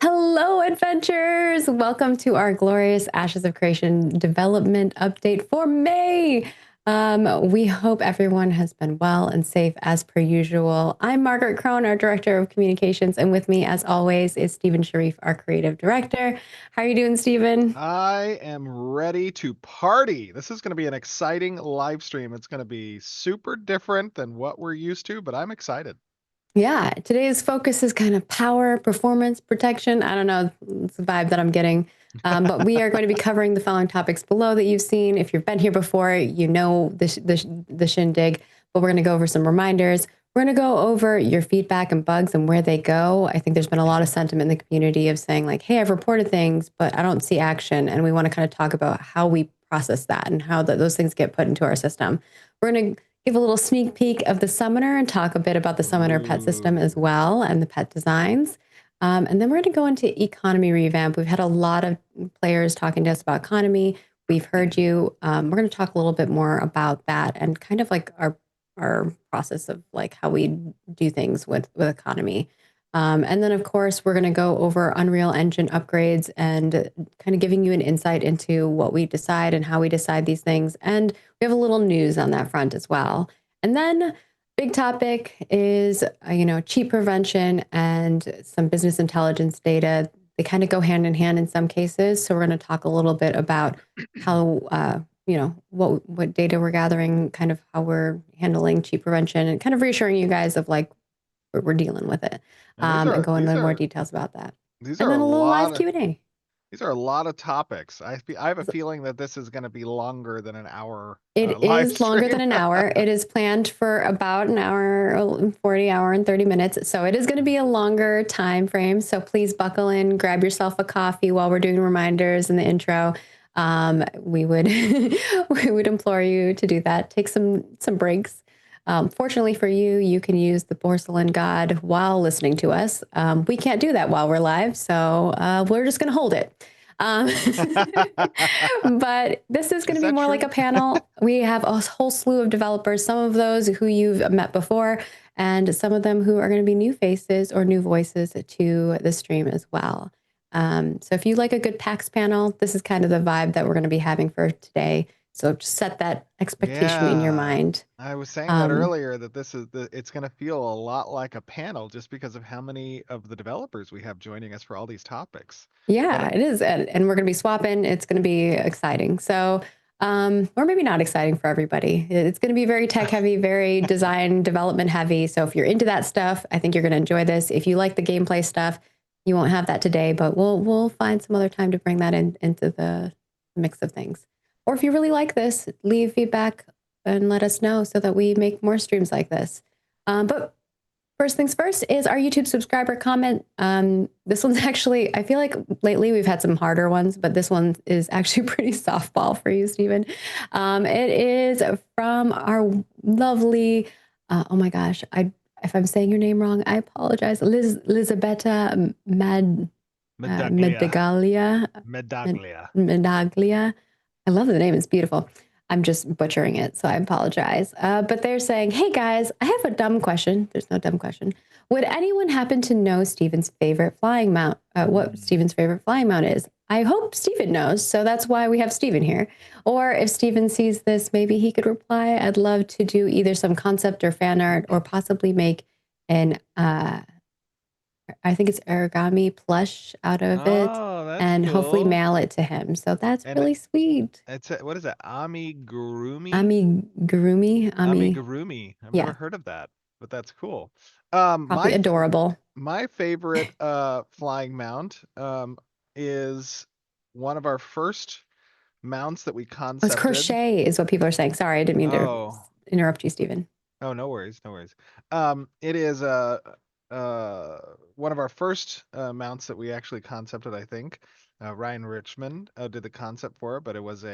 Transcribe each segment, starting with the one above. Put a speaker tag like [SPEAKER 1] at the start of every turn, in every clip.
[SPEAKER 1] Hello, adventurers! Welcome to our glorious Ashes of Creation development update for May. We hope everyone has been well and safe as per usual. I'm Margaret Crone, our Director of Communications, and with me, as always, is Stephen Sharif, our Creative Director. How are you doing, Stephen?
[SPEAKER 2] I am ready to party. This is going to be an exciting live stream. It's going to be super different than what we're used to, but I'm excited.
[SPEAKER 1] Yeah, today's focus is kind of power, performance, protection. I don't know, it's the vibe that I'm getting. But we are going to be covering the following topics below that you've seen. If you've been here before, you know the shindig, but we're going to go over some reminders. We're going to go over your feedback and bugs and where they go. I think there's been a lot of sentiment in the community of saying, like, hey, I've reported things, but I don't see action. And we want to kind of talk about how we process that and how those things get put into our system. We're going to give a little sneak peek of the Summoner and talk a bit about the Summoner pet system as
[SPEAKER 2] Ooh.
[SPEAKER 1] well and the pet designs. And then we're going to go into economy revamp. We've had a lot of players talking to us about economy. We've heard you. We're going to talk a little bit more about that and kind of like our process of like how we do things with economy. And then, of course, we're going to go over Unreal Engine upgrades and kind of giving you an insight into what we decide and how we decide these things. And we have a little news on that front as well. And then, big topic is, cheat prevention and some business intelligence data. They kind of go hand in hand in some cases. So we're going to talk a little bit about how, what data we're gathering, kind of how we're handling cheat prevention, and kind of reassuring you guys of like we're dealing with it,
[SPEAKER 2] And these
[SPEAKER 1] and
[SPEAKER 2] are
[SPEAKER 1] go
[SPEAKER 2] these
[SPEAKER 1] into more
[SPEAKER 2] are
[SPEAKER 1] details about that.
[SPEAKER 2] these
[SPEAKER 1] And
[SPEAKER 2] are a
[SPEAKER 1] then a little
[SPEAKER 2] lot
[SPEAKER 1] live
[SPEAKER 2] of
[SPEAKER 1] Q&A.
[SPEAKER 2] these are a lot of topics. I have a feeling that this is going to be longer than an hour
[SPEAKER 1] It
[SPEAKER 2] live
[SPEAKER 1] is longer than
[SPEAKER 2] stream.
[SPEAKER 1] an hour. It is planned for about an hour, 40 hour and 30 minutes. So it is going to be a longer time frame. So please buckle in, grab yourself a coffee while we're doing reminders in the intro. We would we would implore you to do that. Take some breaks. Fortunately for you, you can use the porcelain god while listening to us. We can't do that while we're live, so we're just going to hold it. Um, but this is going
[SPEAKER 2] Is
[SPEAKER 1] to be
[SPEAKER 2] that
[SPEAKER 1] more like a
[SPEAKER 2] true?
[SPEAKER 1] panel. We have a whole slew of developers, some of those who you've met before, and some of them who are going to be new faces or new voices to the stream as well. So if you like a good PAX panel, this is kind of the vibe that we're going to be having for today. So just set that expectation in your
[SPEAKER 2] Yeah.
[SPEAKER 1] mind.
[SPEAKER 2] I was saying that
[SPEAKER 1] Um,
[SPEAKER 2] earlier that it's going to feel a lot like a panel just because of how many of the developers we have joining us for all these topics. But
[SPEAKER 1] Yeah, it is. And we're going to be swapping. It's going to be exciting. So, or maybe not exciting for everybody. It's going to be very tech heavy, very design development heavy. So if you're into that stuff, I think you're going to enjoy this. If you like the gameplay stuff, you won't have that today, but we'll find some other time to bring that into the mix of things. Or if you really like this, leave feedback and let us know so that we make more streams like this. But first things first is our YouTube subscriber comment. This one's actually, I feel like lately we've had some harder ones, but this one is actually pretty softball for you, Stephen. It is from our lovely, oh my gosh, if I'm saying your name wrong, I apologize. Lizabetta
[SPEAKER 2] Medaglia.
[SPEAKER 1] Medaglia.
[SPEAKER 2] Medaglia.
[SPEAKER 1] Medaglia. I love the name. It's beautiful. I'm just butchering it, so I apologize. But they're saying, hey guys, I have a dumb question. There's no dumb question. Would anyone happen to know Steven's favorite flying mount? What
[SPEAKER 2] Mm.
[SPEAKER 1] Steven's favorite flying mount is? I hope Steven knows, so that's why we have Steven here. Or if Steven sees this, maybe he could reply. I'd love to do either some concept or fan art, or possibly make an I think it's origami plush out of it,
[SPEAKER 2] Oh, that's
[SPEAKER 1] and hopefully
[SPEAKER 2] cool.
[SPEAKER 1] mail it to him. So that's
[SPEAKER 2] And
[SPEAKER 1] really sweet.
[SPEAKER 2] what is it? Amigurumi?
[SPEAKER 1] Amigurumi,
[SPEAKER 2] Amigurumi. I've never
[SPEAKER 1] yeah,
[SPEAKER 2] heard of that, but that's cool.
[SPEAKER 1] probably adorable.
[SPEAKER 2] My favorite flying mount is one of our first mounts that we
[SPEAKER 1] Oh, it's
[SPEAKER 2] concepted.
[SPEAKER 1] crochet is what people are saying. Sorry, I didn't mean to
[SPEAKER 2] Oh,
[SPEAKER 1] interrupt you, Stephen.
[SPEAKER 2] oh, no worries, no worries. It is one of our first mounts that we actually concepted, I think. Ryan Richmond did the concept for it, but it was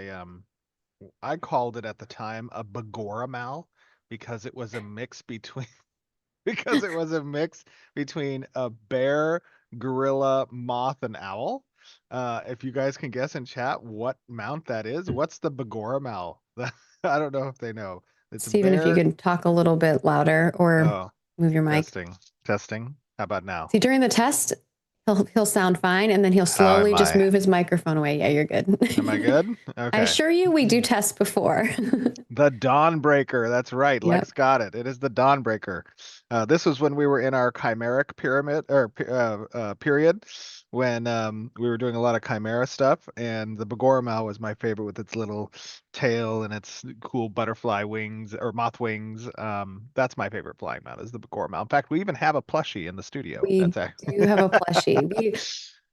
[SPEAKER 2] I called it at the time a Begoramal because it was a mix between because it was a mix between a bear, gorilla, moth, and owl. If you guys can guess in chat what mount that is, what's the Begoramal? I don't know if they know. It's a
[SPEAKER 1] Stephen, if you
[SPEAKER 2] bear.
[SPEAKER 1] can talk a little bit louder or
[SPEAKER 2] Oh,
[SPEAKER 1] move your mic.
[SPEAKER 2] testing, testing. How about now?
[SPEAKER 1] See, during the test, He'll sound fine, and then he'll
[SPEAKER 2] How am
[SPEAKER 1] slowly just
[SPEAKER 2] I?
[SPEAKER 1] move his microphone away. Yeah, you're good.
[SPEAKER 2] Am I good?
[SPEAKER 1] I
[SPEAKER 2] Okay.
[SPEAKER 1] assure you, we do tests before.
[SPEAKER 2] The Dawnbreaker. That's right.
[SPEAKER 1] Yep.
[SPEAKER 2] Lex got it. It is the Dawnbreaker. This was when we were in our chimeric pyramid or period when we were doing a lot of chimera stuff, and the Begormal was my favorite with its little tail and its cool butterfly wings or moth wings. That's my favorite flying mount is the Begormal. In fact, we even have a plushie in the studio.
[SPEAKER 1] We
[SPEAKER 2] That's actually
[SPEAKER 1] do have a plushie.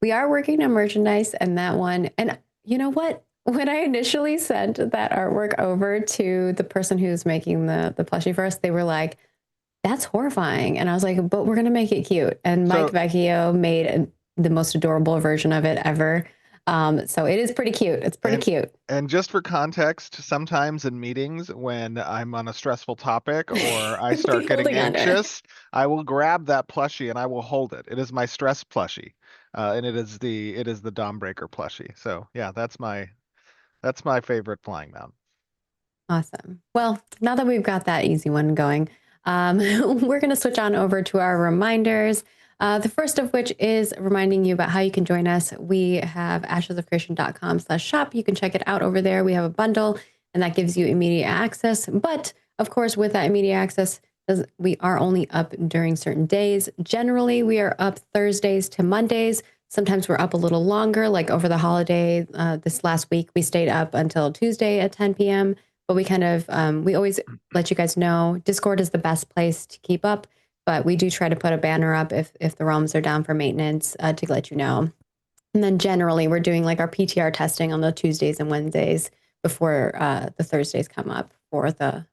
[SPEAKER 1] We are working on merchandise and that one. And you know what? When I initially sent that artwork over to the person who's making the plushie for us, they were like, "That's horrifying." And I was like, "But we're gonna make it cute." And Mike
[SPEAKER 2] so.
[SPEAKER 1] Vecchio made the most adorable version of it ever. So it is pretty cute. It's pretty
[SPEAKER 2] And
[SPEAKER 1] cute.
[SPEAKER 2] and just for context, sometimes in meetings when I'm on a stressful topic or I
[SPEAKER 1] Be
[SPEAKER 2] start getting
[SPEAKER 1] holding on to it.
[SPEAKER 2] anxious, I will grab that plushie and I will hold it. It is my stress plushie, and it is the Dawnbreaker plushie. So yeah, that's my favorite flying mount.
[SPEAKER 1] Awesome. Well, now that we've got that easy one going, we're going to switch on over to our reminders. The first of which is reminding you about how you can join us. We have ashesofcreation.com/shop. You can check it out over there. We have a bundle, and that gives you immediate access. But of course, with that immediate access, we are only up during certain days. Generally, we are up Thursdays to Mondays. Sometimes we're up a little longer, like over the holiday. This last week, we stayed up until Tuesday at 10 p.m. But we kind of we always let you guys know Discord is the best place to keep up, but we do try to put a banner up if the realms are down for maintenance to let you know. And then generally we're doing like our PTR testing on the Tuesdays and Wednesdays before the Thursdays come up for the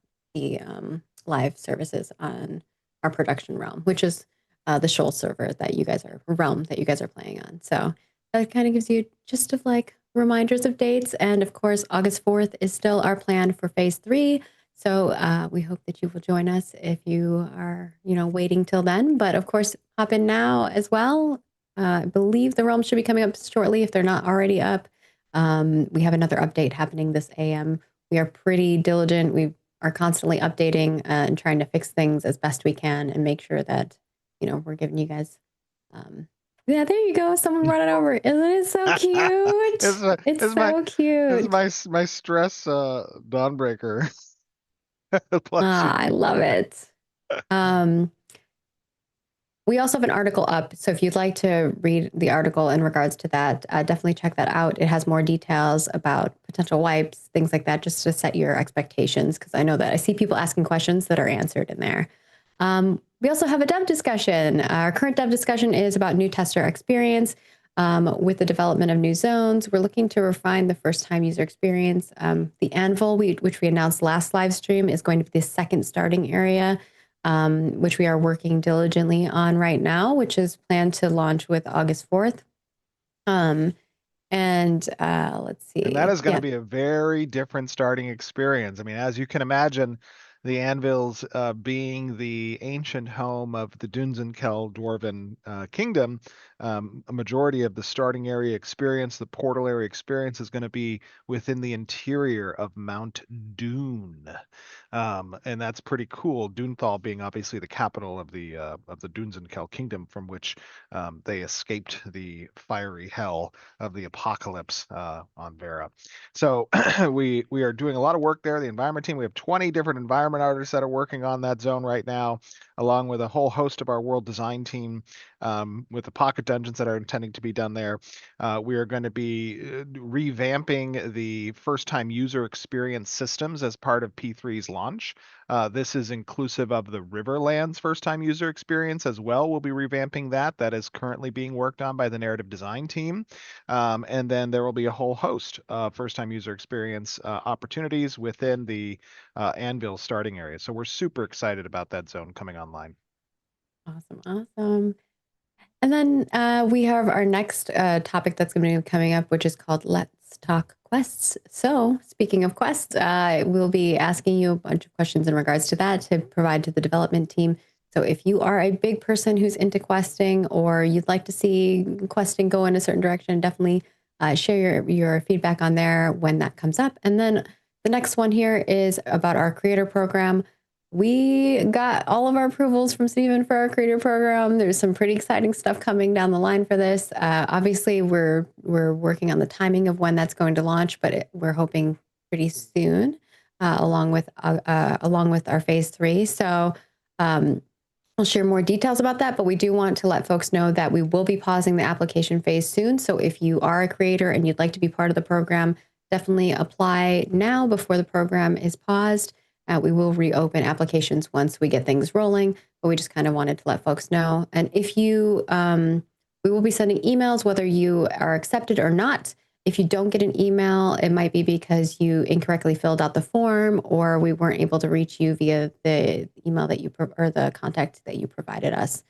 [SPEAKER 1] live services on our production realm, which is the Shoal server that you guys are realm that you guys are playing on. So that kind of gives you just of like reminders of dates. And of course, August 4th is still our plan for phase 3. So we hope that you will join us if you are, waiting till then. But of course, hop in now as well. I believe the realm should be coming up shortly if they're not already up. We have another update happening this AM. We are pretty diligent. We are constantly updating and trying to fix things as best we can and make sure that, we're giving you guys. Yeah, there you go. Someone brought it over. Isn't it so
[SPEAKER 2] This is
[SPEAKER 1] cute?
[SPEAKER 2] my
[SPEAKER 1] It's
[SPEAKER 2] this is my
[SPEAKER 1] so
[SPEAKER 2] this is
[SPEAKER 1] cute.
[SPEAKER 2] my stress Dawnbreaker plushie.
[SPEAKER 1] Ah, I love it. Um, We also have an article up. So if you'd like to read the article in regards to that, definitely check that out. It has more details about potential wipes, things like that, just to set your expectations. Because I know that I see people asking questions that are answered in there. We also have a dev discussion. Our current dev discussion is about new tester experience. With the development of new zones, we're looking to refine the first time user experience. The Anvil, which we announced last live stream, is going to be the second starting area, which we are working diligently on right now, which is planned to launch with August 4th. Um, and let's
[SPEAKER 2] And that
[SPEAKER 1] see.
[SPEAKER 2] is going to
[SPEAKER 1] Yeah.
[SPEAKER 2] be a very different starting experience. I mean, as you can imagine, the Anvils being the ancient home of the Dunzenkel Dwarven kingdom, a majority of the starting area experience, the portal area experience, is going to be within the interior of Mount Dune. And that's pretty cool. Dunethal being obviously the capital of the Dunzenkel kingdom, from which they escaped the fiery hell of the apocalypse on Vera. So we are doing a lot of work there. The environment team, we have 20 different environment artists that are working on that zone right now, along with a whole host of our world design team with the pocket dungeons that are intending to be done there. We are going to be revamping the first time user experience systems as part of P3's launch. This is inclusive of the Riverlands first time user experience as well. We'll be revamping that. That is currently being worked on by the narrative design team. And then there will be a whole host of first time user experience opportunities within the Anvil starting area. So we're super excited about that zone coming online.
[SPEAKER 1] Awesome. Awesome. And then we have our next topic that's going to be coming up, which is called Let's Talk Quests. So, speaking of quests, we'll be asking you a bunch of questions in regards to that to provide to the development team. So, if you are a big person who's into questing or you'd like to see questing go in a certain direction, definitely share your feedback on there when that comes up. And then the next one here is about our creator program. we got all of our approvals from Stephen for our creator program. There's some pretty exciting stuff coming down the line for this. Obviously, we're working on the timing of when that's going to launch, but we're hoping pretty soon, along with our phase 3. So I'll share more details about that, but we do want to let folks know that we will be pausing the application phase soon. So if you are a creator and you'd like to be part of the program, definitely apply now before the program is paused. We will reopen applications once we get things rolling, but we just kind of wanted to let folks know. And if you, we will be sending emails whether you are accepted or not. If you don't get an email, it might be because you incorrectly filled out the form or we weren't able to reach you via the email that you or the contact that you provided us.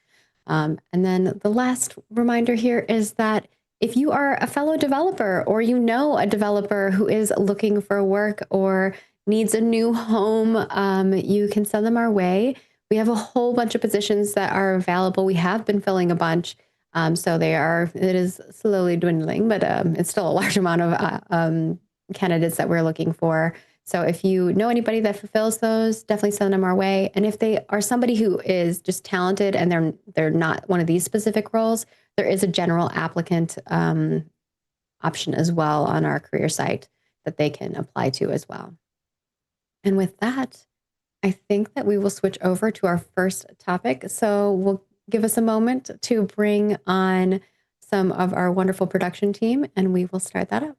[SPEAKER 1] And then the last reminder here is that if you are a fellow developer or you know a developer who is looking for work or needs a new home, you can send them our way. We have a whole bunch of positions that are available. We have been filling a bunch. So it is slowly dwindling, but it's still a large amount of candidates that we're looking for. So if you know anybody that fulfills those, definitely send them our way. And if they are somebody who is just talented and they're not one of these specific roles, there is a general applicant option as well on our career site that they can apply to as well. And with that, I think that we will switch over to our first topic. So we'll give us a moment to bring on some of our wonderful production team, and we will start that up.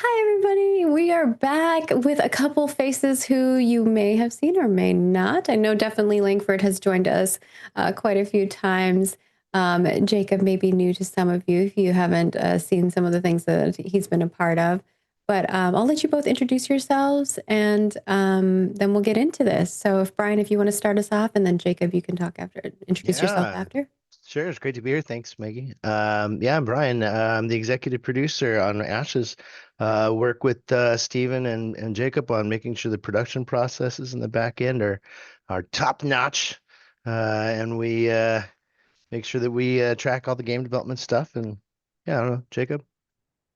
[SPEAKER 1] Hi, everybody. We are back with a couple faces who you may have seen or may not. I know definitely Langford has joined us quite a few times. Jacob may be new to some of you if you haven't seen some of the things that he's been a part of. But I'll let you both introduce yourselves and then we'll get into this. So if Brian, if you want to start us off, and then Jacob, you can introduce yourself
[SPEAKER 3] Yeah,
[SPEAKER 1] after.
[SPEAKER 3] sure. It's great to be here. Thanks, Maggie. Yeah, I'm Brian. I'm the executive producer on Ashes. Work with Stephen and Jacob on making sure the production processes in the back end are top notch. And we make sure that we track all the game development stuff. And yeah, I don't know, Jacob.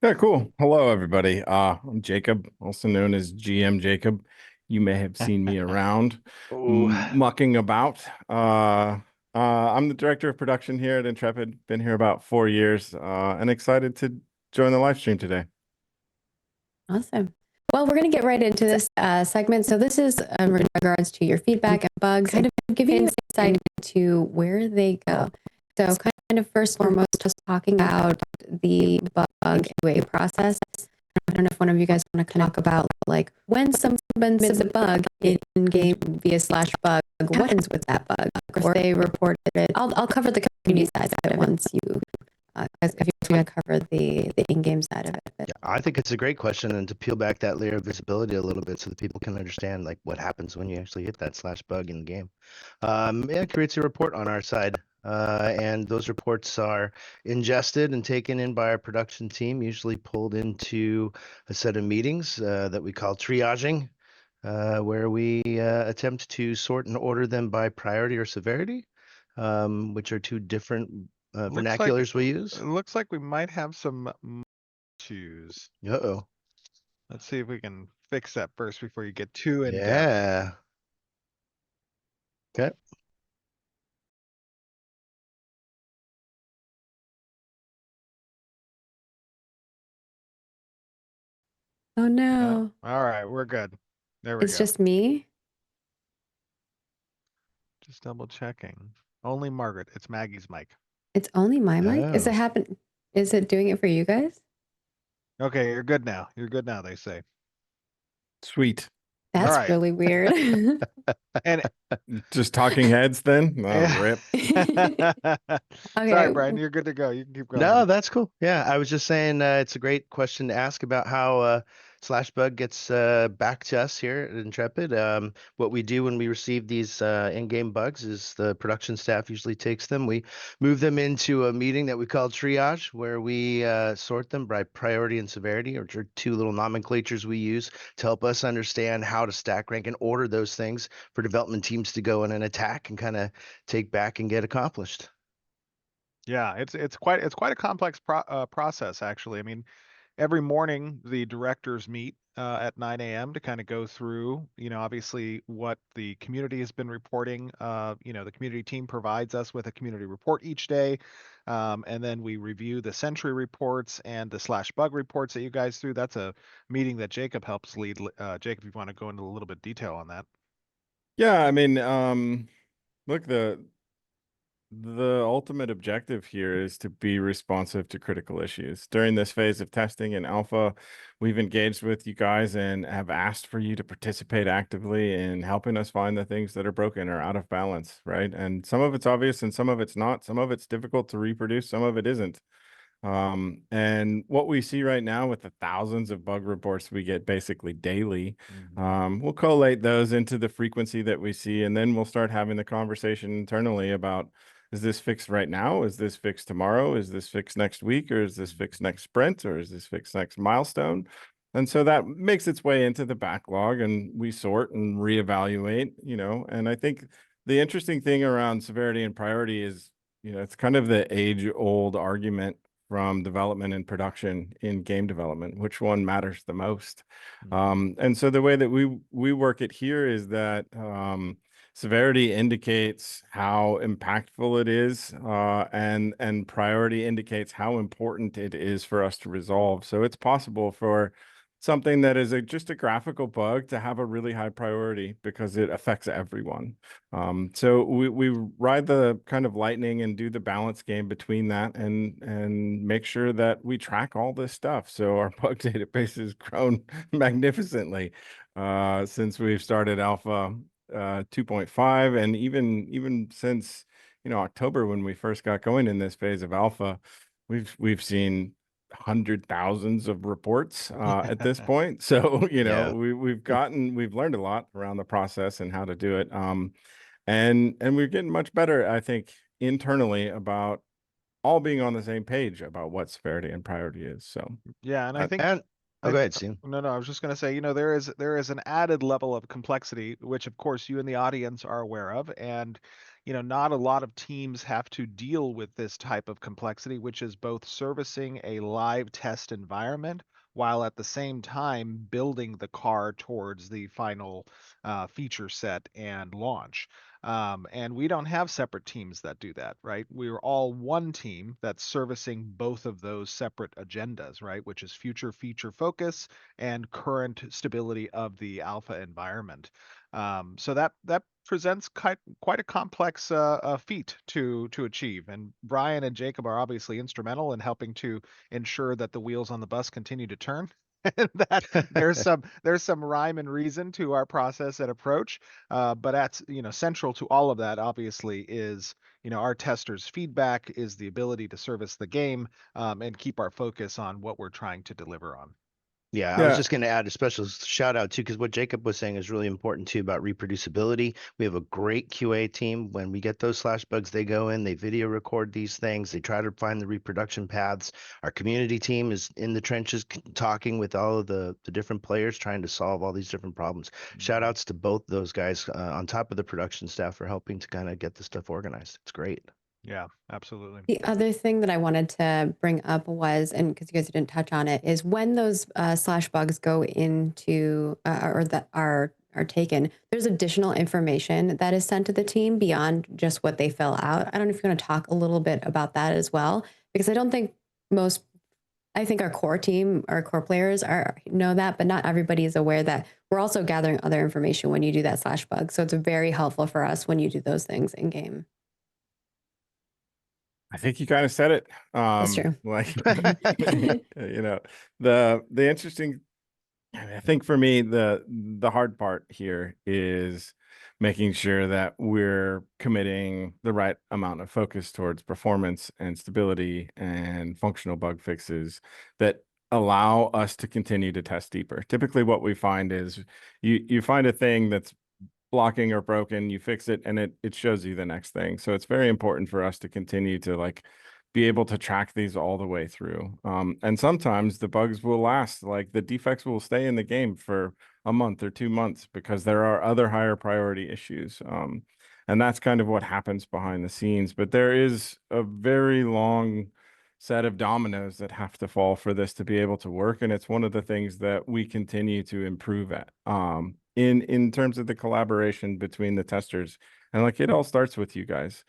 [SPEAKER 4] Yeah, cool. Hello, everybody. I'm Jacob, also known as GM Jacob. You may have seen me around
[SPEAKER 3] Oh,
[SPEAKER 4] mucking about. I'm the director of production here at Intrepid. Been here about 4 years, and excited to join the live stream today.
[SPEAKER 1] Awesome. Well, we're going to get right into this segment. So this is in regards to your feedback and bugs, kind of giving insight into where they go. So kind of first and foremost, just talking about the bug QA process. I don't know if one of you guys want to talk about like when someone submits a bug in game via /bug, what happens with that bug? Or they reported it. I'll cover the community side of it once you if you want to cover the in-game side of it.
[SPEAKER 3] yeah, I think it's a great question, and to peel back that layer of visibility a little bit so that people can understand like what happens when you actually hit that /bug in the game. It creates a report on our side, and those reports are ingested and taken in by our production team, usually pulled into a set of meetings that we call triaging, where we attempt to sort and order them by priority or severity, which are two different vernaculars we use.
[SPEAKER 2] It looks like we might have some issues.
[SPEAKER 3] Uh-oh.
[SPEAKER 2] Let's see if we can fix that first before you get too in depth.
[SPEAKER 3] Yeah. Okay.
[SPEAKER 1] Oh no.
[SPEAKER 2] All right, we're good. There we
[SPEAKER 1] It's
[SPEAKER 2] go.
[SPEAKER 1] just me?
[SPEAKER 2] Just double checking. Only Margaret. It's Maggie's mic.
[SPEAKER 1] It's only my mic? Is
[SPEAKER 3] Oh.
[SPEAKER 1] it happen? Is it doing it for you guys?
[SPEAKER 2] Okay, you're good now. You're good now, they say.
[SPEAKER 4] Sweet.
[SPEAKER 1] That's
[SPEAKER 2] right.
[SPEAKER 1] really weird.
[SPEAKER 2] And
[SPEAKER 4] Just talking heads then? Oh, rip.
[SPEAKER 2] sorry,
[SPEAKER 1] Okay.
[SPEAKER 2] Brian, you're good to go. You can keep going.
[SPEAKER 3] No, that's cool. Yeah, I was just saying it's a great question to ask about how Slashbug gets back to us here at Intrepid. What we do when we receive these in-game bugs is the production staff usually takes them. We move them into a meeting that we call triage, where we sort them by priority and severity, or two little nomenclatures we use to help us understand how to stack rank and order those things for development teams to go in and attack and kind of take back and get accomplished.
[SPEAKER 2] Yeah, it's quite a complex process actually. I mean, every morning the directors meet at 9 a.m. to kind of go through, obviously what the community has been reporting. The community team provides us with a community report each day, and then we review the Sentry reports and the /bug reports that you guys do. That's a meeting that Jacob helps lead. Jacob, if you want to go into a little bit of detail on that.
[SPEAKER 4] Yeah, I mean, look, the ultimate objective here is to be responsive to critical issues. During this phase of testing in alpha, we've engaged with you guys and have asked for you to participate actively in helping us find the things that are broken or out of balance, right? And some of it's obvious and some of it's not. Some of it's difficult to reproduce, some of it isn't. And what we see right now with the thousands of bug reports we get basically daily, we'll collate those into the frequency that we see, and then we'll start having the conversation internally about, is this fixed right now? Is this fixed tomorrow? Is this fixed next week? Or is this fixed next sprint? Or is this fixed next milestone? And so that makes its way into the backlog, and we sort and reevaluate, and I think the interesting thing around severity and priority is, it's kind of the age-old argument from development and production in game development, which one matters the most. And so the way that we work it here is that severity indicates how impactful it is, and priority indicates how important it is for us to resolve. So it's possible for something that is just a graphical bug to have a really high priority because it affects everyone. So we ride the kind of lightning and do the balance game between that and make sure that we track all this stuff. So our bug database has grown magnificently since we've started alpha 2.5, and even since October, when we first got going in this phase of alpha, we've seen thousands of reports at this point. So
[SPEAKER 3] Yeah.
[SPEAKER 4] we've learned a lot around the process and how to do it. And we're getting much better, I think, internally about all being on the same page about what severity and priority is. So
[SPEAKER 2] Yeah, and I think
[SPEAKER 3] go ahead, Steve.
[SPEAKER 2] No, I was just going to say, there is an added level of complexity, which of course you and the audience are aware of, and not a lot of teams have to deal with this type of complexity, which is both servicing a live test environment while at the same time building the car towards the final feature set and launch. And we don't have separate teams that do that, right? We're all one team that's servicing both of those separate agendas, right? Which is future feature focus and current stability of the alpha environment. So that presents quite a complex feat to achieve. And Brian and Jacob are obviously instrumental in helping to ensure that the wheels on the bus continue to turn. And that there's some rhyme and reason to our process and approach, but that's central to all of that obviously is our testers' feedback, is the ability to service the game and keep our focus on what we're trying to deliver on.
[SPEAKER 3] Yeah, I was just going to add a special shout out too, because what Jacob was saying is really important too about reproducibility. We have a great QA team. When we get those /bugs, they go in, they video record these things, they try to find the reproduction paths. Our community team is in the trenches talking with all of the different players, trying to solve all these different problems. Shout outs to both those guys on top of the production staff for helping to kind of get this stuff organized. It's great.
[SPEAKER 2] Yeah, absolutely.
[SPEAKER 1] The other thing that I wanted to bring up was, and because you guys didn't touch on it, is when those /bugs go into or that are taken, there's additional information that is sent to the team beyond just what they fill out. I don't know if you're going to talk a little bit about that as well, because I don't think most I think our core team, our core players know that, but not everybody is aware that we're also gathering other information when you do that slash bug. So it's very helpful for us when you do those things in game.
[SPEAKER 4] I think you kind of said it.
[SPEAKER 1] That's true.
[SPEAKER 4] Like, you know, the interesting, I think for me, the hard part here is making sure that we're committing the right amount of focus towards performance and stability and functional bug fixes that allow us to continue to test deeper. Typically what we find is you find a thing that's blocking or broken, you fix it, and it shows you the next thing. So it's very important for us to continue to like be able to track these all the way through. And sometimes the bugs will last, like the defects will stay in the game for a month or 2 months because there are other higher priority issues. And that's kind of what happens behind the scenes. But there is a very long set of dominoes that have to fall for this to be able to work. And it's one of the things that we continue to improve at. In terms of the collaboration between the testers, and like it all starts with you guys,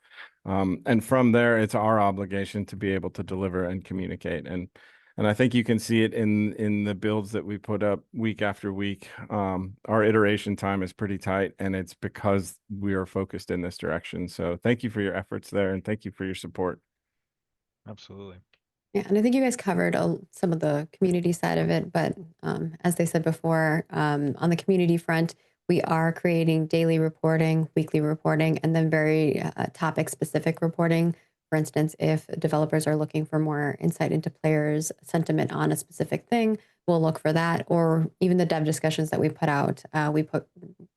[SPEAKER 4] and from there it's our obligation to be able to deliver and communicate, and I think you can see it in the builds that we put up week after week. Our iteration time is pretty tight, and it's because we are focused in this direction. So thank you for your efforts there, and thank you for your support.
[SPEAKER 2] Absolutely.
[SPEAKER 1] Yeah, and I think you guys covered some of the community side of it, but as they said before, on the community front, we are creating daily reporting, weekly reporting, and then very topic-specific reporting. For instance, if developers are looking for more insight into players' sentiment on a specific thing, we'll look for that. Or even the dev discussions that we put out, we put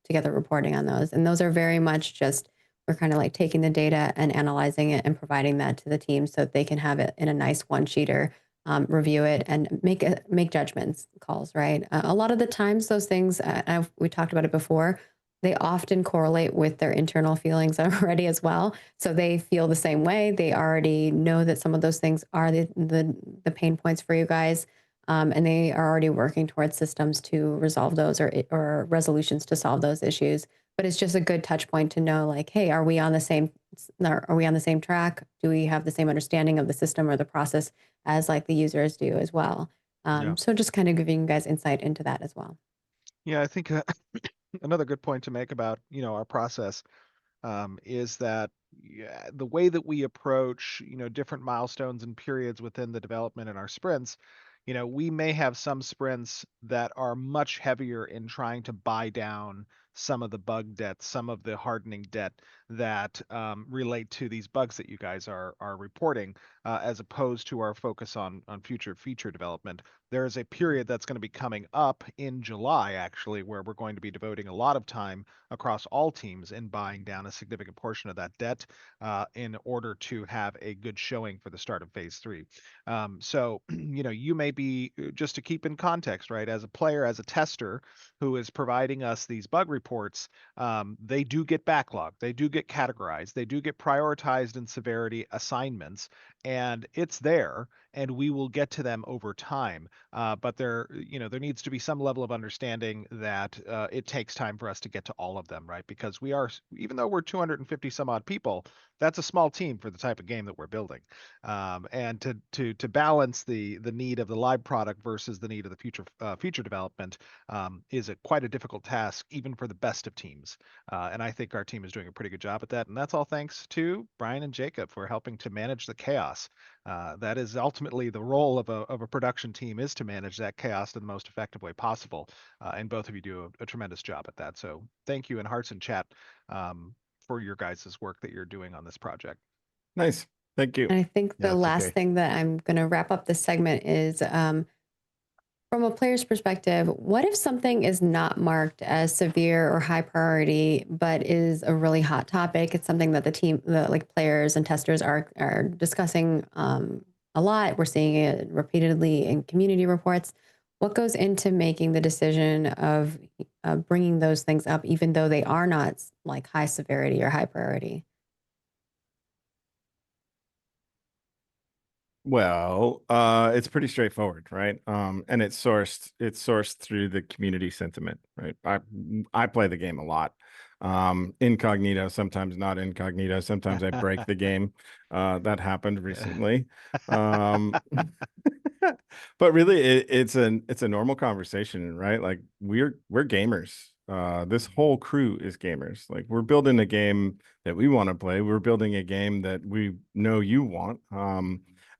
[SPEAKER 1] together reporting on those, and those are very much just we're kind of like taking the data and analyzing it and providing that to the team so that they can have it in a nice one-sheeter, review it and make judgments calls, right? A lot of the times those things, we talked about it before, they often correlate with their internal feelings already as well. So they feel the same way. They already know that some of those things are the pain points for you guys. And they are already working towards systems to resolve those or resolutions to solve those issues. But it's just a good touch point to know, like, hey, are we on the same track? Do we have the same understanding of the system or the process as like the users do as well?
[SPEAKER 2] Yeah.
[SPEAKER 1] So just kind of giving you guys insight into that as well.
[SPEAKER 2] Yeah, I think another good point to make about, our process is that the way that we approach, different milestones and periods within the development and our sprints, we may have some sprints that are much heavier in trying to buy down some of the bug debt, some of the hardening debt that relate to these bugs that you guys are reporting, as opposed to our focus on future feature development. There is a period that's going to be coming up in July, actually, where we're going to be devoting a lot of time across all teams in buying down a significant portion of that debt in order to have a good showing for the start of phase 3. So, you may be, just to keep in context, right, as a player, as a tester who is providing us these bug reports, they do get backlogged, they do get categorized, they do get prioritized in severity assignments, and it's there, and we will get to them over time. But there needs to be some level of understanding that it takes time for us to get to all of them, right? Because even though we're 250 some odd people, that's a small team for the type of game that we're building. And to balance the need of the live product versus the need of the future development is quite a difficult task, even for the best of teams. And I think our team is doing a pretty good job at that. And that's all thanks to Brian and Jacob for helping to manage the chaos. That is ultimately the role of a production team, is to manage that chaos in the most effective way possible. And both of you do a tremendous job at that. So thank you, and hearts in chat for your guys' work that you're doing on this project.
[SPEAKER 4] Nice. Thank you.
[SPEAKER 1] And I think
[SPEAKER 3] Yeah,
[SPEAKER 1] the
[SPEAKER 3] it's
[SPEAKER 1] last
[SPEAKER 3] okay.
[SPEAKER 1] thing that I'm going to wrap up this segment is from a player's perspective, what if something is not marked as severe or high priority, but is a really hot topic? It's something that the players and testers are discussing a lot. We're seeing it repeatedly in community reports. What goes into making the decision of bringing those things up, even though they are not like high severity or high priority?
[SPEAKER 4] Well, it's pretty straightforward, right? And it's sourced through the community sentiment, right? I play the game a lot. Incognito, sometimes not incognito, sometimes I break the game. That happened recently. But really, it's a normal conversation, right? Like we're gamers. This whole crew is gamers. Like we're building a game that we want to play. We're building a game that we know you want.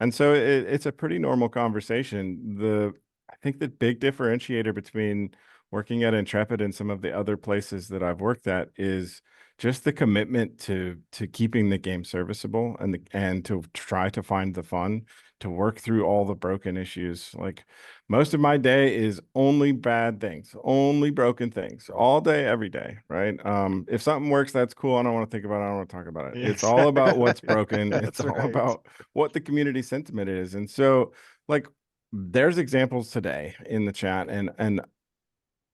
[SPEAKER 4] And so it's a pretty normal conversation. I think the big differentiator between working at Intrepid and some of the other places that I've worked at is just the commitment to keeping the game serviceable and to try to find the fun, to work through all the broken issues. Like most of my day is only bad things, only broken things, all day, every day, right? If something works, that's cool. I don't want to think about it. I don't want to talk about it.
[SPEAKER 2] Yeah,
[SPEAKER 4] It's all about what's broken. It's
[SPEAKER 2] That's
[SPEAKER 4] all
[SPEAKER 2] right.
[SPEAKER 4] about what the community sentiment is. And so like there's examples today in the chat and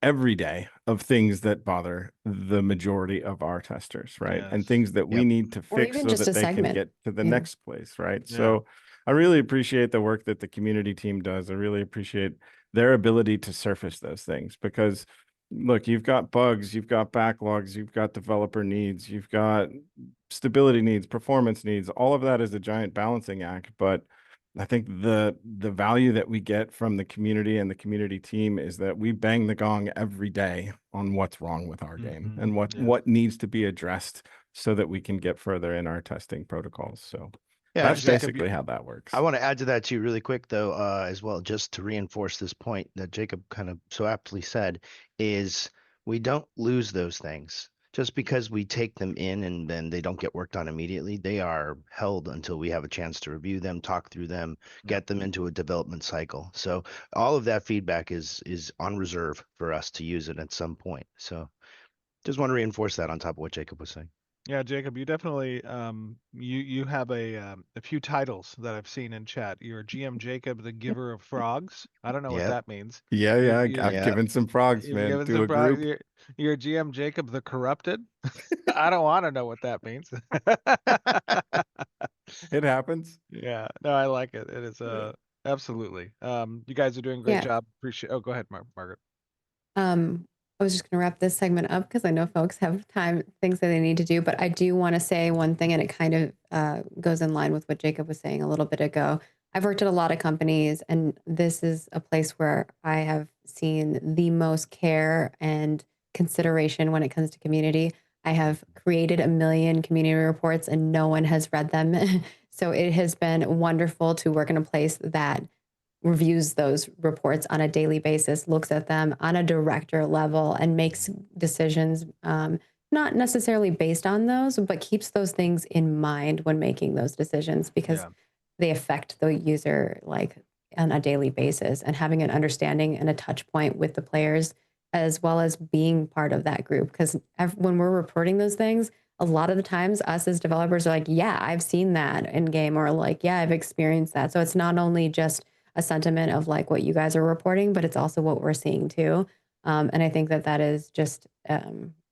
[SPEAKER 4] every day of things that bother the majority of our testers, right? And
[SPEAKER 2] Yes.
[SPEAKER 4] things that we
[SPEAKER 3] Yep.
[SPEAKER 4] need to
[SPEAKER 1] Or
[SPEAKER 4] fix
[SPEAKER 1] even
[SPEAKER 4] so
[SPEAKER 1] just
[SPEAKER 4] that
[SPEAKER 1] a
[SPEAKER 4] they can
[SPEAKER 1] segment.
[SPEAKER 4] get to the
[SPEAKER 1] Yeah.
[SPEAKER 4] next place, right?
[SPEAKER 2] Yeah.
[SPEAKER 4] So I really appreciate the work that the community team does. I really appreciate their ability to surface those things because look, you've got bugs, you've got backlogs, you've got developer needs, you've got stability needs, performance needs. All of that is a giant balancing act, but I think the value that we get from the community and the community team is that we bang the gong every day on what's wrong with our game
[SPEAKER 2] Mhm.
[SPEAKER 4] and
[SPEAKER 2] Yeah.
[SPEAKER 4] what needs to be addressed so that we can get further in our testing protocols. So
[SPEAKER 3] Yeah,
[SPEAKER 4] that's
[SPEAKER 2] Jacob,
[SPEAKER 4] basically how that works.
[SPEAKER 3] I want to add to that too really quick though, as well, just to reinforce this point that Jacob kind of so aptly said, is we don't lose those things. Just because we take them in and then they don't get worked on immediately, they are held until we have a chance to review them, talk through them, get them into a development cycle. So all of that feedback is on reserve for us to use it at some point. So just want to reinforce that on top of what Jacob was saying.
[SPEAKER 2] Yeah, Jacob, you definitely you have a few titles that I've seen in chat. You're GM Jacob, the giver of frogs. I don't know what
[SPEAKER 3] Yep.
[SPEAKER 2] that means.
[SPEAKER 4] Yeah,
[SPEAKER 2] You're,
[SPEAKER 4] yeah,
[SPEAKER 2] you're,
[SPEAKER 4] I've
[SPEAKER 3] Yeah.
[SPEAKER 4] given some frogs,
[SPEAKER 2] you've
[SPEAKER 4] man,
[SPEAKER 2] given
[SPEAKER 4] to
[SPEAKER 2] some
[SPEAKER 4] a
[SPEAKER 2] frogs.
[SPEAKER 4] group.
[SPEAKER 2] You're GM Jacob, the corrupted. I don't want to know what that means.
[SPEAKER 4] It happens.
[SPEAKER 2] Yeah, no, I like it. It is absolutely. You guys are doing a great
[SPEAKER 1] Yeah.
[SPEAKER 2] job. Appreciate. Oh, go ahead, Margaret.
[SPEAKER 1] I was just going to wrap this segment up because I know folks have things that they need to do, but I do want to say one thing, and it kind of goes in line with what Jacob was saying a little bit ago. I've worked at a lot of companies, and this is a place where I have seen the most care and consideration when it comes to community. I have created a million community reports, and no one has read them. So it has been wonderful to work in a place that reviews those reports on a daily basis, looks at them on a director level, and makes decisions, not necessarily based on those, but keeps those things in mind when making those decisions because
[SPEAKER 2] Yeah.
[SPEAKER 1] they affect the user like on a daily basis. And having an understanding and a touch point with the players, as well as being part of that group. Because when we're reporting those things, a lot of the times us as developers are like, yeah, I've seen that in game, or like, yeah, I've experienced that. So it's not only just a sentiment of like what you guys are reporting, but it's also what we're seeing too. And I think that is just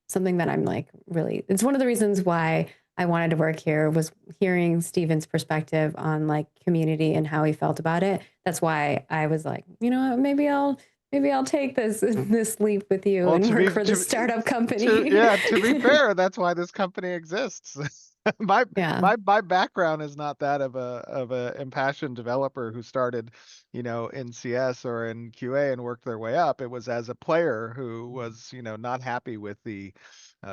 [SPEAKER 1] something that I'm like really, it's one of the reasons why I wanted to work here was hearing Steven's perspective on like community and how he felt about it. That's why I was like, you know what, maybe I'll take this leap with you
[SPEAKER 2] Well,
[SPEAKER 1] and
[SPEAKER 2] to
[SPEAKER 1] work
[SPEAKER 2] be-
[SPEAKER 1] for
[SPEAKER 2] to
[SPEAKER 1] the
[SPEAKER 2] be-
[SPEAKER 1] startup company.
[SPEAKER 2] To be fair, that's why this company exists. my
[SPEAKER 1] Yeah.
[SPEAKER 2] my background is not that of a impassioned developer who started, in CS or in QA and worked their way up. It was as a player who was, not happy with the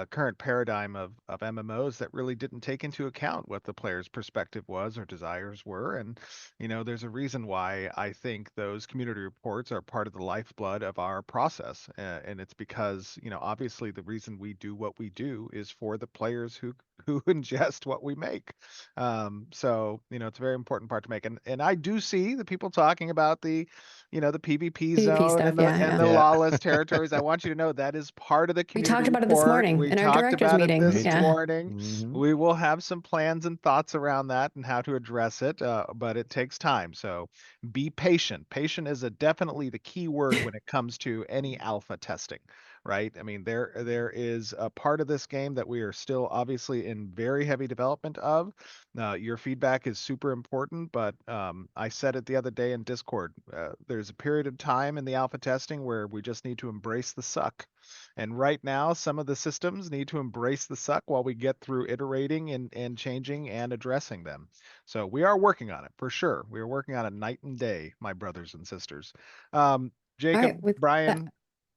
[SPEAKER 2] current paradigm of MMOs that really didn't take into account what the player's perspective was or desires were. And, there's a reason why I think those community reports are part of the lifeblood of our process. And it's because, obviously the reason we do what we do is for the players who ingest what we make. So, it's a very important part to make. And I do see the people talking about the PvP
[SPEAKER 1] PvP
[SPEAKER 2] zone
[SPEAKER 1] stuff,
[SPEAKER 2] and the
[SPEAKER 1] yeah, yeah.
[SPEAKER 2] lawless territories. I want you to know that is part of the
[SPEAKER 1] We
[SPEAKER 2] community
[SPEAKER 1] talked about it this
[SPEAKER 2] report.
[SPEAKER 1] morning
[SPEAKER 2] We
[SPEAKER 1] in our
[SPEAKER 2] talked
[SPEAKER 1] directors
[SPEAKER 2] about it
[SPEAKER 1] meeting.
[SPEAKER 2] this
[SPEAKER 1] Yeah.
[SPEAKER 2] morning.
[SPEAKER 3] Mhm.
[SPEAKER 2] We will have some plans and thoughts around that and how to address it, but it takes time. So be patient. Patient is definitely the key word when it comes to any alpha testing, right? I mean, there is a part of this game that we are still obviously in very heavy development of. Your feedback is super important, but I said it the other day in Discord. There's a period of time in the alpha testing where we just need to embrace the suck. And right now, some of the systems need to embrace the suck while we get through iterating and changing and addressing them. So we are working on it for sure. We are working on it night and day, my brothers and sisters. Jacob,
[SPEAKER 1] right, with that,
[SPEAKER 2] Brian.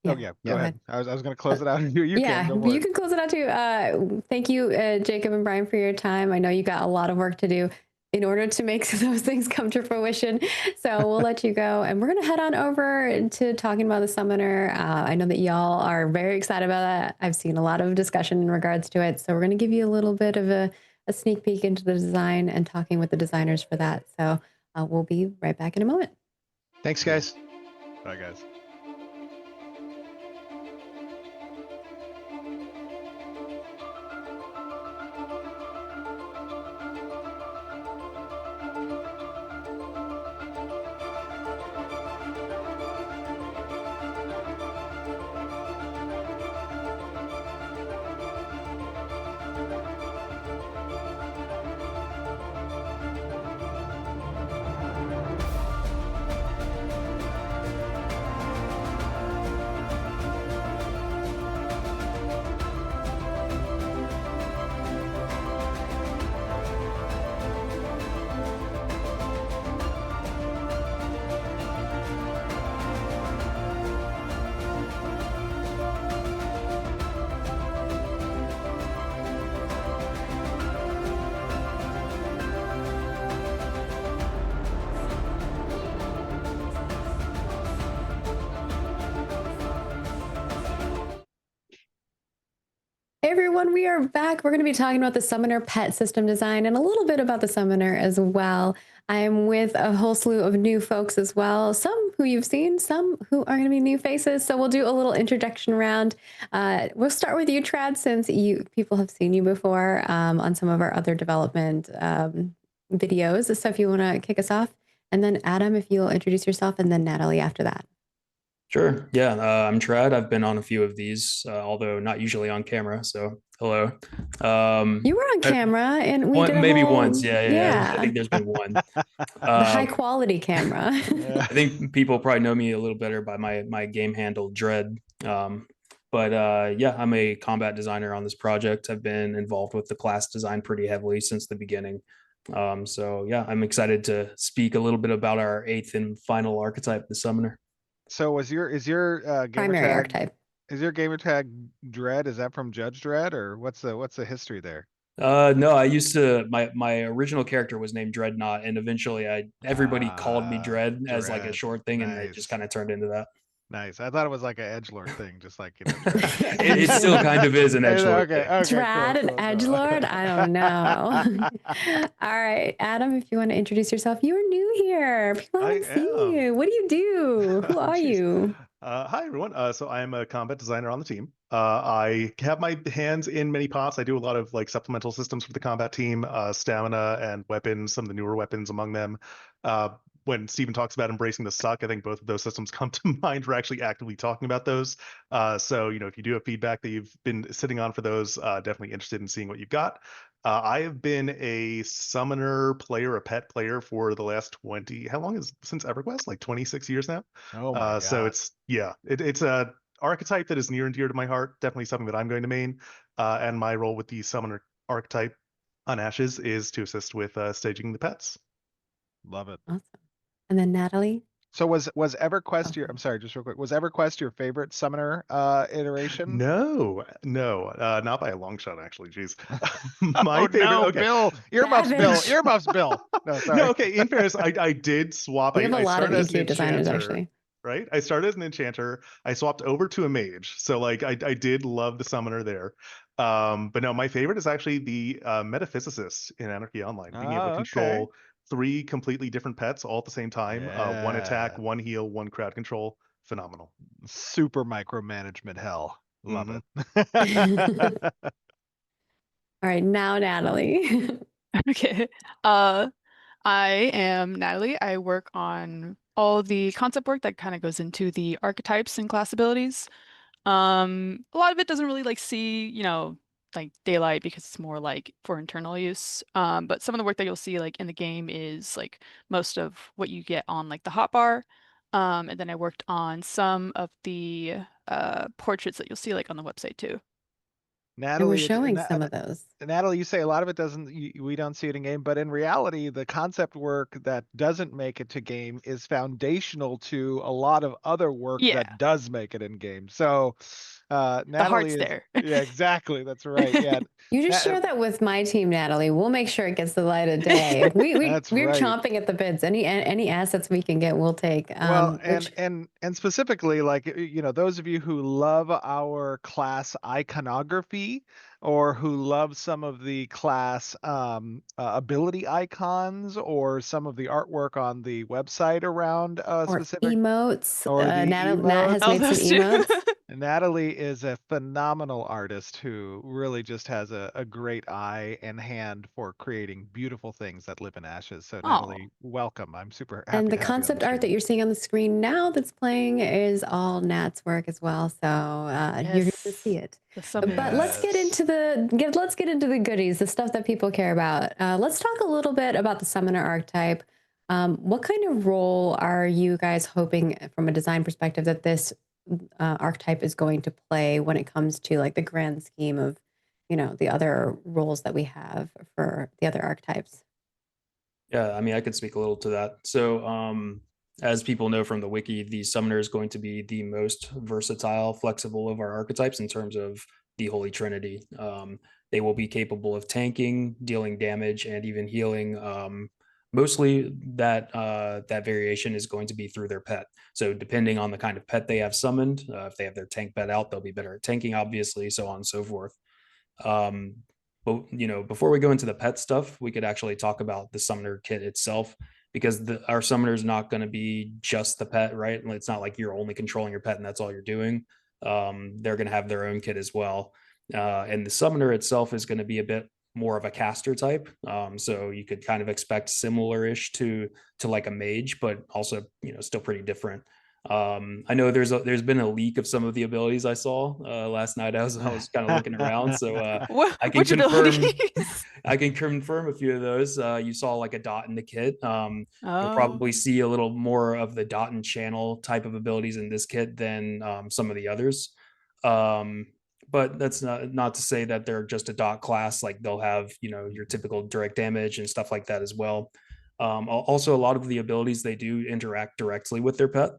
[SPEAKER 2] Oh yeah,
[SPEAKER 3] Yeah.
[SPEAKER 2] go ahead. I was going to close it out. You
[SPEAKER 1] yeah,
[SPEAKER 2] can go for
[SPEAKER 1] you
[SPEAKER 2] it.
[SPEAKER 1] can close it out too. Thank you, Jacob and Brian, for your time. I know you got a lot of work to do in order to make those things come to fruition. So we'll let you go. And we're going to head on over to talking about the Summoner. I know that y'all are very excited about that. I've seen a lot of discussion in regards to it. So we're going to give you a little bit of a sneak peek into the design and talking with the designers for that. So we'll be right back in a moment.
[SPEAKER 3] Thanks, guys.
[SPEAKER 2] Bye, guys.
[SPEAKER 1] Hey everyone, we are back. We're going to be talking about the Summoner pet system design and a little bit about the Summoner as well. I'm with a whole slew of new folks as well, some who you've seen, some who are going to be new faces. So we'll do a little introduction round. We'll start with you, Trad, since people have seen you before on some of our other development videos. So if you want to kick us off, and then Adam, if you'll introduce yourself, and then Natalie after that.
[SPEAKER 5] Sure. Yeah, I'm Trad. I've been on a few of these, although not usually on camera. So hello.
[SPEAKER 1] You were on camera, and we did a
[SPEAKER 5] maybe
[SPEAKER 1] whole,
[SPEAKER 5] once. Yeah. I think there's been one.
[SPEAKER 1] the high quality camera.
[SPEAKER 5] I think people probably know me a little better by my game handle Dread. But yeah, I'm a combat designer on this project. I've been involved with the class design pretty heavily since the beginning. So yeah, I'm excited to speak a little bit about our 8th and final archetype, the Summoner.
[SPEAKER 2] So is your gamer
[SPEAKER 1] Primary
[SPEAKER 2] tag,
[SPEAKER 1] archetype.
[SPEAKER 2] is your gamer tag Dread? Is that from Judge Dredd, or what's the history there?
[SPEAKER 5] No, I used to my original character was named Dreadnought, and eventually everybody called me Dread as like a
[SPEAKER 2] Dread.
[SPEAKER 5] short thing, and it just kind of turned into that.
[SPEAKER 2] Nice. I thought it was like an edgelord thing, just like
[SPEAKER 5] It still kind of is an edgelord.
[SPEAKER 2] Okay.
[SPEAKER 1] Drad and edgelord? I don't know. All right, Adam, if you want to introduce yourself, you are new here. People haven't seen you. What do you do? Who are you?
[SPEAKER 6] Hi, everyone. So I'm a combat designer on the team. I have my hands in many pots. I do a lot of like supplemental systems for the combat team, stamina and weapons, some of the newer weapons among them. When Stephen talks about embracing the suck, I think both of those systems come to mind. We're actually actively talking about those. So, if you do have feedback that you've been sitting on for those, definitely interested in seeing what you've got. I have been a summoner player, a pet player for the last how long since EverQuest? Like 26 years now.
[SPEAKER 2] Oh my God.
[SPEAKER 6] So it's a archetype that is near and dear to my heart. Definitely something that I'm going to main. And my role with the summoner archetype on Ashes is to assist with staging the pets.
[SPEAKER 2] Love it.
[SPEAKER 1] Awesome. And then Natalie.
[SPEAKER 2] So was EverQuest I'm sorry, just real quick. Was EverQuest your favorite summoner iteration?
[SPEAKER 6] No, not by a long shot, actually. Jeez.
[SPEAKER 2] My favorite. No, okay. Bill, earmuffs,
[SPEAKER 1] Savage.
[SPEAKER 2] Bill, earmuffs, Bill. No, sorry.
[SPEAKER 6] No, okay. In fairness, I did swap.
[SPEAKER 1] We have a lot of
[SPEAKER 6] started as an
[SPEAKER 1] EQ designers,
[SPEAKER 6] enchanter,
[SPEAKER 1] actually.
[SPEAKER 6] Right? I started as an enchanter. I swapped over to a mage. So like I did love the summoner there. But no, my favorite is actually the metaphysicist in Anarchy Online. Being able to control 3 completely different pets all at the same time. One attack, one heal, one crowd control. Phenomenal.
[SPEAKER 2] Super micromanagement hell. Love
[SPEAKER 1] it. All right, now Natalie.
[SPEAKER 7] Okay. I am Natalie. I work on all the concept work that kind of goes into the archetypes and class abilities. A lot of it doesn't really like see, like daylight because it's more like for internal use. But some of the work that you'll see like in the game is like most of what you get on like the hotbar. And then I worked on some of the portraits that you'll see like on the website too.
[SPEAKER 1] And we're
[SPEAKER 2] Natalie,
[SPEAKER 1] showing some of those.
[SPEAKER 2] Natalie, you say a lot of it doesn't, we don't see it in game, but in reality, the concept work that doesn't make it to game is foundational to a lot of other work
[SPEAKER 7] Yeah,
[SPEAKER 2] that does make it in game. So,
[SPEAKER 7] the
[SPEAKER 2] Natalie
[SPEAKER 7] heart's
[SPEAKER 2] is,
[SPEAKER 7] there.
[SPEAKER 2] yeah, exactly. That's right. Yeah.
[SPEAKER 1] You just share that with my team, Natalie. We'll make sure it gets the light of day.
[SPEAKER 2] That's
[SPEAKER 1] We're
[SPEAKER 2] right.
[SPEAKER 1] chomping at the bits. Any assets we can get, we'll take.
[SPEAKER 2] Well,
[SPEAKER 1] Which
[SPEAKER 2] and specifically, like, those of you who love our class iconography or who love some of the class ability icons or some of the artwork on the website around
[SPEAKER 1] or
[SPEAKER 2] specific
[SPEAKER 1] emotes.
[SPEAKER 2] or the
[SPEAKER 1] Nat has
[SPEAKER 2] emotes.
[SPEAKER 7] Oh,
[SPEAKER 1] made some
[SPEAKER 7] those two.
[SPEAKER 1] emotes.
[SPEAKER 2] Natalie is a phenomenal artist who really just has a great eye and hand for creating beautiful things that live in ashes. So
[SPEAKER 7] Oh,
[SPEAKER 2] Natalie, welcome. I'm super happy
[SPEAKER 1] And the
[SPEAKER 2] to have you on
[SPEAKER 1] concept
[SPEAKER 2] the
[SPEAKER 1] art that
[SPEAKER 2] team.
[SPEAKER 1] you're seeing on the screen now that's playing is all Nat's work as well. So you're going to see
[SPEAKER 7] yes,
[SPEAKER 1] it.
[SPEAKER 7] the summoner.
[SPEAKER 1] But let's get
[SPEAKER 2] Yes.
[SPEAKER 1] into let's get into the goodies, the stuff that people care about. Let's talk a little bit about the summoner archetype. What kind of role are you guys hoping from a design perspective that this archetype is going to play when it comes to like the grand scheme of, the other roles that we have for the other archetypes?
[SPEAKER 5] Yeah, I mean, I could speak a little to that. So, as people know from the wiki, the summoner is going to be the most versatile, flexible of our archetypes in terms of the Holy Trinity. They will be capable of tanking, dealing damage, and even healing. Mostly that variation is going to be through their pet. So depending on the kind of pet they have summoned, if they have their tank pet out, they'll be better at tanking, obviously, so on and so forth. Um, but before we go into the pet stuff, we could actually talk about the summoner kit itself, because our summoner is not going to be just the pet, right? It's not like you're only controlling your pet and that's all you're doing. They're going to have their own kit as well. And the summoner itself is going to be a bit more of a caster type. So you could kind of expect similar-ish to like a mage, but also, still pretty different. I know there's been a leak of some of the abilities I saw last night. I was kind of looking around, so I can
[SPEAKER 7] Which
[SPEAKER 5] confirm
[SPEAKER 7] abilities?
[SPEAKER 5] I can confirm a few of those. You saw like a dot in the kit. You'll
[SPEAKER 7] Oh,
[SPEAKER 5] probably see a little more of the dot and channel type of abilities in this kit than some of the others. But that's not to say that they're just a dot class. Like they'll have your typical direct damage and stuff like that as well. Also, a lot of the abilities, they do interact directly with their pet.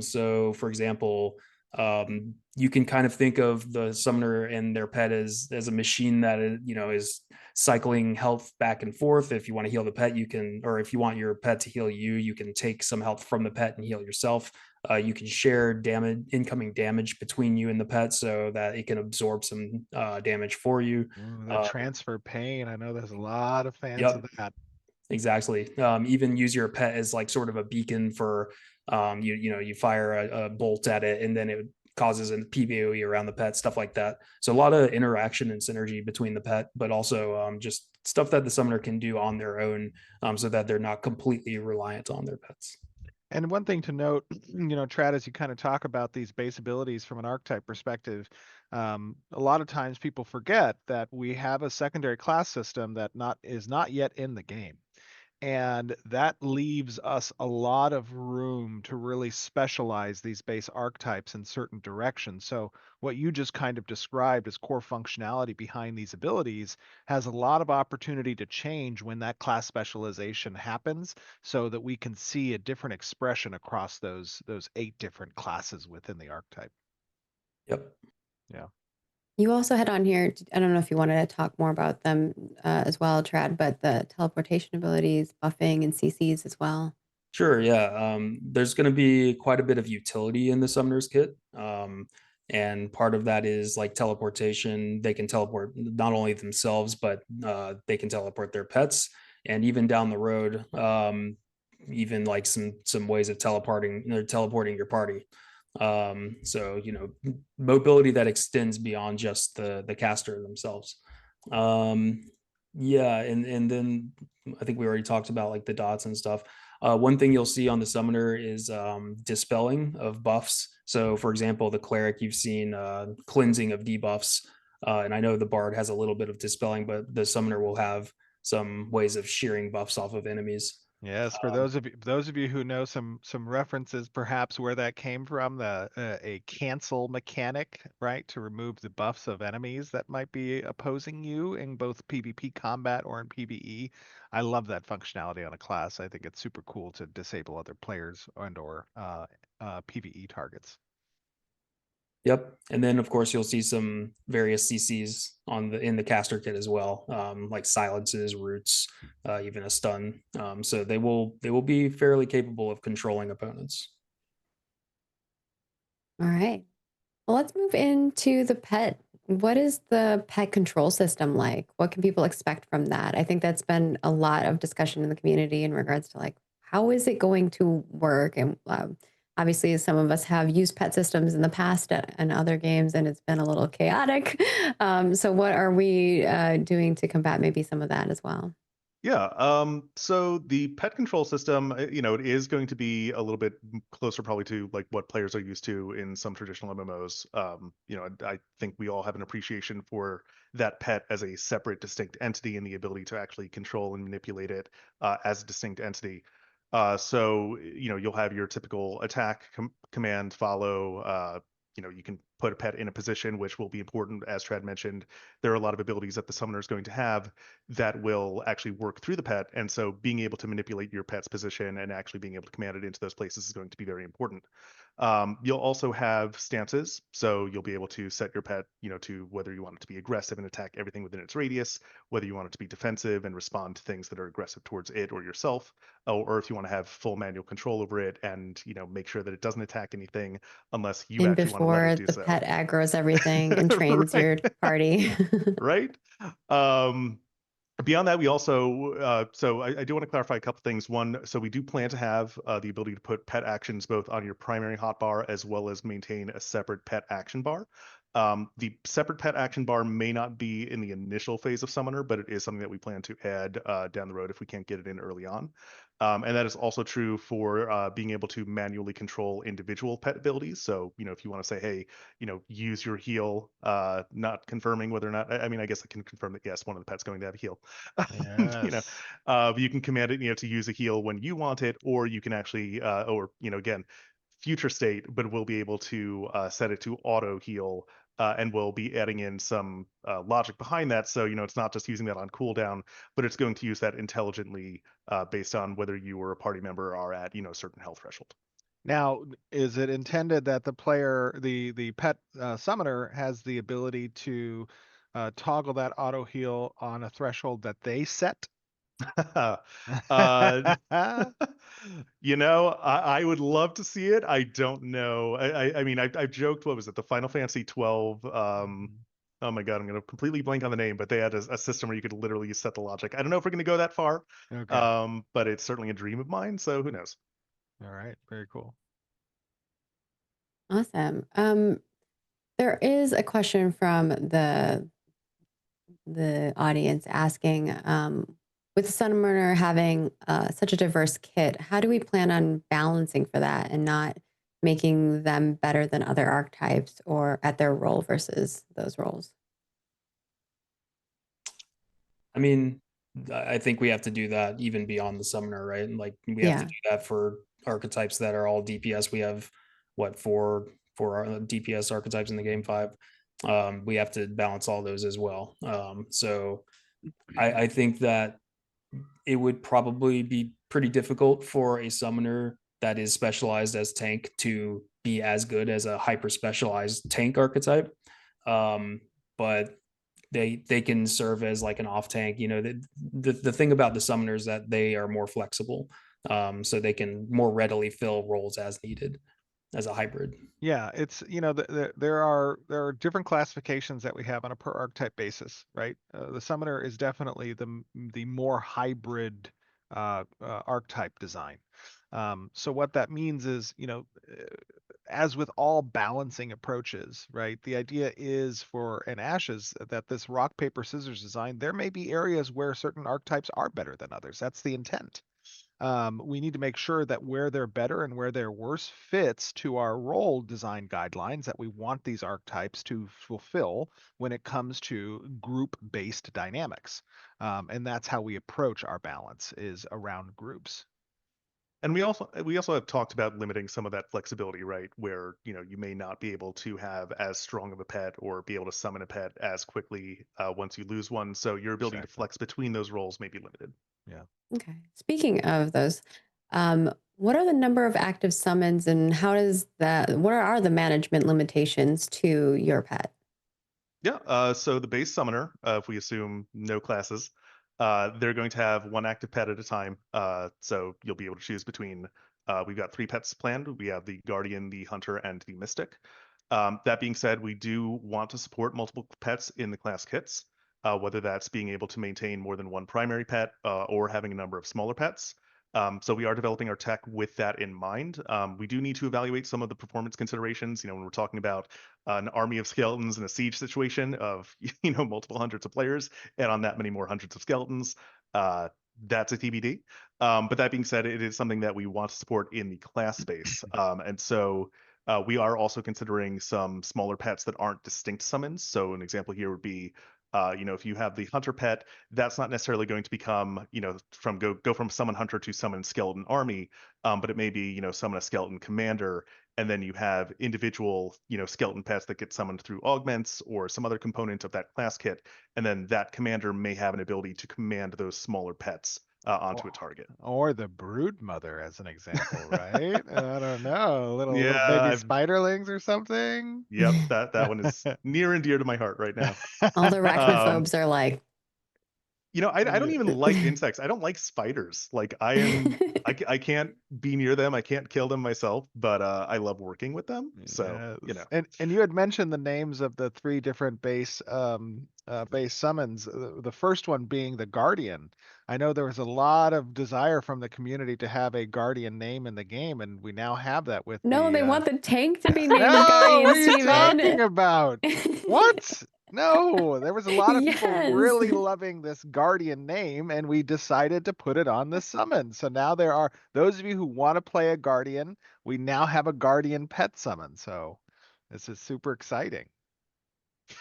[SPEAKER 5] So for example, you can kind of think of the summoner and their pet as a machine that is cycling health back and forth. If you want to heal the pet, you can, or if you want your pet to heal you, you can take some health from the pet and heal yourself. You can share incoming damage between you and the pet so that it can absorb some damage for you.
[SPEAKER 2] Ooh, the transfer pain. I know there's a lot of fans
[SPEAKER 5] Yep.
[SPEAKER 2] of that.
[SPEAKER 5] Exactly. Even use your pet as like sort of a beacon for you fire a bolt at it and then it causes a PvE around the pet, stuff like that. So a lot of interaction and synergy between the pet, but also just stuff that the summoner can do on their own, so that they're not completely reliant on their pets.
[SPEAKER 2] And one thing to note, Trad, as you kind of talk about these base abilities from an archetype perspective, a lot of times people forget that we have a secondary class system that is not yet in the game. And that leaves us a lot of room to really specialize these base archetypes in certain directions. So what you just kind of described as core functionality behind these abilities has a lot of opportunity to change when that class specialization happens, so that we can see a different expression across those 8 different classes within the archetype.
[SPEAKER 5] Yep.
[SPEAKER 2] Yeah.
[SPEAKER 1] You also had on here, I don't know if you wanted to talk more about them as well, Trad, but the teleportation abilities, buffing, and CCs as well.
[SPEAKER 5] Sure, yeah. There's going to be quite a bit of utility in the summoner's kit. And part of that is like teleportation. They can teleport not only themselves, but they can teleport their pets. And even down the road, even like some ways of teleporting your party. So mobility that extends beyond just the caster themselves. Yeah, and then I think we already talked about like the dots and stuff. One thing you'll see on the summoner is dispelling of buffs. So for example, the cleric, you've seen cleansing of debuffs. And I know the bard has a little bit of dispelling, but the summoner will have some ways of shearing buffs off of enemies.
[SPEAKER 2] Yes, for those of you who know some references, perhaps where that came from, a cancel mechanic, right, to remove the buffs of enemies that might be opposing you in both PvP combat or in PvE. I love that functionality on a class. I think it's super cool to disable other players and/or PvE targets.
[SPEAKER 5] Yep, and then of course you'll see some various CCs in the caster kit as well, like silences, roots, even a stun. So they will be fairly capable of controlling opponents.
[SPEAKER 1] All right. Well, let's move into the pet. What is the pet control system like? What can people expect from that? I think that's been a lot of discussion in the community in regards to like, how is it going to work? And obviously, some of us have used pet systems in the past and other games, and it's been a little chaotic. So, what are we doing to combat maybe some of that as well?
[SPEAKER 6] Yeah, so the pet control system, it is going to be a little bit closer probably to like what players are used to in some traditional MMOs. I think we all have an appreciation for that pet as a separate, distinct entity and the ability to actually control and manipulate it as a distinct entity. So, you'll have your typical attack, command, follow. You can put a pet in a position, which will be important, as Trad mentioned. There are a lot of abilities that the summoner is going to have that will actually work through the pet. And so being able to manipulate your pet's position and actually being able to command it into those places is going to be very important. You'll also have stances. So you'll be able to set your pet, to whether you want it to be aggressive and attack everything within its radius, whether you want it to be defensive and respond to things that are aggressive towards it or yourself, or if you want to have full manual control over it and, make sure that it doesn't attack anything unless you
[SPEAKER 1] In
[SPEAKER 6] actually want to let
[SPEAKER 1] before
[SPEAKER 6] it do
[SPEAKER 1] the
[SPEAKER 6] so.
[SPEAKER 1] pet aggroes everything and trains
[SPEAKER 6] Right.
[SPEAKER 1] your party.
[SPEAKER 6] Right. Beyond that, we also, so I do want to clarify a couple things. One, so we do plan to have the ability to put pet actions both on your primary hotbar as well as maintain a separate pet action bar. The separate pet action bar may not be in the initial phase of Summoner, but it is something that we plan to add down the road if we can't get it in early on. And that is also true for being able to manually control individual pet abilities. So, if you want to say, hey, use your heal, not confirming whether or not, I mean, I guess I can confirm that, yes, one of the pets going to have a heal.
[SPEAKER 2] Yes.
[SPEAKER 6] You can command it, to use a heal when you want it, or you can actually, again, future state, but we'll be able to set it to auto heal. And we'll be adding in some logic behind that. So, it's not just using that on cooldown, but it's going to use that intelligently based on whether you or a party member are at, a certain health threshold.
[SPEAKER 2] Now, is it intended that the player, the pet summoner, has the ability to toggle that auto heal on a threshold that they set?
[SPEAKER 6] I would love to see it. I don't know. I mean, I've joked, what was it, the Final Fantasy 12? Oh my God, I'm going to completely blank on the name, but they had a system where you could literally set the logic. I don't know if we're going to go that far,
[SPEAKER 2] Okay.
[SPEAKER 6] but it's certainly a dream of mine. So who knows?
[SPEAKER 2] All right. Very cool.
[SPEAKER 1] Awesome. There is a question from the audience asking, with the Summoner having such a diverse kit, how do we plan on balancing for that and not making them better than other archetypes or at their role versus those roles?
[SPEAKER 5] I mean, I think we have to do that even beyond the summoner, right? Like we have to
[SPEAKER 1] Yeah.
[SPEAKER 5] do that for archetypes that are all DPS. We have four DPS archetypes in the game 5. We have to balance all those as well. So I think that it would probably be pretty difficult for a summoner that is specialized as tank to be as good as a hyper specialized tank archetype. But they can serve as like an off tank. The thing about the summoners that they are more flexible, so they can more readily fill roles as needed as a hybrid.
[SPEAKER 2] Yeah, it's there are different classifications that we have on a per archetype basis, right? The summoner is definitely the more hybrid archetype design. So what that means is, as with all balancing approaches, right? The idea is for an Ashes that this rock paper scissors design, there may be areas where certain archetypes are better than others. That's the intent. we need to make sure that where they're better and where they're worse fits to our role design guidelines that we want these archetypes to fulfill when it comes to group-based dynamics. And that's how we approach our balance, is around groups.
[SPEAKER 6] And we also have talked about limiting some of that flexibility, right? Where, you may not be able to have as strong of a pet or be able to summon a pet as quickly once you lose one. So your ability to
[SPEAKER 2] Exactly.
[SPEAKER 6] flex between those roles may be limited.
[SPEAKER 1] Okay. Speaking of those, what are the number of active summons and what are the management limitations to your pet?
[SPEAKER 6] Yeah. So the base summoner, if we assume no classes, they're going to have one active pet at a time. So you'll be able to choose between. We've got 3 pets planned. We have the Guardian, the Hunter, and the Mystic. That being said, we do want to support multiple pets in the class kits, whether that's being able to maintain more than one primary pet or having a number of smaller pets. So we are developing our tech with that in mind. We do need to evaluate some of the performance considerations. When we're talking about an army of skeletons in a siege situation of multiple hundreds of players, and on that many more hundreds of skeletons, that's a TBD. But that being said, it is something that we want to support in the class space, and so. We are also considering some smaller pets that aren't distinct summons. So an example here would be, if you have the hunter pet, that's not necessarily going to become, from go from summon hunter to summon skeleton army, but it may be, summon a skeleton commander, and then you have individual, skeleton pets that get summoned through augments or some other component of that class kit, and then that commander may have an ability to command those smaller pets onto a target.
[SPEAKER 2] Or the brood mother, as an example, right? I don't know, little
[SPEAKER 6] Yeah,
[SPEAKER 2] baby
[SPEAKER 6] I've-
[SPEAKER 2] spiderlings or something.
[SPEAKER 6] Yep, that one is near and dear to my heart right now.
[SPEAKER 1] All the arachnophobes are like,
[SPEAKER 6] I don't even like insects. I don't like spiders. Like I can't be near them. I can't kill them myself, but I love working with them. So,
[SPEAKER 2] Yes. And you had mentioned the names of the 3 different base summons. The first one being the Guardian. I know there was a lot of desire from the community to have a Guardian name in the game, and we now have that with
[SPEAKER 1] no,
[SPEAKER 2] the.
[SPEAKER 1] they want the tank to be named
[SPEAKER 2] No,
[SPEAKER 1] Guardian,
[SPEAKER 2] what are you talking
[SPEAKER 1] Steven.
[SPEAKER 2] about? What? No, there was a lot of people
[SPEAKER 1] Yes.
[SPEAKER 2] really loving this Guardian name, and we decided to put it on the summon. So now there are those of you who want to play a Guardian, we now have a Guardian pet summon. So this is super exciting.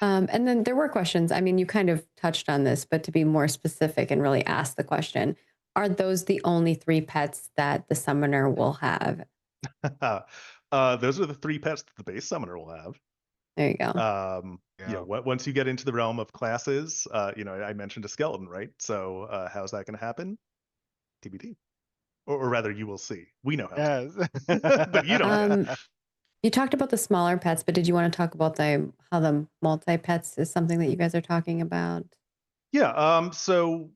[SPEAKER 1] And then there were questions. I mean, you kind of touched on this, but to be more specific and really ask the question, are those the only 3 pets that the summoner will have?
[SPEAKER 6] Those are the 3 pets that the base summoner will have.
[SPEAKER 1] There you go.
[SPEAKER 2] Yeah.
[SPEAKER 6] Once you get into the realm of classes, I mentioned a skeleton, right? So how's that going to happen? TBD, or rather, you will see. We know how.
[SPEAKER 2] Yes.
[SPEAKER 6] But you don't.
[SPEAKER 1] You talked about the smaller pets, but did you want to talk about how the multi-pets is something that you guys are talking about?
[SPEAKER 6] Yeah. So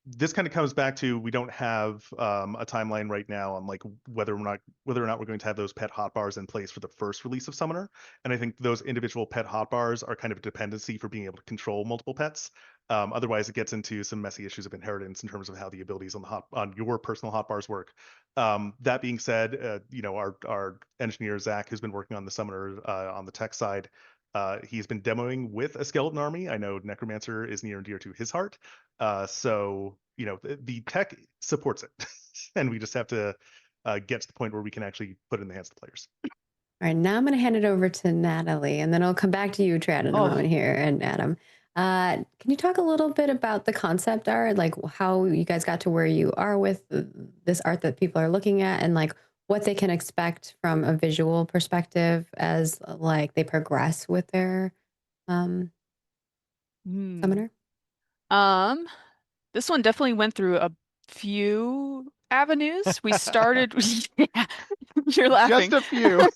[SPEAKER 6] this kind of comes back to, we don't have a timeline right now on like whether or not we're going to have those pet hotbars in place for the first release of Summoner. And I think those individual pet hotbars are kind of a dependency for being able to control multiple pets. Otherwise, it gets into some messy issues of inheritance in terms of how the abilities on your personal hotbars work. That being said, our engineer Zach, who's been working on the Summoner on the tech side, he's been demoing with a skeleton army. I know Necromancer is near and dear to his heart. So the tech supports it, and we just have to get to the point where we can actually put it in the hands of the players.
[SPEAKER 1] All right, now I'm going to hand it over to Natalie, and then I'll come back to you, Trad, in a moment here, and Adam. Can you talk a little bit about the concept art, like how you guys got to where you are with this art that people are looking at, and like what they can expect from a visual perspective as like they progress with their summoner?
[SPEAKER 7] This one definitely went through a few avenues. We started, yeah, you're laughing.
[SPEAKER 2] Just a few.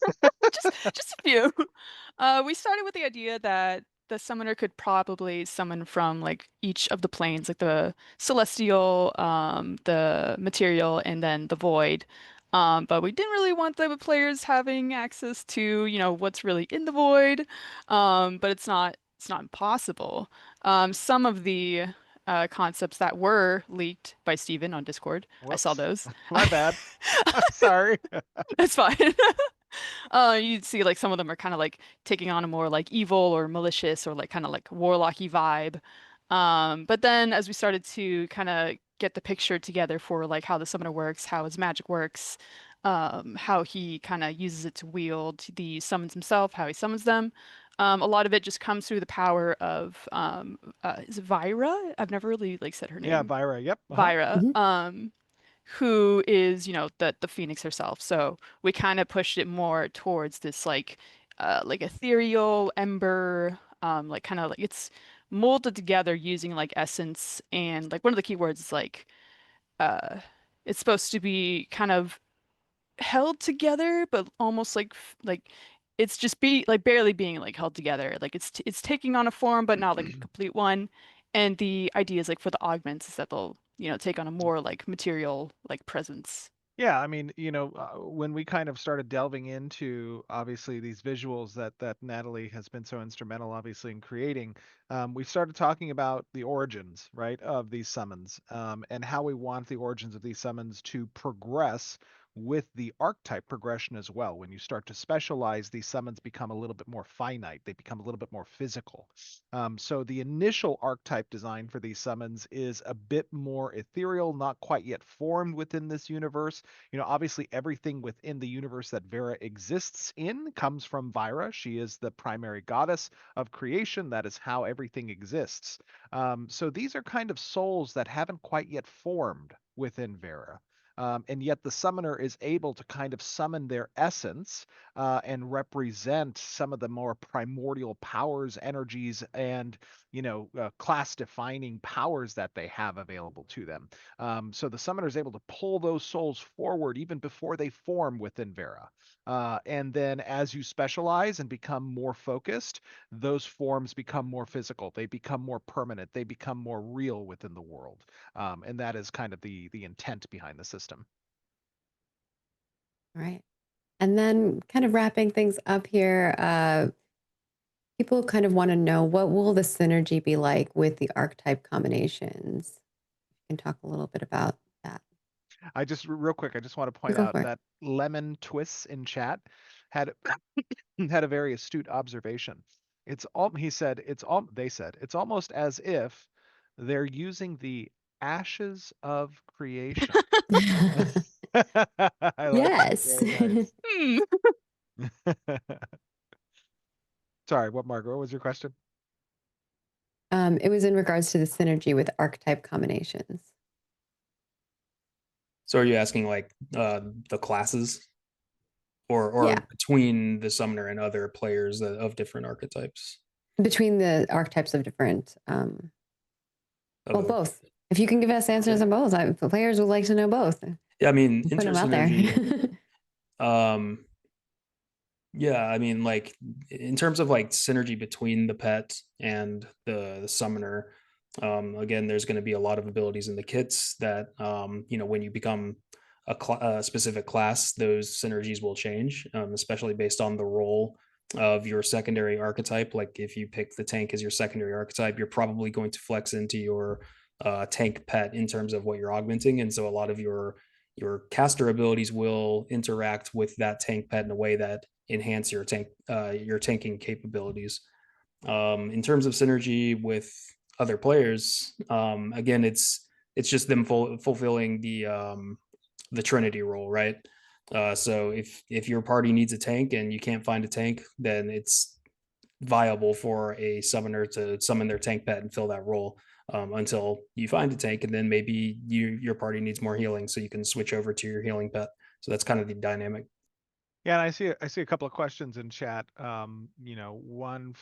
[SPEAKER 7] just a few. We started with the idea that the summoner could probably summon from like each of the planes, like the celestial, the material, and then the void. But we didn't really want the players having access to, what's really in the void. But it's not impossible. Some of the concepts that were leaked by Steven on Discord, I saw
[SPEAKER 2] Whoops.
[SPEAKER 7] those.
[SPEAKER 2] My bad. I'm sorry.
[SPEAKER 7] That's fine. You'd see like some of them are kind of like taking on a more like evil or malicious or like kind of like warlocky vibe. But then as we started to kind of get the picture together for like how the summoner works, how his magic works, how he kind of uses it to wield the summons himself, how he summons them. A lot of it just comes through the power of is it Vyra? I've never really like said her
[SPEAKER 2] Yeah,
[SPEAKER 7] name.
[SPEAKER 2] Vyra. Yep.
[SPEAKER 7] Vyra.
[SPEAKER 1] Mhm.
[SPEAKER 7] Who is, you know, the Phoenix herself. So we kind of pushed it more towards this like ethereal ember, like kind of like it's molded together using like essence and like one of the keywords is like uh it's supposed to be kind of held together, but almost like it's just be like barely being like held together. Like it's taking on a form, but not like a complete one. And the idea is like for the augments is that they'll, you know, take on a more like material like presence.
[SPEAKER 2] Yeah, I mean, when we kind of started delving into obviously these visuals that Natalie has been so instrumental, obviously, in creating, we started talking about the origins, right, of these summons, and how we want the origins of these summons to progress with the archetype progression as well. When you start to specialize, these summons become a little bit more finite. They become a little bit more physical. So the initial archetype design for these summons is a bit more ethereal, not quite yet formed within this universe. Obviously everything within the universe that Vera exists in comes from Vyra. She is the primary goddess of creation. That is how everything exists. So these are kind of souls that haven't quite yet formed within Vera. And yet the summoner is able to kind of summon their essence and represent some of the more primordial powers, energies, and class defining powers that they have available to them. So the summoner is able to pull those souls forward even before they form within Vera. And then as you specialize and become more focused, those forms become more physical. They become more permanent. They become more real within the world. And that is kind of the intent behind the system.
[SPEAKER 1] All right. And then kind of wrapping things up here, people kind of want to know, what will the synergy be like with the archetype combinations? You can talk a little bit about that.
[SPEAKER 2] Real quick, I just want to point
[SPEAKER 1] Go
[SPEAKER 2] out
[SPEAKER 1] for it.
[SPEAKER 2] that Lemon Twists in chat had had a very astute observation. They said it's almost as if they're using the ashes of creation. I like that.
[SPEAKER 1] Yes.
[SPEAKER 2] Very
[SPEAKER 7] Hmm.
[SPEAKER 2] nice. Sorry, Margaret? What was your question?
[SPEAKER 1] It was in regards to the synergy with archetype combinations.
[SPEAKER 5] So are you asking like the classes or
[SPEAKER 1] Yeah,
[SPEAKER 5] between the summoner and other players of different archetypes?
[SPEAKER 1] between the archetypes of different, well,
[SPEAKER 5] Of-
[SPEAKER 1] both. If you can give us answers on both, the players would like to know both.
[SPEAKER 5] Yeah, I mean,
[SPEAKER 1] Put them out there.
[SPEAKER 5] intersynergy. Yeah, I mean, like in terms of like synergy between the pet and the summoner, again, there's going to be a lot of abilities in the kits that when you become a specific class, those synergies will change, especially based on the role of your secondary archetype. Like if you pick the tank as your secondary archetype, you're probably going to flex into your tank pet in terms of what you're augmenting, and so a lot of your caster abilities will interact with that tank pet in a way that enhance your tanking capabilities. In terms of synergy with other players, again, it's just them fulfilling the Trinity role, right? So if your party needs a tank and you can't find a tank, then it's viable for a summoner to summon their tank pet and fill that role until you find a tank, and then maybe your party needs more healing, so you can switch over to your healing pet. So that's kind of the dynamic.
[SPEAKER 2] Yeah, and I see a couple of questions in chat. One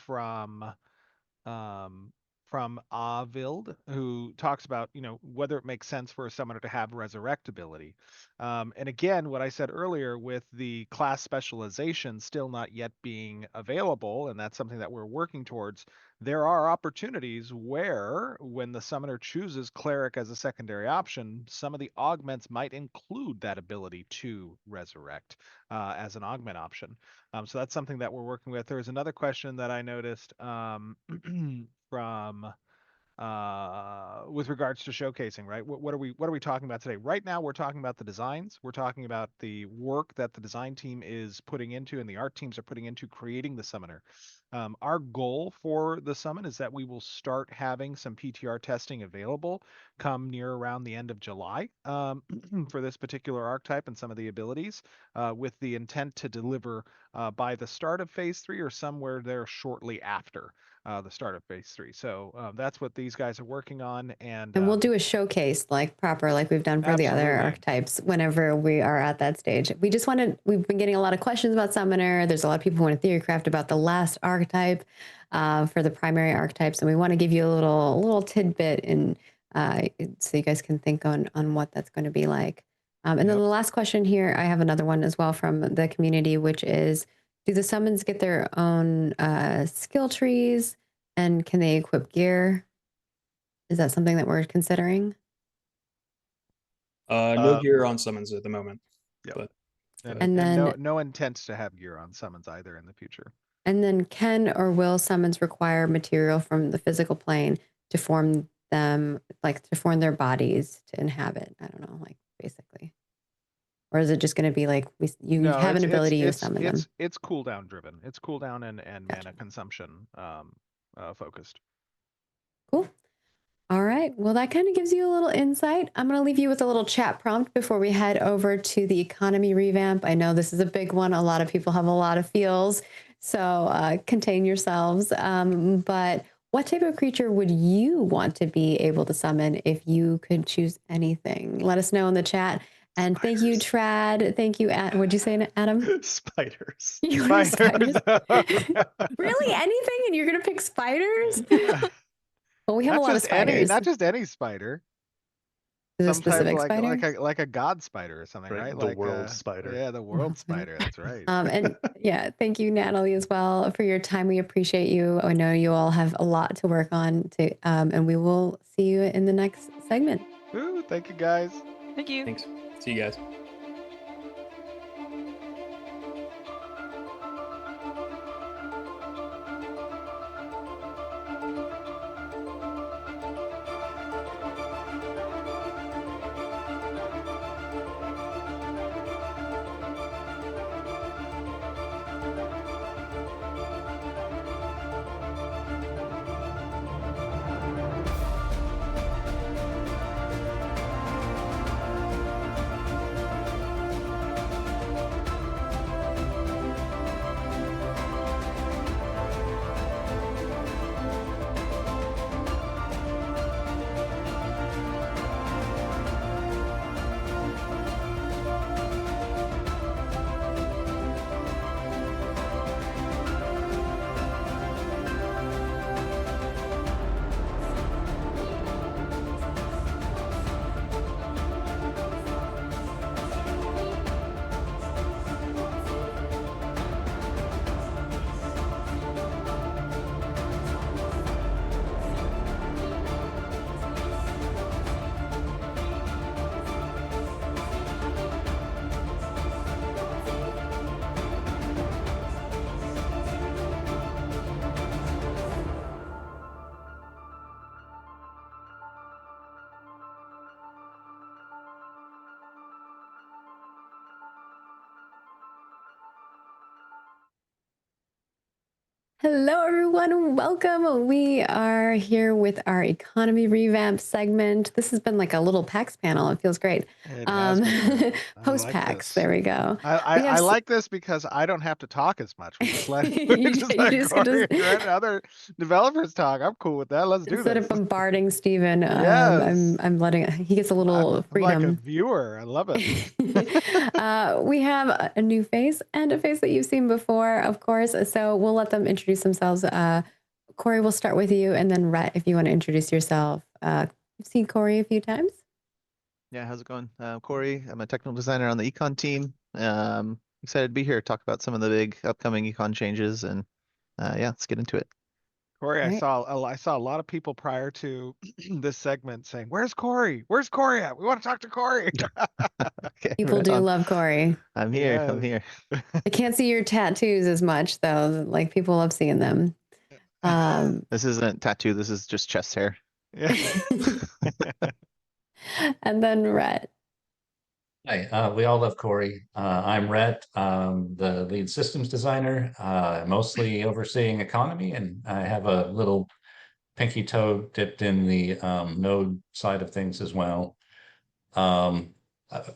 [SPEAKER 2] um, from Avild, who talks about, whether it makes sense for a summoner to have resurrect ability. And again, what I said earlier with the class specialization still not yet being available, and that's something that we're working towards, there are opportunities where when the summoner chooses cleric as a secondary option, some of the augments might include that ability to resurrect as an augment option. So that's something that we're working with. There's another question that I noticed from with regards to showcasing, right? What are we talking about today? Right now, we're talking about the designs. We're talking about the work that the design team is putting into and the art teams are putting into creating the summoner. Our goal for the summon is that we will start having some PTR testing available come near around the end of July for this particular archetype and some of the abilities, with the intent to deliver by the start of phase 3 or somewhere there shortly after the start of phase 3. So that's what these guys are working on. And
[SPEAKER 1] we'll do a showcase like proper, like we've done for the other
[SPEAKER 2] Absolutely.
[SPEAKER 1] archetypes whenever we are at that stage. We've been getting a lot of questions about Summoner. There's a lot of people who want to theorycraft about the last archetype for the primary archetypes. And we want to give you a little tidbit in so you guys can think on what that's going to be like. And then
[SPEAKER 2] Yep.
[SPEAKER 1] the last question here, I have another one as well from the community, which is, do the summons get their own skill trees, and can they equip gear? Is that something that we're considering?
[SPEAKER 5] No gear on summons at the moment.
[SPEAKER 6] Yep.
[SPEAKER 5] But
[SPEAKER 1] And then-
[SPEAKER 2] no intent to have gear on summons either in the future.
[SPEAKER 1] And then can or will summons require material from the physical plane to form them, like to form their bodies to inhabit? I don't know, like basically. Or is it just going to be like you
[SPEAKER 2] No,
[SPEAKER 1] have an ability, you summon them?
[SPEAKER 2] It's cooldown driven. It's cooldown and
[SPEAKER 1] Gotcha.
[SPEAKER 2] mana consumption focused.
[SPEAKER 1] Cool. All right. Well, that kind of gives you a little insight. I'm going to leave you with a little chat prompt before we head over to the economy revamp. I know this is a big one. A lot of people have a lot of feels, so contain yourselves. But what type of creature would you want to be able to summon if you could choose anything? Let us know in the chat. And thank you, Trad. Thank you. What'd you say, Adam?
[SPEAKER 6] Spiders.
[SPEAKER 1] You want spiders? Really? Anything? And you're going to pick spiders? Well, we have a lot of spiders.
[SPEAKER 2] Not just any spider.
[SPEAKER 1] Is it a
[SPEAKER 2] Some type
[SPEAKER 1] specific
[SPEAKER 2] like,
[SPEAKER 1] spider?
[SPEAKER 2] like a god spider or something,
[SPEAKER 6] Right,
[SPEAKER 2] right?
[SPEAKER 6] the
[SPEAKER 2] Like
[SPEAKER 6] world spider.
[SPEAKER 2] Yeah, the world spider. That's right.
[SPEAKER 1] And yeah, thank you, Natalie, as well for your time. We appreciate you. I know you all have a lot to work on, and we will see you in the next segment.
[SPEAKER 2] Ooh, thank you guys.
[SPEAKER 7] Thank you.
[SPEAKER 5] thanks. See you guys.
[SPEAKER 1] Hello, everyone. Welcome. We are here with our economy revamp segment. This has been like a little PAX panel. It feels great.
[SPEAKER 2] It has been. I
[SPEAKER 1] Post
[SPEAKER 2] like
[SPEAKER 1] PAX.
[SPEAKER 2] this.
[SPEAKER 1] There we go.
[SPEAKER 2] I like this because I don't have to talk as much. We just let,
[SPEAKER 1] You
[SPEAKER 2] just
[SPEAKER 1] ju-
[SPEAKER 2] let
[SPEAKER 1] you just can
[SPEAKER 2] Corey
[SPEAKER 1] just-
[SPEAKER 2] and other developers talk. I'm cool with that. Let's do
[SPEAKER 1] Instead
[SPEAKER 2] this.
[SPEAKER 1] of bombarding Steven,
[SPEAKER 2] Yes.
[SPEAKER 1] I'm letting he gets a little
[SPEAKER 2] I'm like a
[SPEAKER 1] freedom.
[SPEAKER 2] viewer. I love it.
[SPEAKER 1] We have a new face and a face that you've seen before, of course. So we'll let them introduce themselves. Corey, we'll start with you, and then Rhett, if you want to introduce yourself. You've seen Corey a few times.
[SPEAKER 8] Yeah, how's it going? Corey, I'm a technical designer on the econ team. Excited to be here, talk about some of the big upcoming econ changes, and yeah, let's get into it.
[SPEAKER 2] Corey, I
[SPEAKER 1] Right.
[SPEAKER 2] saw a lot of people prior to this segment saying, "Where's Corey? Where's Corey at? We want to talk to Corey."
[SPEAKER 8] Okay,
[SPEAKER 1] People
[SPEAKER 8] right
[SPEAKER 1] do
[SPEAKER 8] on.
[SPEAKER 1] love Corey.
[SPEAKER 8] I'm here. I'm
[SPEAKER 2] Yes.
[SPEAKER 8] here.
[SPEAKER 1] I can't see your tattoos as much, though. Like, people love seeing them.
[SPEAKER 8] This isn't tattoo. This is just chest hair.
[SPEAKER 2] Yeah.
[SPEAKER 1] And then Rhett.
[SPEAKER 9] Hi, we all love Corey. I'm Rhett, the lead systems designer, mostly overseeing economy, and I have a little pinky toe dipped in the node side of things as well. I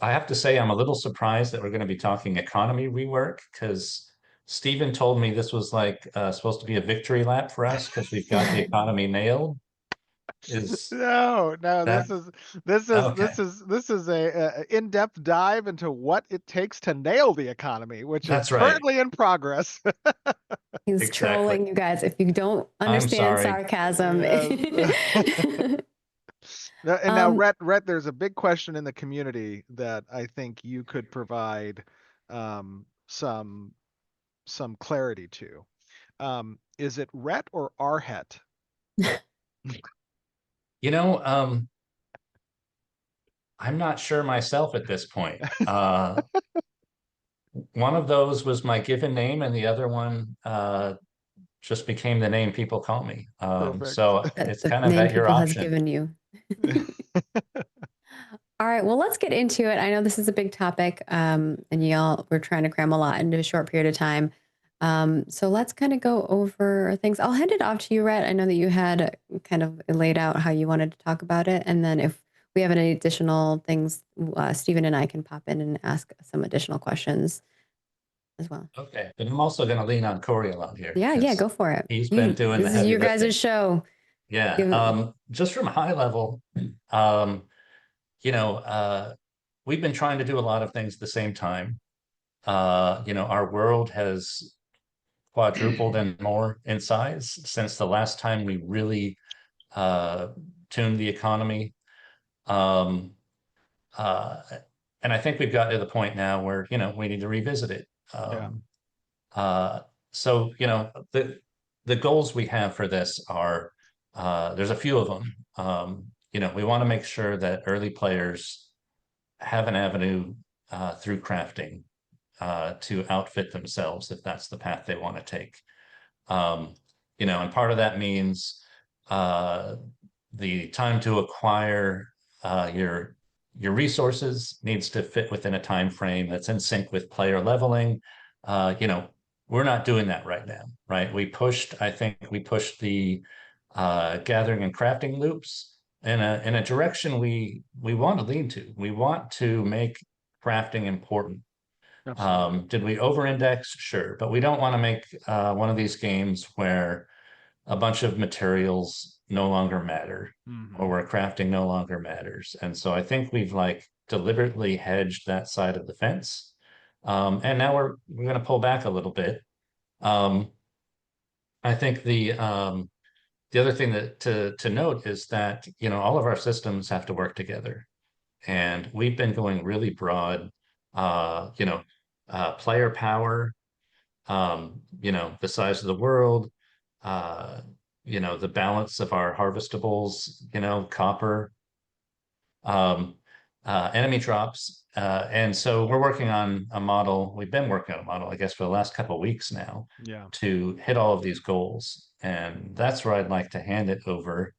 [SPEAKER 9] have to say, I'm a little surprised that we're going to be talking economy rework because Stephen told me this was like supposed to be a victory lap for us because we've got the economy nailed. Is
[SPEAKER 2] No, no,
[SPEAKER 9] that okay?
[SPEAKER 2] this is a in-depth dive into what it takes to nail the economy, which is
[SPEAKER 9] That's right.
[SPEAKER 2] currently in progress.
[SPEAKER 1] He's
[SPEAKER 9] Exactly.
[SPEAKER 1] trolling you guys. If you don't
[SPEAKER 9] I'm
[SPEAKER 1] understand
[SPEAKER 9] sorry.
[SPEAKER 1] sarcasm.
[SPEAKER 2] Yes. And now,
[SPEAKER 1] Um,
[SPEAKER 2] Rhett, there's a big question in the community that I think you could provide some clarity to. Is it Rhett or Arhet?
[SPEAKER 9] You know, I'm not sure myself at this point. One of those was my given name, and the other one just became the name people call me.
[SPEAKER 2] Perfect.
[SPEAKER 9] So
[SPEAKER 1] that
[SPEAKER 9] it's
[SPEAKER 1] the
[SPEAKER 9] kind of
[SPEAKER 1] name
[SPEAKER 9] at your
[SPEAKER 1] people has
[SPEAKER 9] option.
[SPEAKER 1] given you. All right, well, let's get into it. I know this is a big topic, and we're trying to cram a lot into a short period of time. So let's kind of go over things. I'll hand it off to you, Rhett. I know that you had kind of laid out how you wanted to talk about it. And then if we have any additional things, Stephen and I can pop in and ask some additional questions as well.
[SPEAKER 9] Okay, but I'm also going to lean on Corey a lot here.
[SPEAKER 1] Yeah,
[SPEAKER 9] 'cause
[SPEAKER 1] go for it.
[SPEAKER 9] He's been doing the
[SPEAKER 1] This is
[SPEAKER 9] heavy
[SPEAKER 1] your
[SPEAKER 9] lifting.
[SPEAKER 1] guys' show.
[SPEAKER 9] Yeah.
[SPEAKER 1] Give-
[SPEAKER 9] Just from high level, you know, we've been trying to do a lot of things at the same time. You know, our world has quadrupled and more in size since the last time we really tuned the economy. Um, and I think we've got to the point now where, you know, we need to revisit it.
[SPEAKER 2] Yeah.
[SPEAKER 9] So, you know, the goals we have for this are, there's a few of them. You know, we want to make sure that early players have an avenue through crafting to outfit themselves if that's the path they want to take. You know, and part of that means the time to acquire your resources needs to fit within a time frame that's in sync with player leveling. You know, we're not doing that right now, right? I think we pushed the gathering and crafting loops in a direction we want to lean to. We want to make crafting important.
[SPEAKER 2] Absolutely.
[SPEAKER 9] Did we over-index? Sure, but we don't want to make one of these games where a bunch of materials no longer matter or where crafting no longer matters. And so I think we've like deliberately hedged that side of the fence. And now we're going to pull back a little bit. I think the other thing that to note is that, you know, all of our systems have to work together. And we've been going really broad, you know, player power, you know, the size of the world, you know, the balance of our harvestables, you know, copper, enemy drops. And so we're working on a model. We've been working on a model, I guess, for the last couple of weeks now
[SPEAKER 2] Yeah.
[SPEAKER 9] to hit all of these goals. And that's where I'd like to hand it over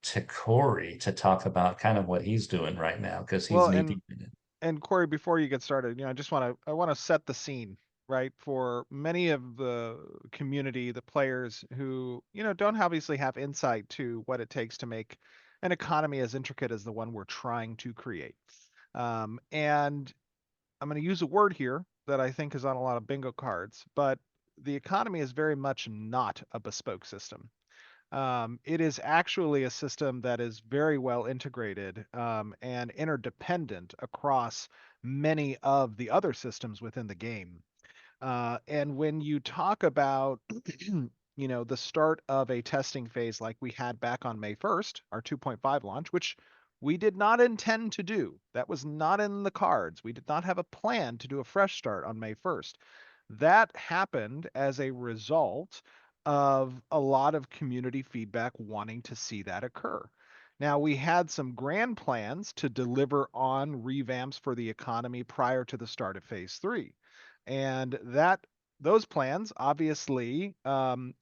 [SPEAKER 9] to Corey to talk about kind of what he's doing right now, because he's
[SPEAKER 2] Well,
[SPEAKER 9] knee deep in it.
[SPEAKER 2] and Corey, before you get started, you know, I want to set the scene, right, for many of the community, the players who, you know, don't obviously have insight to what it takes to make an economy as intricate as the one we're trying to create. And I'm going to use a word here that I think is on a lot of bingo cards, but the economy is very much not a bespoke system. It is actually a system that is very well integrated and interdependent across many of the other systems within the game. And when you talk about, you know, the start of a testing phase like we had back on May 1st, our 2.5 launch, which we did not intend to do. That was not in the cards. We did not have a plan to do a fresh start on May 1st. That happened as a result of a lot of community feedback wanting to see that occur. Now, we had some grand plans to deliver on revamps for the economy prior to the start of phase 3. And that those plans, obviously,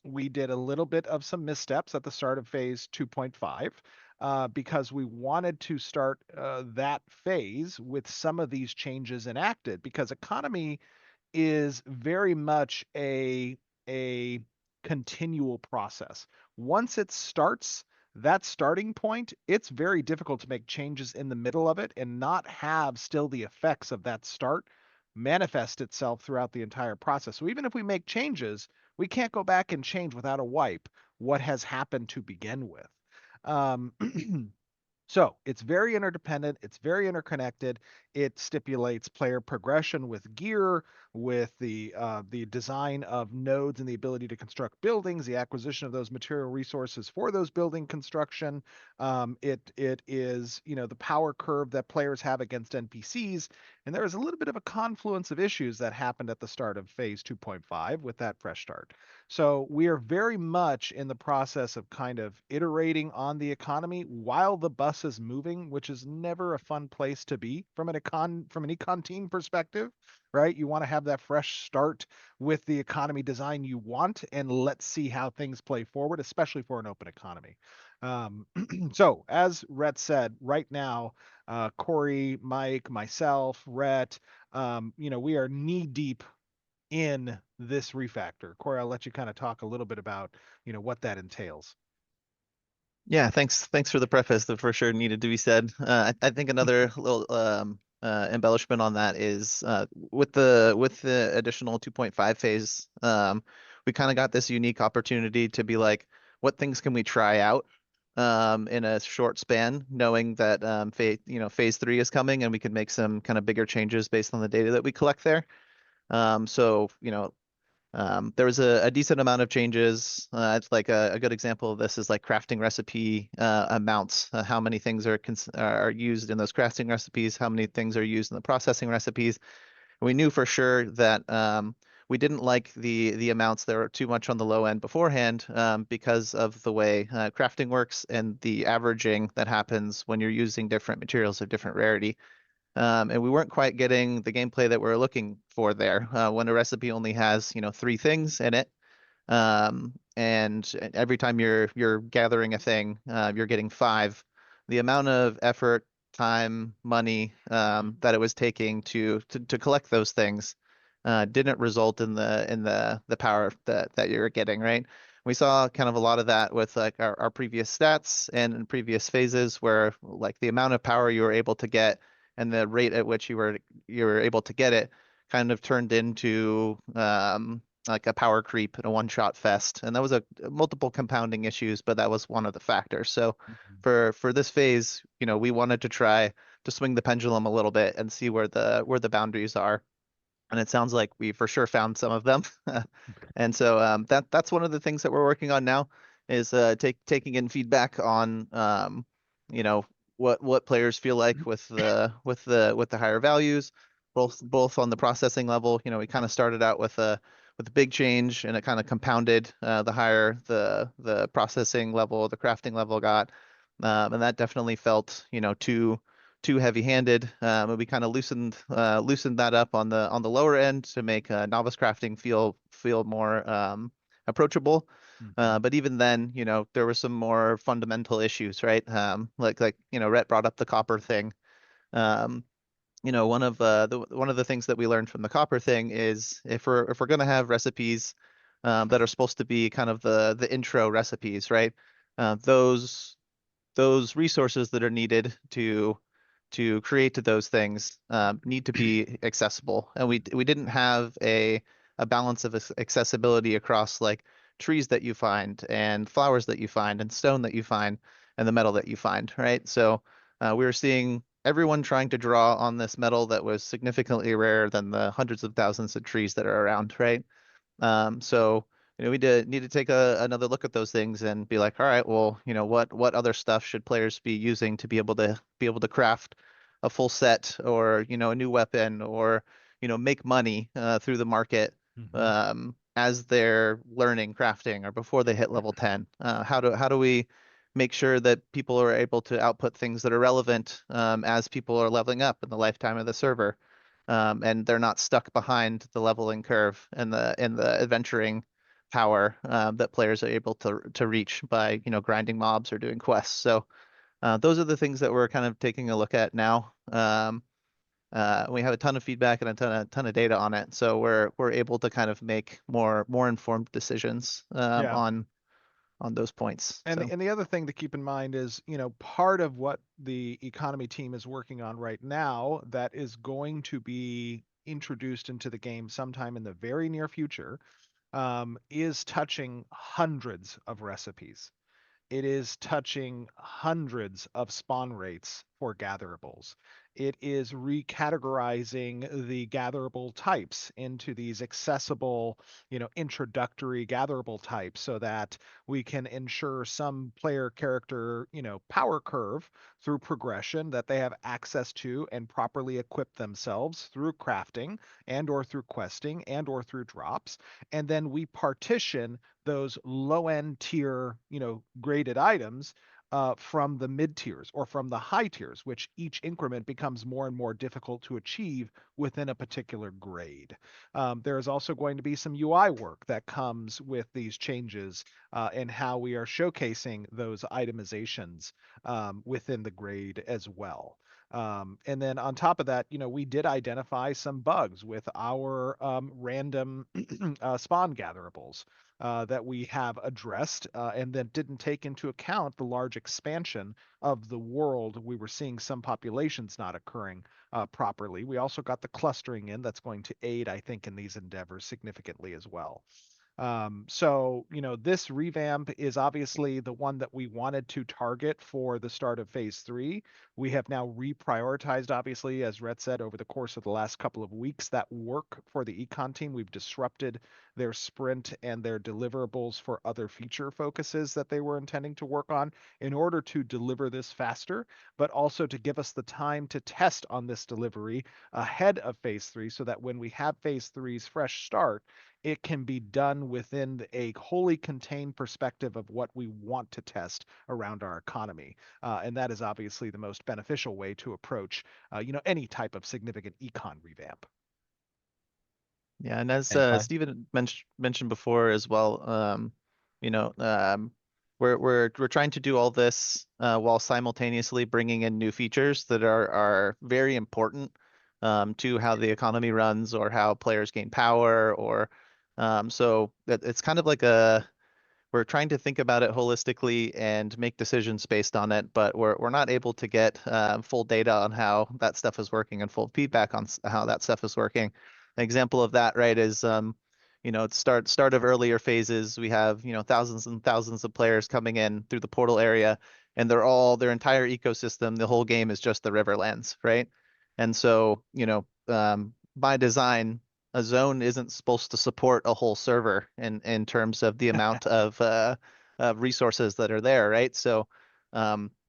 [SPEAKER 2] we did a little bit of some missteps at the start of phase 2.5 because we wanted to start that phase with some of these changes enacted because economy is very much a continual process. Once it starts, that starting point, it's very difficult to make changes in the middle of it and not have still the effects of that start manifest itself throughout the entire process. So even if we make changes, we can't go back and change without a wipe what has happened to begin with. Um, So it's very interdependent, it's very interconnected. It stipulates player progression with gear, with the design of nodes and the ability to construct buildings, the acquisition of those material resources for those building construction. It is, you know, the power curve that players have against NPCs. And there is a little bit of a confluence of issues that happened at the start of phase 2.5 with that fresh start. So we are very much in the process of kind of iterating on the economy while the bus is moving, which is never a fun place to be from an econ team perspective, right? You want to have that fresh start with the economy design you want, and let's see how things play forward, especially for an open economy. So as Rhett said, right now, Corey, Mike, myself, Rhett, you know, we are knee deep in this refactor. Corey, I'll let you kind of talk a little bit about, you know, what that entails.
[SPEAKER 8] Yeah, thanks for the preface that for sure needed to be said. I think another little embellishment on that is with the additional 2.5 phase, we kind of got this unique opportunity to be like, what things can we try out in a short span, knowing that phase 3 is coming and we can make some kind of bigger changes based on the data that we collect there. So there was a decent amount of changes. It's like a good example of this is like crafting recipe amounts. How many things are used in those crafting recipes? How many things are used in the processing recipes? And we knew for sure that we didn't like the amounts that were too much on the low end beforehand because of the way crafting works and the averaging that happens when you're using different materials of different rarity. And we weren't quite getting the gameplay that we are looking for there. When a recipe only has, 3 things in it, and every time you're gathering a thing, you're getting 5. The amount of effort, time, money that it was taking to collect those things didn't result in the power that you're getting, right? We saw kind of a lot of that with like our previous stats and in previous phases where like the amount of power you were able to get and the rate at which you were able to get it kind of turned into like a power creep and a one-shot fest. And that was a multiple compounding issues, but that was one of the factors. So for this phase, we wanted to try to swing the pendulum a little bit and see where the boundaries are. And it sounds like we for sure found some of them. And so that's one of the things that we're working on now is taking in feedback on what players feel like with the higher values, both on the processing level. We kind of started out with a big change and it kind of compounded the higher the processing level, the crafting level got. And that definitely felt, too heavy-handed. And we kind of loosened that up on the lower end to make novice crafting feel more approachable. But even then, there were some more fundamental issues, right? Like Rhett brought up the copper thing. One of the things that we learned from the copper thing is if we're going to have recipes that are supposed to be kind of the intro recipes, right? Those resources that are needed to create those things need to be accessible, and we didn't have a balance of accessibility across like trees that you find and flowers that you find and stone that you find and the metal that you find, right? So we were seeing everyone trying to draw on this metal that was significantly rarer than the hundreds of thousands of trees that are around, right? So we need to take another look at those things and be like, all right, well, what other stuff should players be using to be able to craft a full set or a new weapon or make money through the market as they're learning crafting or before they hit level 10. How do we make sure that people are able to output things that are relevant as people are leveling up in the lifetime of the server? and they're not stuck behind the leveling curve and the adventuring power that players are able to reach by grinding mobs or doing quests. So those are the things that we're kind of taking a look at now. We have a ton of feedback and a ton of data on it, so we're able to kind of make more informed decisions
[SPEAKER 2] Yeah.
[SPEAKER 8] on those points.
[SPEAKER 2] And
[SPEAKER 8] So,
[SPEAKER 2] and the other thing to keep in mind is, part of what the economy team is working on right now that is going to be introduced into the game sometime in the very near future, is touching hundreds of recipes. It is touching hundreds of spawn rates for gatherables. It is recategorizing the gatherable types into these accessible, introductory gatherable types so that we can ensure some player character, power curve through progression that they have access to and properly equip themselves through crafting and or through questing and or through drops. And then we partition those low end tier, graded items from the mid tiers or from the high tiers, which each increment becomes more and more difficult to achieve within a particular grade. There is also going to be some UI work that comes with these changes and how we are showcasing those itemizations within the grade as well. And then on top of that, we did identify some bugs with our random spawn gatherables that we have addressed and then didn't take into account the large expansion of the world. We were seeing some populations not occurring properly. We also got the clustering in that's going to aid, I think, in these endeavors significantly as well. So, this revamp is obviously the one that we wanted to target for the start of phase 3. We have now reprioritized, obviously, as Rhett said, over the course of the last couple of weeks, that work for the econ team. We've disrupted their sprint and their deliverables for other feature focuses that they were intending to work on in order to deliver this faster, but also to give us the time to test on this delivery ahead of phase 3 so that when we have phase 3's fresh start, it can be done within a wholly contained perspective of what we want to test around our economy. And that is obviously the most beneficial way to approach, any type of significant econ revamp.
[SPEAKER 8] yeah, and as
[SPEAKER 10] And
[SPEAKER 8] Stephen mentioned before as well, we're trying to do all this while simultaneously bringing in new features that are very important to how the economy runs or how players gain power, or so it's kind of like we're trying to think about it holistically and make decisions based on it, but we're not able to get full data on how that stuff is working and full feedback on how that stuff is working. An example of that, right, is at start of earlier phases, we have thousands and thousands of players coming in through the portal area, and their entire ecosystem, the whole game is just the Riverlands, right? And so by design, a zone isn't supposed to support a whole server in terms of the amount of resources that are there, right? So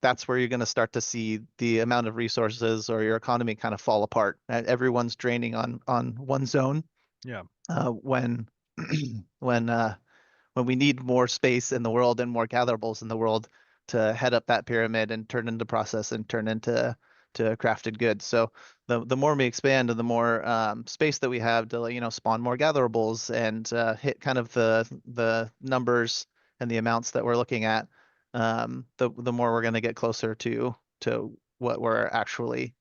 [SPEAKER 8] that's where you're going to start to see the amount of resources or your economy kind of fall apart. Everyone's draining on one zone.
[SPEAKER 2] Yeah.
[SPEAKER 8] When we need more space in the world and more gatherables in the world to head up that pyramid and turn into process and turn into crafted goods. So the more we expand and the more space that we have to spawn more gatherables and hit kind of the numbers and the amounts that we're looking at, the more we're going to get closer to what we're actually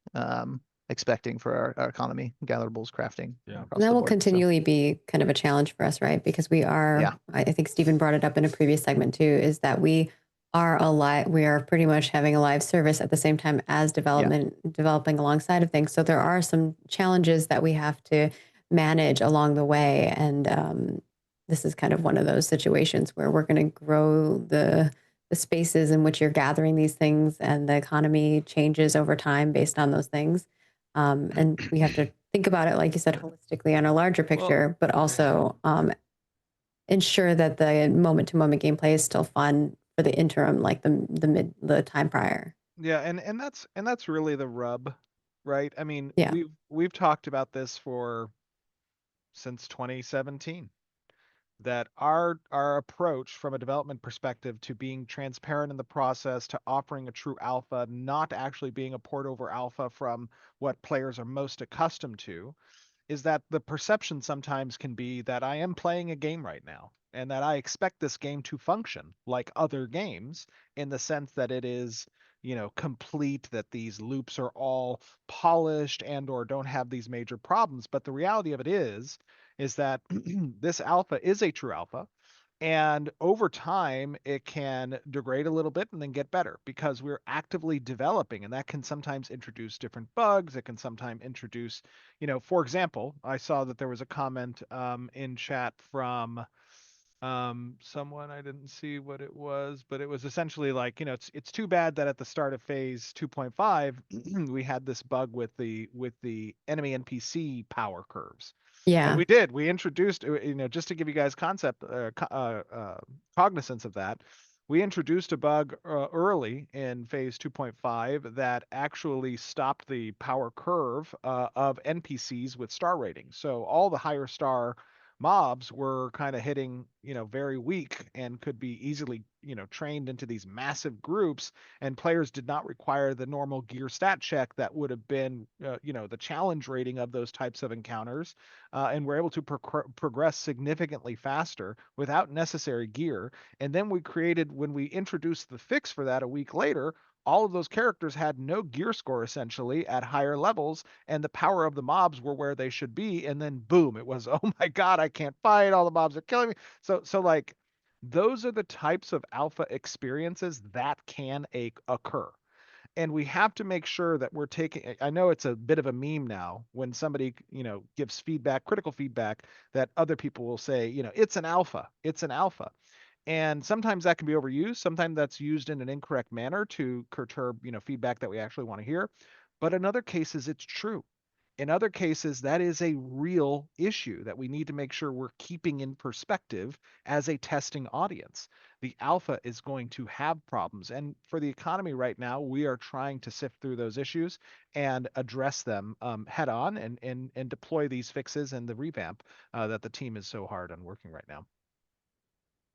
[SPEAKER 8] expecting for our economy, gatherables, crafting.
[SPEAKER 2] Yeah.
[SPEAKER 8] across
[SPEAKER 1] And that
[SPEAKER 8] the
[SPEAKER 1] will
[SPEAKER 8] board. So,
[SPEAKER 1] continually be kind of a challenge for us, right? Because we are,
[SPEAKER 8] Yeah.
[SPEAKER 1] I think Stephen brought it up in a previous segment too, is that we are pretty much having a live service at the same time as developing alongside of things. So there are some challenges that we have to manage along the way. And this is kind of one of those situations where we're going to grow the spaces in which you're gathering these things, and the economy changes over time based on those things. And we have to think about it, like you said, holistically on a larger picture, but also ensure that the moment to moment gameplay is still fun for the interim, like the time prior.
[SPEAKER 2] Yeah, and that's really the rub, right? I mean,
[SPEAKER 1] Yeah.
[SPEAKER 2] we've talked about this since 2017. that our approach from a development perspective to being transparent in the process, to offering a true alpha, not actually being a port over alpha from what players are most accustomed to, is that the perception sometimes can be that I am playing a game right now and that I expect this game to function like other games in the sense that it is, complete, that these loops are all polished and or don't have these major problems. But the reality of it is that this alpha is a true alpha. And over time, it can degrade a little bit and then get better because we're actively developing, and that can sometimes introduce different bugs. It can sometimes introduce, for example, I saw that there was a comment in chat from someone. I didn't see what it was, but it was essentially like, it's too bad that at the start of phase 2.5 we had this bug with the enemy NPC power curves.
[SPEAKER 1] Yeah.
[SPEAKER 2] And we did. We introduced, just to give you guys cognizance of that, we introduced a bug early in phase 2.5 that actually stopped the power curve of NPCs with star ratings. So all the higher star mobs were kind of hitting, very weak and could be easily, trained into these massive groups, and players did not require the normal gear stat check that would have been, the challenge rating of those types of encounters, and were able to progress significantly faster without necessary gear. And then when we introduced the fix for that a week later, all of those characters had no gear score essentially at higher levels, and the power of the mobs were where they should be. And then boom, it was, oh my God, I can't fight. All the mobs are killing me. So like, those are the types of alpha experiences that can occur. And we have to make sure that we're taking, I know it's a bit of a meme now when somebody, gives feedback, critical feedback, that other people will say, it's an alpha, it's an alpha. And sometimes that can be overused. Sometimes that's used in an incorrect manner to curtail, feedback that we actually want to hear. But in other cases, it's true. In other cases, that is a real issue that we need to make sure we're keeping in perspective as a testing audience. The alpha is going to have problems. And for the economy right now, we are trying to sift through those issues and address them head on and deploy these fixes and the revamp that the team is so hard on working right now.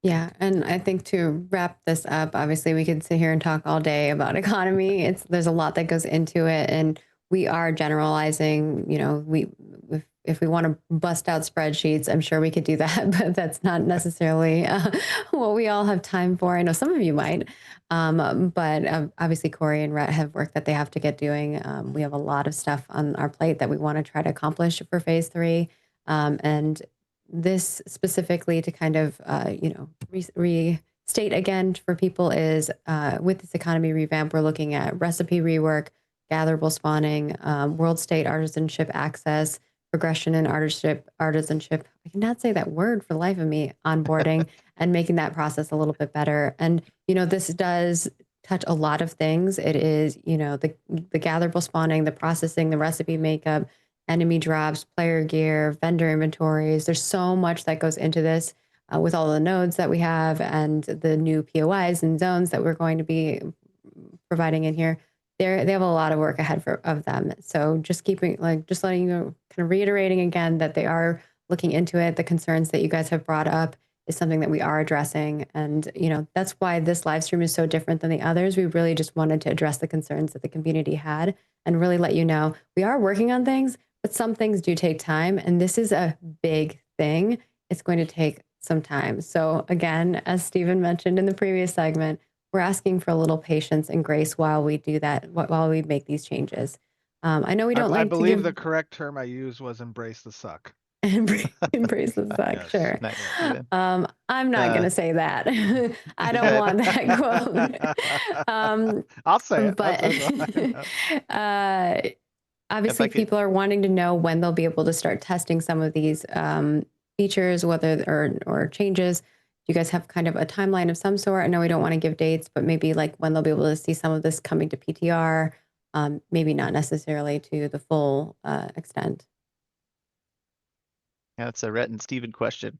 [SPEAKER 1] Yeah, and I think to wrap this up, obviously we could sit here and talk all day about economy. There's a lot that goes into it, and we are generalizing. If we want to bust out spreadsheets, I'm sure we could do that, but that's not necessarily what we all have time for. I know some of you might, but obviously Corey and Rhett have work that they have to get doing. We have a lot of stuff on our plate that we want to try to accomplish for phase 3, and this specifically to kind of, restate again for people is with this economy revamp, we're looking at recipe rework, gatherable spawning, world state artisanship access, progression in artisanship. I cannot say that word for the life of me, onboarding, and making that process a little bit better. And, this does touch a lot of things. It is, the gatherable spawning, the processing, the recipe makeup, enemy drops, player gear, vendor inventories. There's so much that goes into this with all the nodes that we have and the new POIs and zones that we're going to be providing in here. They have a lot of work ahead of them. So just letting you know, kind of reiterating again that they are looking into it. The concerns that you guys have brought up is something that we are addressing. And, that's why this live stream is so different than the others. We really just wanted to address the concerns that the community had and really let you know we are working on things, but some things do take time. And this is a big thing. It's going to take some time. So again, as Stephen mentioned in the previous segment, we're asking for a little patience and grace while we do that, while we make these changes. I know we don't
[SPEAKER 2] I
[SPEAKER 1] like
[SPEAKER 2] believe
[SPEAKER 1] to
[SPEAKER 2] the
[SPEAKER 1] give
[SPEAKER 2] correct term I used was embrace the suck.
[SPEAKER 1] embrace the suck.
[SPEAKER 2] Yes.
[SPEAKER 1] Sure.
[SPEAKER 8] Nice, Steven.
[SPEAKER 1] I'm not going to say that. I don't
[SPEAKER 8] Good.
[SPEAKER 1] want that quote.
[SPEAKER 2] I'll say it.
[SPEAKER 1] But obviously,
[SPEAKER 8] could-
[SPEAKER 1] people are wanting to know when they'll be able to start testing some of these features, whether or changes. Do you guys have kind of a timeline of some sort? I know we don't want to give dates, but maybe like when they'll be able to see some of this coming to PTR, maybe not necessarily to the full extent.
[SPEAKER 8] Yeah, that's a Rhett and Steven question.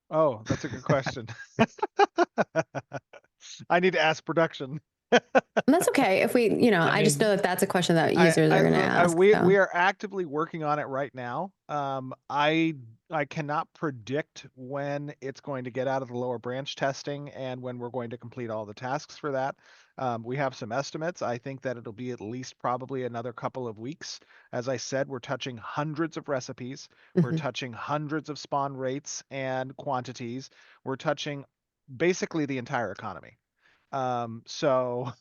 [SPEAKER 2] Oh, that's a good question. I need to ask production.
[SPEAKER 1] And that's okay. If we, I just know that that's a question that users are going to ask.
[SPEAKER 2] We
[SPEAKER 1] so.
[SPEAKER 2] are actively working on it right now. I cannot predict when it's going to get out of the lower branch testing and when we're going to complete all the tasks for that. We have some estimates. I think that it'll be at least probably another couple of weeks. As I said, we're touching hundreds of recipes. We're
[SPEAKER 1] Mhm.
[SPEAKER 2] touching hundreds of spawn rates and quantities. We're touching basically the entire economy. So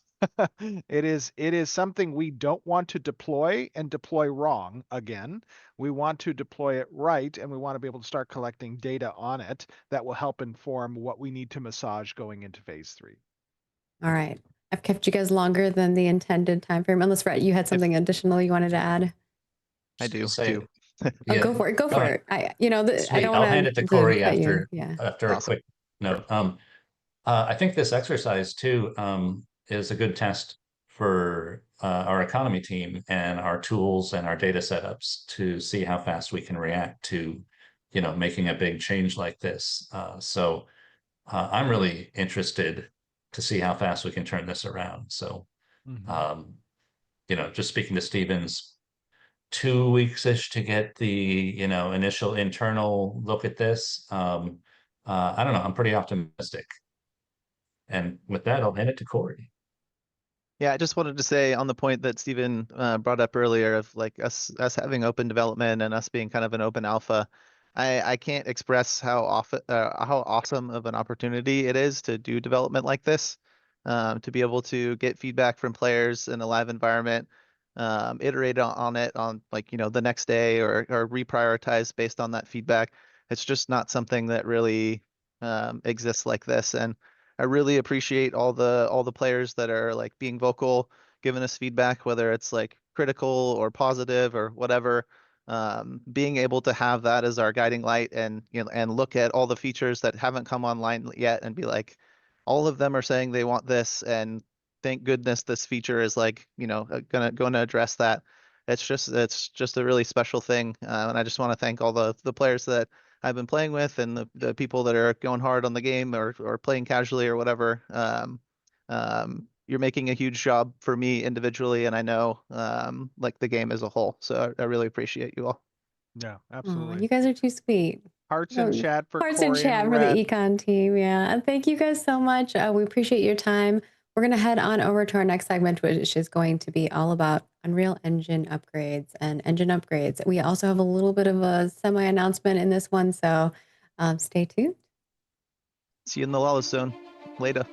[SPEAKER 2] it is something we don't want to deploy and deploy wrong again. We want to deploy it right, and we want to be able to start collecting data on it that will help inform what we need to massage going into phase 3.
[SPEAKER 1] All right. I've kept you guys longer than the intended time frame. Unless, Rhett, you had something additional you wanted to add.
[SPEAKER 8] I
[SPEAKER 9] Just
[SPEAKER 8] do
[SPEAKER 9] to say-
[SPEAKER 8] too.
[SPEAKER 1] Oh,
[SPEAKER 9] Yeah,
[SPEAKER 1] go for it. Go
[SPEAKER 9] no,
[SPEAKER 1] for it. I
[SPEAKER 9] sweet.
[SPEAKER 1] don't
[SPEAKER 9] I'll
[SPEAKER 1] want
[SPEAKER 9] hand it to Corey
[SPEAKER 1] cut you.
[SPEAKER 9] after
[SPEAKER 1] Yeah.
[SPEAKER 9] after a
[SPEAKER 8] Awesome.
[SPEAKER 9] quick note. I think this exercise too is a good test for our economy team and our tools and our data setups to see how fast we can react to, making a big change like this. So I'm really interested to see how fast we can turn this around. So, just speaking to Stevens, 2 weeks-ish to get the, initial internal look at this. I don't know. I'm pretty optimistic. And with that, I'll hand it to Corey.
[SPEAKER 8] Yeah, I just wanted to say on the point that Stephen brought up earlier of like us having open development and us being kind of an open alpha. I can't express how awesome of an opportunity it is to do development like this, to be able to get feedback from players in a live environment, iterate on it on like the next day or reprioritize based on that feedback. It's just not something that really exists like this, and I really appreciate all the players that are like being vocal, giving us feedback, whether it's like critical or positive or whatever. Being able to have that as our guiding light and and look at all the features that haven't come online yet and be like, all of them are saying they want this, and thank goodness this feature is like gonna address that. It's just a really special thing, and I just want to thank all the players that I've been playing with and the people that are going hard on the game or playing casually or whatever. You're making a huge job for me individually, and I know like the game as a whole. So I really appreciate you all.
[SPEAKER 2] Yeah,
[SPEAKER 1] Aw,
[SPEAKER 2] absolutely.
[SPEAKER 1] you guys are too sweet.
[SPEAKER 2] Hearts in chat for
[SPEAKER 1] Hearts in
[SPEAKER 2] Corey
[SPEAKER 1] chat
[SPEAKER 2] and
[SPEAKER 1] for the
[SPEAKER 2] Rhett.
[SPEAKER 1] econ team. Yeah. And thank you guys so much. We appreciate your time. We're going to head on over to our next segment, which is going to be all about Unreal Engine upgrades and engine upgrades. We also have a little bit of a semi-announcement in this one, so stay tuned.
[SPEAKER 8] See you in the Lawless Zone. Later.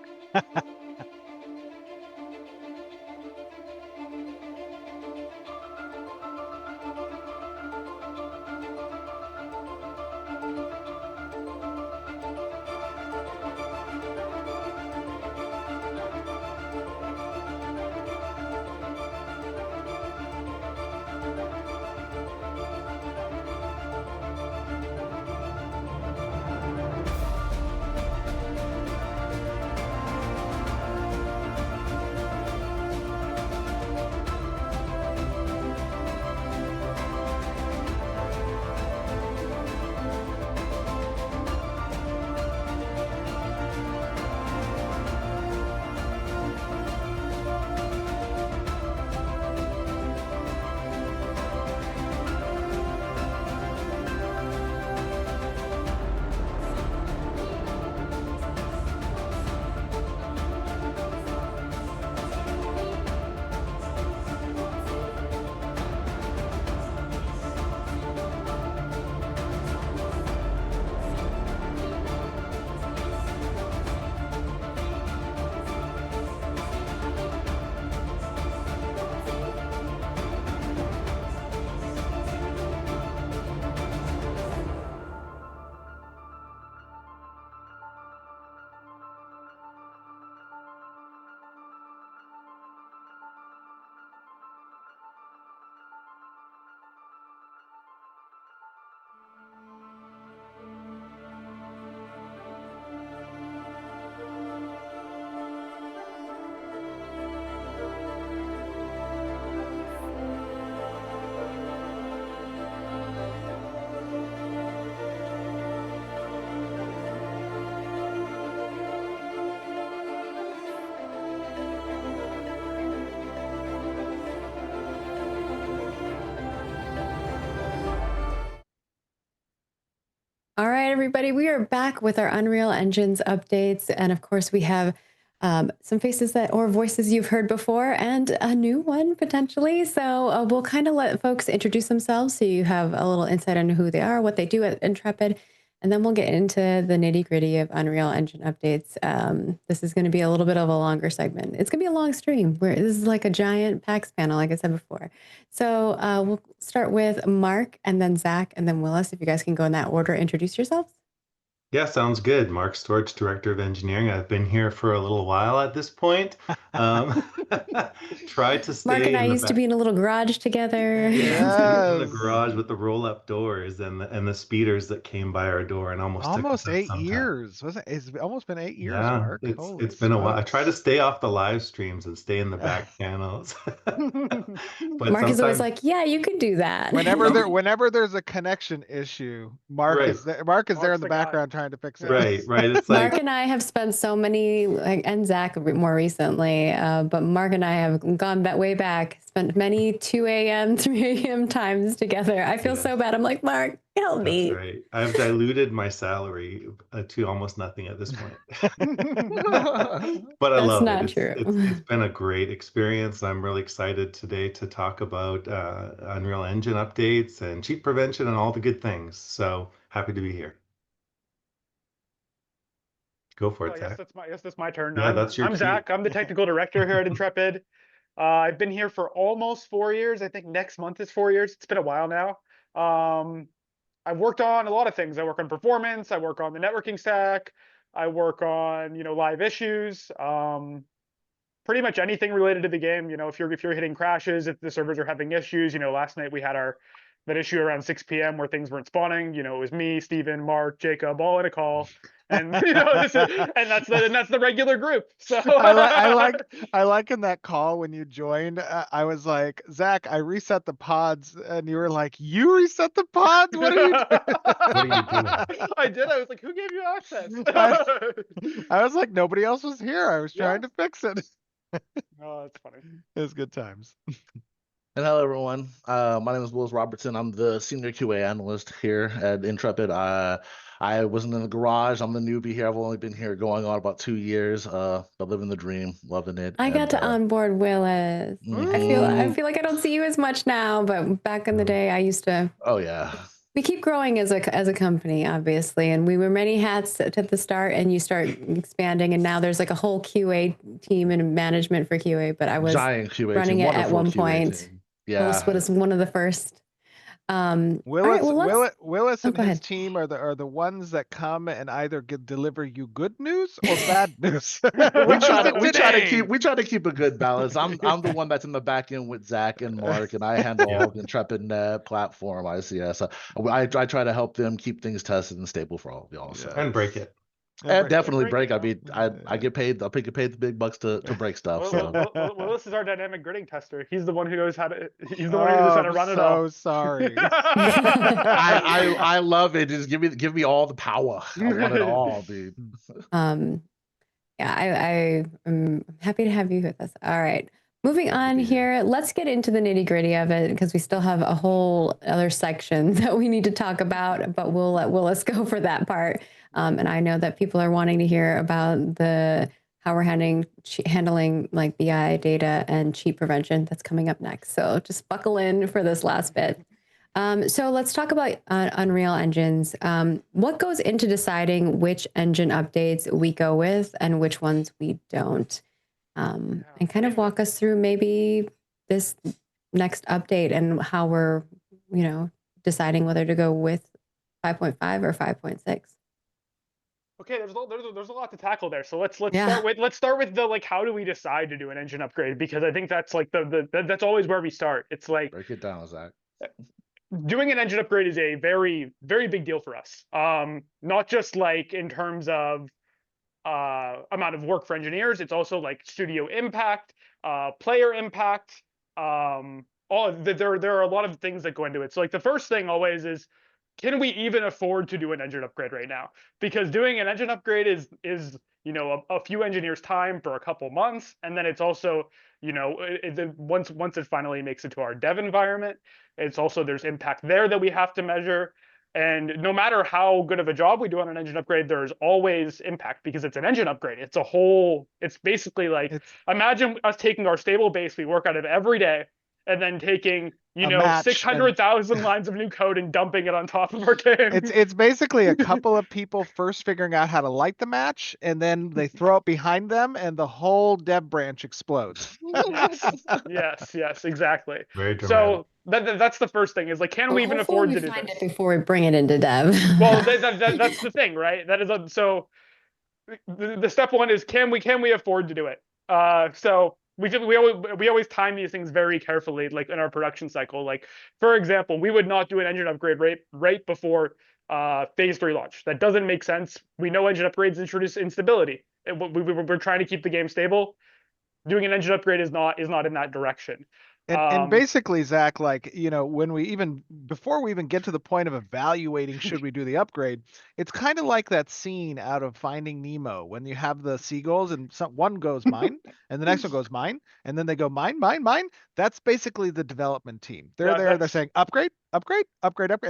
[SPEAKER 1] All right, everybody, we are back with our Unreal Engines updates. And of course, we have some faces that or voices you've heard before and a new one potentially. So we'll kind of let folks introduce themselves so you have a little insight into who they are, what they do at Intrepid. And then we'll get into the nitty gritty of Unreal Engine updates. This is going to be a little bit of a longer segment. It's going to be a long stream where this is like a giant PAX panel, like I said before. So we'll start with Mark and then Zach and then Willis. If you guys can go in that order, introduce yourselves.
[SPEAKER 10] Yeah, sounds good. Mark Storch, Director of Engineering. I've been here for a little while at this point. Try to stay
[SPEAKER 1] Mark and I
[SPEAKER 10] in the
[SPEAKER 1] used to
[SPEAKER 10] back.
[SPEAKER 1] be in a little garage together.
[SPEAKER 10] Yeah, in the
[SPEAKER 2] Yes.
[SPEAKER 10] garage with the roll-up doors and the speeders that came by our door and almost took us
[SPEAKER 2] Almost
[SPEAKER 10] out
[SPEAKER 2] 8
[SPEAKER 10] sometime.
[SPEAKER 2] years. Wasn't it? It's almost been 8 years,
[SPEAKER 10] Yeah,
[SPEAKER 2] Mark.
[SPEAKER 10] it's
[SPEAKER 2] Holy
[SPEAKER 10] been a while. I try to
[SPEAKER 2] smokes.
[SPEAKER 10] stay off the live streams and stay in the back channels. But
[SPEAKER 1] Mark is always
[SPEAKER 10] sometimes,
[SPEAKER 1] like, yeah, you could do that.
[SPEAKER 2] Whenever there's a connection issue, Mark
[SPEAKER 10] Right.
[SPEAKER 2] is there. Mark is there
[SPEAKER 6] Mark's
[SPEAKER 2] in the
[SPEAKER 6] the guy.
[SPEAKER 2] background trying to fix it.
[SPEAKER 10] right. It's
[SPEAKER 1] Mark
[SPEAKER 10] like,
[SPEAKER 1] and I have spent so many, and Zach more recently, but Mark and I have gone way back, spent many 2 a.m., 3 a.m. times together. I feel so bad. I'm like, Mark, help me.
[SPEAKER 10] that's right. I've diluted my salary to almost nothing at this point. But I
[SPEAKER 1] That's
[SPEAKER 10] love
[SPEAKER 1] not
[SPEAKER 10] it.
[SPEAKER 1] true.
[SPEAKER 10] It's been a great experience. I'm really excited today to talk about Unreal Engine updates and cheat prevention and all the good things. So happy to be here. Go for
[SPEAKER 11] Oh,
[SPEAKER 10] it,
[SPEAKER 11] I
[SPEAKER 10] Zach.
[SPEAKER 11] guess that's my turn.
[SPEAKER 10] Yeah, that's your
[SPEAKER 11] I'm
[SPEAKER 10] cue.
[SPEAKER 11] Zach. I'm the technical director here at Intrepid. I've been here for almost 4 years. I think next month is 4 years. It's been a while now. I've worked on a lot of things. I work on performance. I work on the networking stack. I work on live issues. Pretty much anything related to the game. If you're hitting crashes, if the servers are having issues. Last night we had that issue around 6 p.m. where things weren't spawning. It was me, Steven, Mark, Jacob, all in a call, and that's the regular group. So
[SPEAKER 2] I like in that call when you joined. I was like, Zach, I reset the pods, and you were like, you reset the pods? What are you doing?
[SPEAKER 10] What are you doing?
[SPEAKER 11] I did. I was like, who gave you access?
[SPEAKER 2] I was like, nobody else was here. I was trying to fix it.
[SPEAKER 11] Oh, that's funny.
[SPEAKER 2] It was good times.
[SPEAKER 3] And hello, everyone. My name is Willis Robertson. I'm the senior QA analyst here at Intrepid. I wasn't in the garage. I'm the newbie here. I've only been here going on about 2 years. But living the dream, loving it.
[SPEAKER 1] I got to onboard Willis. I feel like I don't see you as much now, but back in the day, I used to.
[SPEAKER 3] Oh yeah.
[SPEAKER 1] We keep growing as a company, obviously, and we wear many hats at the start, and you start expanding, and now there's like a whole QA team and management for QA. But I was
[SPEAKER 3] giant QA
[SPEAKER 1] running
[SPEAKER 3] team,
[SPEAKER 1] it at
[SPEAKER 3] wonderful
[SPEAKER 1] one
[SPEAKER 3] QA
[SPEAKER 1] point.
[SPEAKER 3] team. Yeah.
[SPEAKER 1] Willis was one of the first. All right,
[SPEAKER 2] Willis,
[SPEAKER 1] well, let's-
[SPEAKER 2] Willis
[SPEAKER 1] Oh,
[SPEAKER 2] and
[SPEAKER 1] go
[SPEAKER 2] his
[SPEAKER 1] ahead.
[SPEAKER 2] team are the ones that come and either deliver you good news or bad news.
[SPEAKER 3] we try to keep a good balance. I'm the one that's in the back end with Zach and Mark, and I handle all the Intrepid Net platform, ICS. I try to help them keep things tested and stable for all of y'all. So.
[SPEAKER 10] And break it.
[SPEAKER 3] And definitely break. I mean, I get paid. I get paid the big bucks to break stuff. So.
[SPEAKER 11] Willis is our dynamic gridding tester. He's the one who knows how to. He's the one who knows how to run it all.
[SPEAKER 2] So sorry.
[SPEAKER 3] I love it. Just give me all the power. I want it all, dude.
[SPEAKER 1] Yeah, I am happy to have you with us. All right. Moving on here, let's get into the nitty gritty of it because we still have a whole other section that we need to talk about, but we'll let Willis go for that part. And I know that people are wanting to hear about how we're handling like BI data and cheat prevention. That's coming up next. So just buckle in for this last bit. So let's talk about Unreal Engines. What goes into deciding which engine updates we go with and which ones we don't? And kind of walk us through maybe this next update and how we're, deciding whether to go with 5.5 or 5.6.
[SPEAKER 11] Okay, there's a lot to tackle there. So let's start with the how do we decide to do an engine upgrade, because I think that's like that's always where we start. It's like
[SPEAKER 3] break it down, Zach.
[SPEAKER 11] Doing an engine upgrade is a very, very big deal for us. Not just like in terms of amount of work for engineers. It's also like studio impact, player impact. There are a lot of things that go into it. So like the first thing always is, can we even afford to do an engine upgrade right now? Because doing an engine upgrade is a few engineers' time for a couple months, and then it's also once it finally makes it to our dev environment, it's also there's impact there that we have to measure. And no matter how good of a job we do on an engine upgrade, there's always impact because it's an engine upgrade. It's basically like, imagine us taking our stable base we work out of every day and then taking,
[SPEAKER 2] A match and-
[SPEAKER 11] 600,000 lines of new code and dumping it on top of our game.
[SPEAKER 2] It's basically a couple of people first figuring out how to light the match, and then they throw it behind them, and the whole dev branch explodes.
[SPEAKER 11] Yes, exactly.
[SPEAKER 10] Very dramatic.
[SPEAKER 11] So that's the first thing is like, can we even
[SPEAKER 1] Hopefully
[SPEAKER 11] afford
[SPEAKER 1] we
[SPEAKER 11] to do
[SPEAKER 1] find
[SPEAKER 11] this?
[SPEAKER 1] it before we bring it into dev.
[SPEAKER 11] Well, that's the thing, right? That is so. The step one is can we afford to do it? So we always time these things very carefully, like in our production cycle. Like for example, we would not do an engine upgrade right before phase 3 launch. That doesn't make sense. We know engine upgrades introduce instability. We're trying to keep the game stable. Doing an engine upgrade is not in that direction.
[SPEAKER 2] And basically, Zach, like, before we even get to the point of evaluating should we do the upgrade, it's kind of like that scene out of Finding Nemo when you have the seagulls and one goes mine and the next one goes mine, and then they go mine. That's basically the development team. They're saying upgrade. And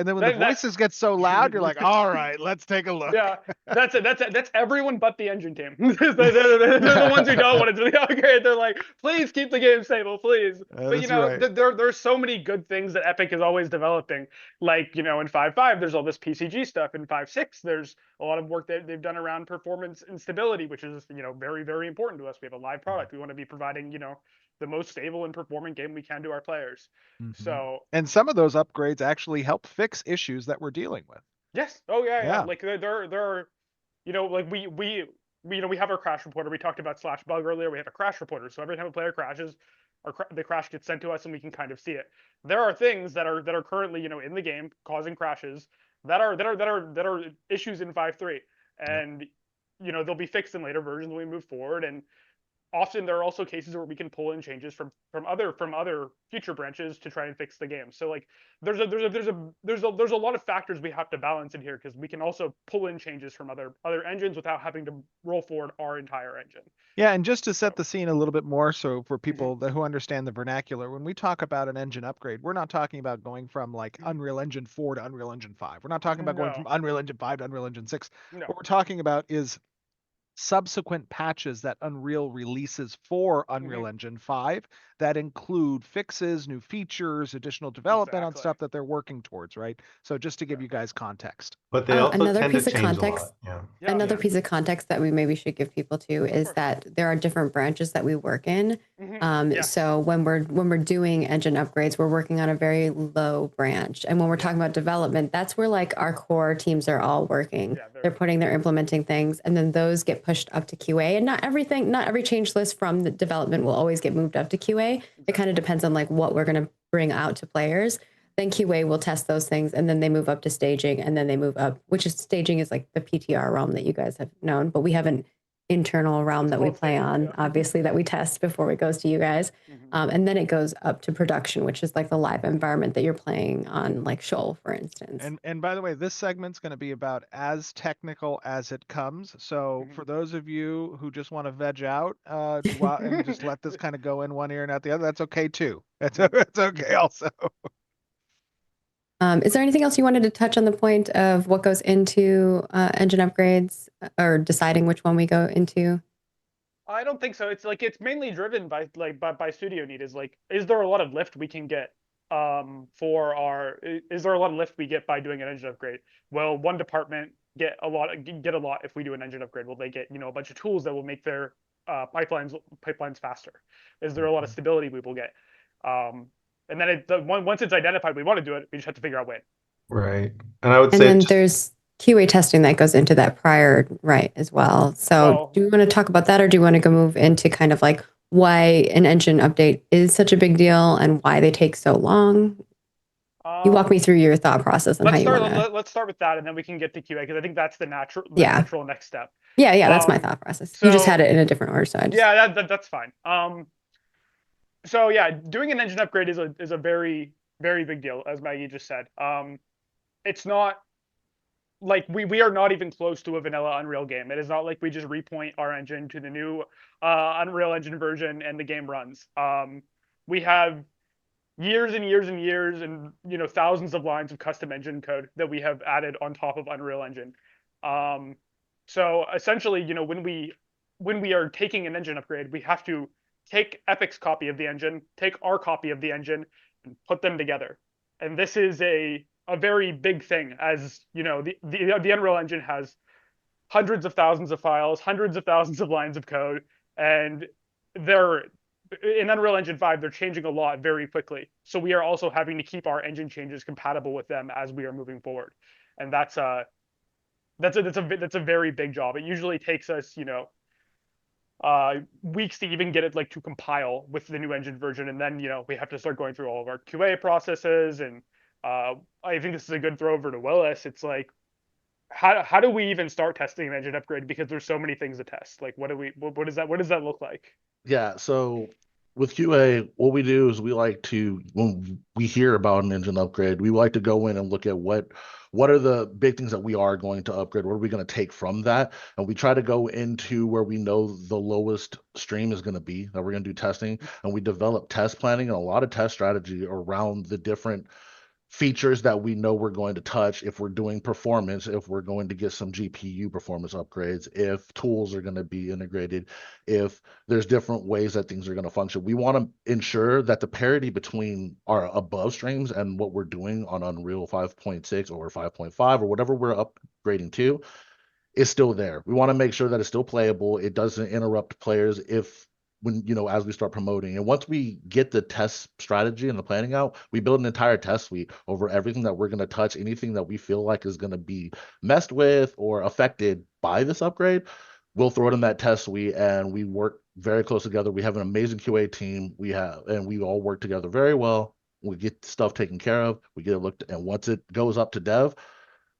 [SPEAKER 2] then when the voices get so loud, you're like, all right, let's take a look.
[SPEAKER 11] Yeah, that's it. That's everyone but the engine team. they're the ones who don't want to do the upgrade. They're like, please keep the game stable, please. But there's so many good things that Epic is always developing. Like, in 5.5, there's all this PCG stuff. In 5.6, there's a lot of work that they've done around performance and stability, which is, very, very important to us. We have a live product. We want to be providing, the most stable and performant game we can to our players.
[SPEAKER 2] Mm-hmm.
[SPEAKER 11] So,
[SPEAKER 2] and some of those upgrades actually help fix issues that we're dealing with.
[SPEAKER 11] Yes. Oh yeah. Like there are, like we have our crash reporter. We talked about /bug earlier. We have a crash reporter. So every time a player crashes, the crash gets sent to us and we can kind of see it. There are things that are currently, in the game causing crashes that are issues in 5.3, and they'll be fixed in later versions when we move forward. And often there are also cases where we can pull in changes from other future branches to try and fix the game. So like there's a lot of factors we have to balance in here, because we can also pull in changes from other engines without having to roll forward our entire engine.
[SPEAKER 2] Yeah, and just to set the scene a little bit more, so for people who understand the vernacular, when we talk about an engine upgrade, we're not talking about going from like Unreal Engine 4 to Unreal Engine 5. We're not talking about going from Unreal Engine 5 to Unreal Engine 6.
[SPEAKER 11] No.
[SPEAKER 2] What we're talking about is subsequent patches that Unreal releases for Unreal Engine 5 that include fixes, new features, additional development on stuff that they're working towards, right? So just to give you guys context.
[SPEAKER 10] But they also
[SPEAKER 1] another
[SPEAKER 10] tend
[SPEAKER 1] piece
[SPEAKER 10] to
[SPEAKER 1] of
[SPEAKER 10] change
[SPEAKER 1] context.
[SPEAKER 10] a lot.
[SPEAKER 1] Another piece of context that we maybe should give people too is that there are different branches that we work in. So when we're doing engine upgrades, we're working on a very low branch. And when we're talking about development, that's where like our core teams are all working. They're implementing things, and then those get pushed up to QA. And not every change list from the development will always get moved up to QA. It kind of depends on like what we're going to bring out to players. Then QA will test those things, and then they move up to staging, and then they move up, which is staging is like the PTR realm that you guys have known, but we have an internal realm that we play on, obviously, that we test before it goes to you guys. And then it goes up to production, which is like the live environment that you're playing on, like Shoal, for instance.
[SPEAKER 2] And by the way, this segment's going to be about as technical as it comes. So for those of you who just want to veg out and just let this kind of go in one ear and out the other, that's okay too. That's okay also.
[SPEAKER 1] Is there anything else you wanted to touch on the point of what goes into engine upgrades or deciding which one we go into?
[SPEAKER 11] I don't think so. It's like it's mainly driven by studio need. Is there a lot of lift we can get is there a lot of lift we get by doing an engine upgrade? Will one department get a lot if we do an engine upgrade? Will they get a bunch of tools that will make their pipelines faster? Is there a lot of stability we will get? And then once it's identified we want to do it, we just have to figure out when.
[SPEAKER 10] Right. And I would say
[SPEAKER 1] then there's QA testing that goes into that prior, right, as well. So do we want to talk about that, or do you want to go move into kind of like why an engine update is such a big deal and why they take so long? You walk me through your thought process on how you want to.
[SPEAKER 11] Let's start with that, and then we can get to QA, because I think that's the natural next step.
[SPEAKER 1] Yeah, that's my thought process. You just had it in a different order, so
[SPEAKER 11] that's fine. So yeah, doing an engine upgrade is a very, very big deal, as Maggie just said. It's not like we are not even close to a vanilla Unreal game. It is not like we just repoint our engine to the new Unreal Engine version and the game runs. We have years and years and years and, you know, thousands of lines of custom engine code that we have added on top of Unreal Engine. So essentially, you know, when we are taking an engine upgrade, we have to take Epic's copy of the engine, take our copy of the engine, and put them together. And this is a very big thing, as you know, the Unreal Engine has hundreds of thousands of files, hundreds of thousands of lines of code, and they're in Unreal Engine 5, they're changing a lot very quickly. So we are also having to keep our engine changes compatible with them as we are moving forward. And that's a very big job. It usually takes us, you know, weeks to even get it like to compile with the new engine version, and then, you know, we have to start going through all of our QA processes. And I think this is a good throw over to Willis. It's like, how do we even start testing an engine upgrade, because there's so many things to test? Like, what does that look like?
[SPEAKER 12] Yeah, so with QA, what we do is we like to, when we hear about an engine upgrade, we like to go in and look at what are the big things that we are going to upgrade, what are we going to take from that, and we try to go into where we know the lowest stream is going to be that we're going to do testing, and we develop test planning and a lot of test strategy around the different features that we know we're going to touch, if we're doing performance, if we're going to get some GPU performance upgrades, if tools are going to be integrated, if there's different ways that things are going to function. We want to ensure that the parity between our above streams and what we're doing on Unreal 5.6 or 5.5 or whatever we're upgrading to is still there. We want to make sure that it's still playable. It doesn't interrupt players when, you know, as we start promoting. And once we get the test strategy and the planning out, we build an entire test suite over everything that we're going to touch, anything that we feel like is going to be messed with or affected by this upgrade. We'll throw it in that test suite, and we work very close together. We have an amazing QA team. We all work together very well. We get stuff taken care of. We get it looked, and once it goes up to dev,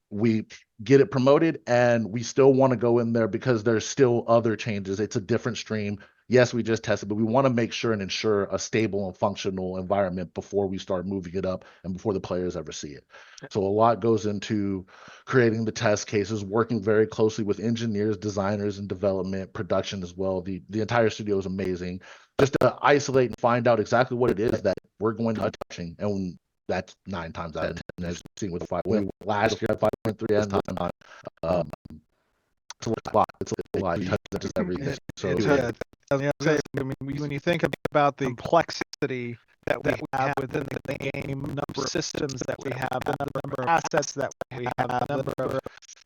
[SPEAKER 12] we get it promoted, and we still want to go in there because there's still other changes. It's a different stream. Yes, we just tested, but we want to make sure and ensure a stable and functional environment before we start moving it up and before the players ever see it. So a lot goes into creating the test cases, working very closely with engineers, designers, and development, production as well. The entire studio is amazing, just to isolate and find out exactly what it is that we're going to be touching. And that's 9 times out of 10, as you've seen with 5. When last year at 5.3 as time, it's a lot. It's a lot because it's just everything. So
[SPEAKER 2] when you think about the complexity that we have within the game, number of systems that we have, the number of assets that we have, the number of,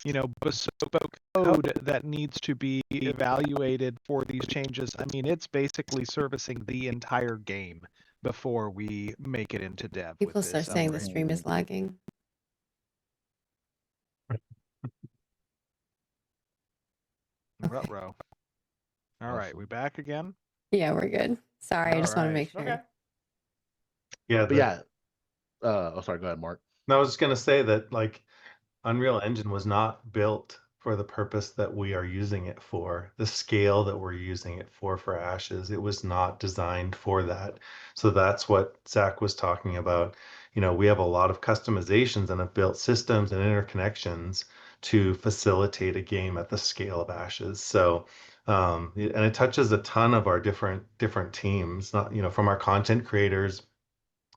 [SPEAKER 2] you know, bespoke code that needs to be evaluated for these changes. I mean, it's basically servicing the entire game before we make it into dev.
[SPEAKER 1] People start saying the stream is lagging.
[SPEAKER 2] Ruh-roh. All right, we back again?
[SPEAKER 1] Yeah, we're good. Sorry, I just want to make sure.
[SPEAKER 11] Okay.
[SPEAKER 10] Yeah,
[SPEAKER 12] but yeah. Oh, sorry. Go ahead, Mark.
[SPEAKER 10] No, I was just gonna say that, like, Unreal Engine was not built for the purpose that we are using it for, the scale that we're using it for Ashes. It was not designed for that. So that's what Zach was talking about. You know, we have a lot of customizations and have built systems and interconnections to facilitate a game at the scale of Ashes. So and it touches a ton of our different teams, not, you know, from our content creators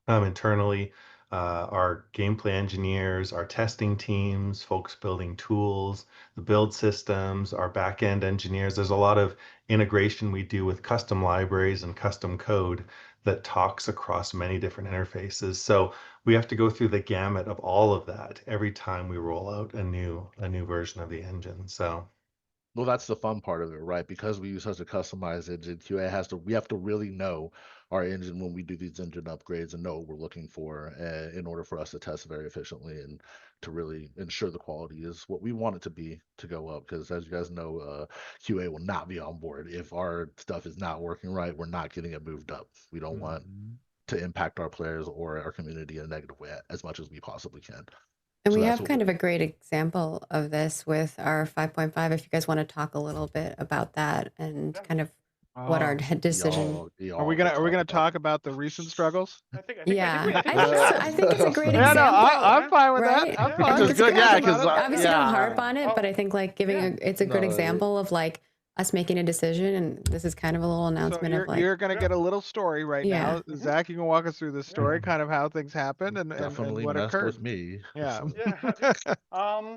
[SPEAKER 10] internally, our gameplay engineers, our testing teams, folks building tools, the build systems, our back-end engineers. There's a lot of integration we do with custom libraries and custom code that talks across many different interfaces. So we have to go through the gamut of all of that every time we roll out a new version of the engine. So
[SPEAKER 12] well, that's the fun part of it, right? Because we use such a customized engine, QA we have to really know our engine when we do these engine upgrades and know what we're looking for in order for us to test very efficiently and to really ensure the quality is what we want it to be to go up. Because as you guys know, QA will not be on board. If our stuff is not working right, we're not getting it moved up. We don't want to impact our players or our community in a negative way as much as we possibly can.
[SPEAKER 1] And
[SPEAKER 12] So
[SPEAKER 1] we
[SPEAKER 12] that's
[SPEAKER 1] have
[SPEAKER 12] what
[SPEAKER 1] kind of a great example of this with our 5.5. If you guys want to talk a little bit about that and kind of what our decision.
[SPEAKER 2] Are we gonna talk about the recent struggles?
[SPEAKER 11] I think
[SPEAKER 1] Yeah, I think it's a great
[SPEAKER 2] Yeah,
[SPEAKER 1] example.
[SPEAKER 2] no, I'm fine with
[SPEAKER 1] right?
[SPEAKER 2] that. I'm
[SPEAKER 1] I
[SPEAKER 2] fine.
[SPEAKER 1] think it's a great
[SPEAKER 12] Yeah,
[SPEAKER 1] example.
[SPEAKER 12] 'cause,
[SPEAKER 1] Obviously,
[SPEAKER 12] yeah.
[SPEAKER 1] don't harp on it, but I think like giving it's a good
[SPEAKER 12] No,
[SPEAKER 1] example of like us making a decision, and this is kind of a little
[SPEAKER 2] So
[SPEAKER 1] announcement
[SPEAKER 2] you're,
[SPEAKER 1] of like,
[SPEAKER 2] you're gonna get a little story right
[SPEAKER 1] Yeah.
[SPEAKER 2] now. Zach, you can walk us through the story, kind of how things happened and
[SPEAKER 12] Definitely
[SPEAKER 2] what
[SPEAKER 12] messed
[SPEAKER 2] occurred.
[SPEAKER 12] with me.
[SPEAKER 2] Yeah.
[SPEAKER 11] Yeah.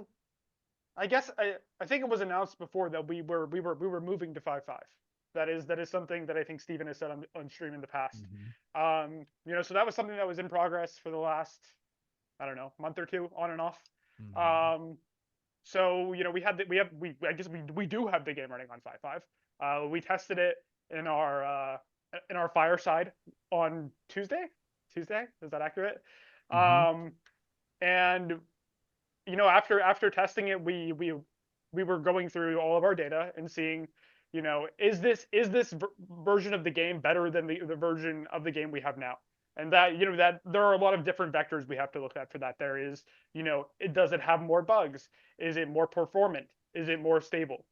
[SPEAKER 11] I guess I think it was announced before that we were moving to 5.5. That is something that I think Steven has said on stream in the past. You know, so that was something that was in progress for the last, I don't know, month or two, on and off. So you know, we I guess we do have the game running on 5.5. We tested it in our fireside on Tuesday. Is that accurate? And you know, after testing it, we were going through all of our data and seeing, you know, is this version of the game better than the version of the game we have now? And that, you know, that there are a lot of different vectors we have to look at for that. There is, you know, does it have more bugs? Is it more performant? Is it more stable?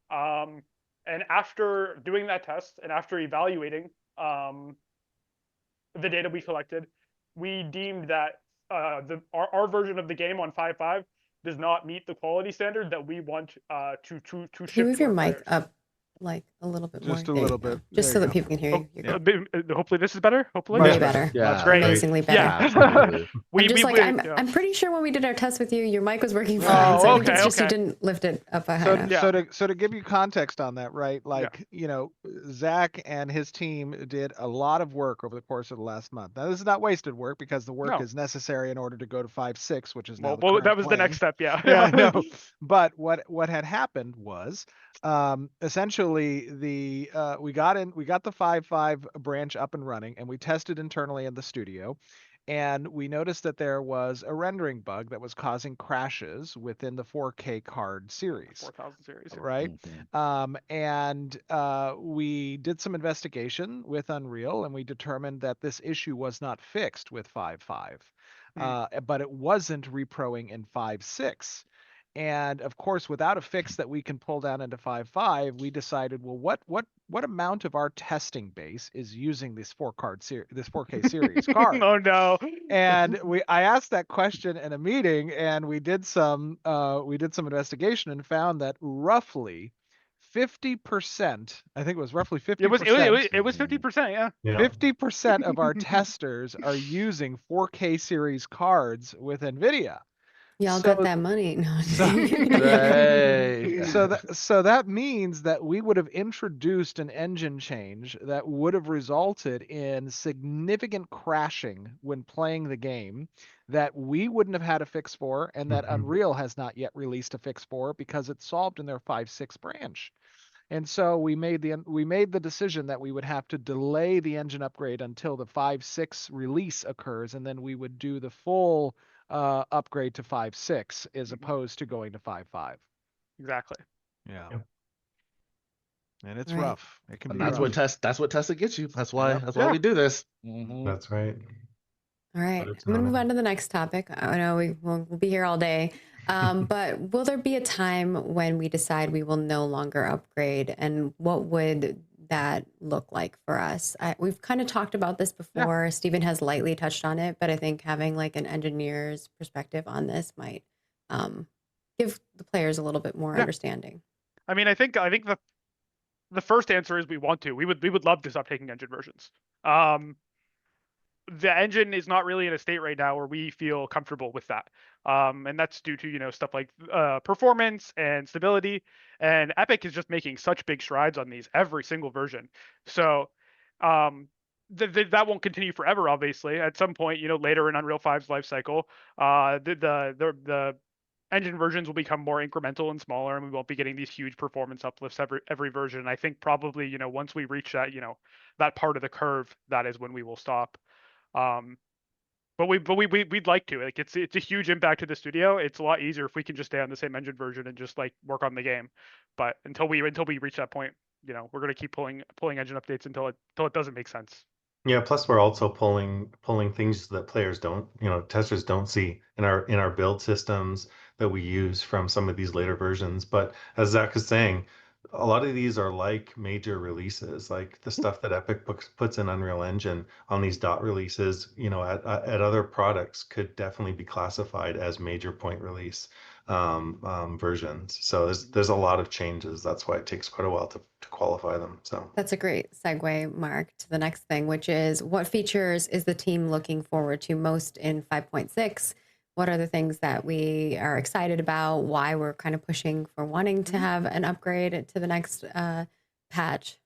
[SPEAKER 11] And after doing that test and after evaluating the data we collected, we deemed that our version of the game on 5.5 does not meet the quality standard that we want to
[SPEAKER 1] can you
[SPEAKER 11] ship
[SPEAKER 1] move
[SPEAKER 11] to
[SPEAKER 1] your
[SPEAKER 11] our
[SPEAKER 1] mic
[SPEAKER 11] players.
[SPEAKER 1] up like a little bit more?
[SPEAKER 2] Just a
[SPEAKER 1] There you
[SPEAKER 2] little
[SPEAKER 1] go.
[SPEAKER 2] bit.
[SPEAKER 1] Just
[SPEAKER 2] There
[SPEAKER 1] so
[SPEAKER 2] you
[SPEAKER 1] that
[SPEAKER 2] go.
[SPEAKER 1] people can hear you. You're good.
[SPEAKER 11] Hopefully this is better. Hopefully.
[SPEAKER 1] Way
[SPEAKER 2] Much
[SPEAKER 1] better.
[SPEAKER 12] Yeah.
[SPEAKER 11] Great.
[SPEAKER 1] Amazingly better.
[SPEAKER 11] Yeah.
[SPEAKER 12] Absolutely.
[SPEAKER 1] I'm just like,
[SPEAKER 11] yeah.
[SPEAKER 1] I'm pretty sure when we did our test with you, your mic was working
[SPEAKER 11] Oh,
[SPEAKER 1] fine. So I think it's
[SPEAKER 11] okay,
[SPEAKER 1] just you
[SPEAKER 11] okay.
[SPEAKER 1] didn't lift it up high
[SPEAKER 2] So,
[SPEAKER 1] enough.
[SPEAKER 2] so to give you context on that, right? Like, you know, Zach and his team did a lot of work over the course of the last month. Now, this is not wasted work because the work
[SPEAKER 11] No.
[SPEAKER 2] is necessary in order to go to 5.6, which is now
[SPEAKER 11] Well,
[SPEAKER 2] the current
[SPEAKER 11] that was the
[SPEAKER 2] plan.
[SPEAKER 11] next step. Yeah.
[SPEAKER 2] Yeah, I know. But what had happened was, essentially we got the 5.5 branch up and running, and we tested internally in the studio. And we noticed that there was a rendering bug that was causing crashes within the 4K card series.
[SPEAKER 11] 4000 series. Yeah.
[SPEAKER 2] Right. And we did some investigation with Unreal, and we determined that this issue was not fixed with 5.5, but it wasn't reproing in 5.6. And of course, without a fix that we can pull down into 5.5, we decided, well, what amount of our testing base is using this 4K series card?
[SPEAKER 11] Oh no.
[SPEAKER 2] And I asked that question in a meeting, and we did some investigation and found that roughly 50%, I think it was roughly 50%.
[SPEAKER 11] It was 50%. Yeah.
[SPEAKER 2] 50% of our testers are using 4K series cards with NVIDIA.
[SPEAKER 1] Y'all got that money. No,
[SPEAKER 2] so that means that we would have introduced an engine change that would have resulted in significant crashing when playing the game that we wouldn't have had a fix for, and that Unreal has not yet released a fix for because it's solved in their 5.6 branch. And so we made the decision that we would have to delay the engine upgrade until the 5.6 release occurs, and then we would do the full upgrade to 5.6 as opposed to going to 5.5.
[SPEAKER 11] Exactly.
[SPEAKER 2] Yeah. And it's
[SPEAKER 1] Right.
[SPEAKER 2] rough. It can
[SPEAKER 12] And
[SPEAKER 2] be
[SPEAKER 12] that's
[SPEAKER 2] rough.
[SPEAKER 12] what testing gets you. That's why
[SPEAKER 2] Yep.
[SPEAKER 12] we do this.
[SPEAKER 10] That's right.
[SPEAKER 1] All right,
[SPEAKER 10] it's
[SPEAKER 1] I'm gonna
[SPEAKER 10] not
[SPEAKER 1] move
[SPEAKER 10] a-
[SPEAKER 1] on to the next topic. I know we'll be here all day, but will there be a time when we decide we will no longer upgrade, and what would that look like for us? We've kind of talked about this before. Steven has lightly touched on it, but I think having like an engineer's perspective on this might give the players a little bit more understanding.
[SPEAKER 11] I mean, I think the first answer is we want to. We would love to stop taking engine versions. The engine is not really in a state right now where we feel comfortable with that. And that's due to, you know, stuff like performance and stability. And Epic is just making such big strides on these every single version. So that won't continue forever, obviously. At some point, you know, later in Unreal 5's life cycle, the engine versions will become more incremental and smaller, and we won't be getting these huge performance uplifts every version. And I think probably, you know, once we reach that, you know, that part of the curve, that is when we will stop. But we'd like to. Like, it's a huge impact to the studio. It's a lot easier if we can just stay on the same engine version and just like work on the game. But until we reach that point, you know, we're gonna keep pulling engine updates until it doesn't make sense.
[SPEAKER 10] Yeah, plus we're also pulling things that players don't, testers don't see in our build systems that we use from some of these later versions. But as Zach is saying, a lot of these are like major releases, like the stuff that Epic puts in Unreal Engine on these dot releases, you know, at other products could definitely be classified as major point release versions. So there's a lot of changes. That's why it takes quite a while to qualify them. So
[SPEAKER 1] That's a great segue, Mark, to the next thing, which is what features is the team looking forward to most in 5.6? What are the things that we are excited about? Why we're kind of pushing for wanting to have an upgrade to the next patch?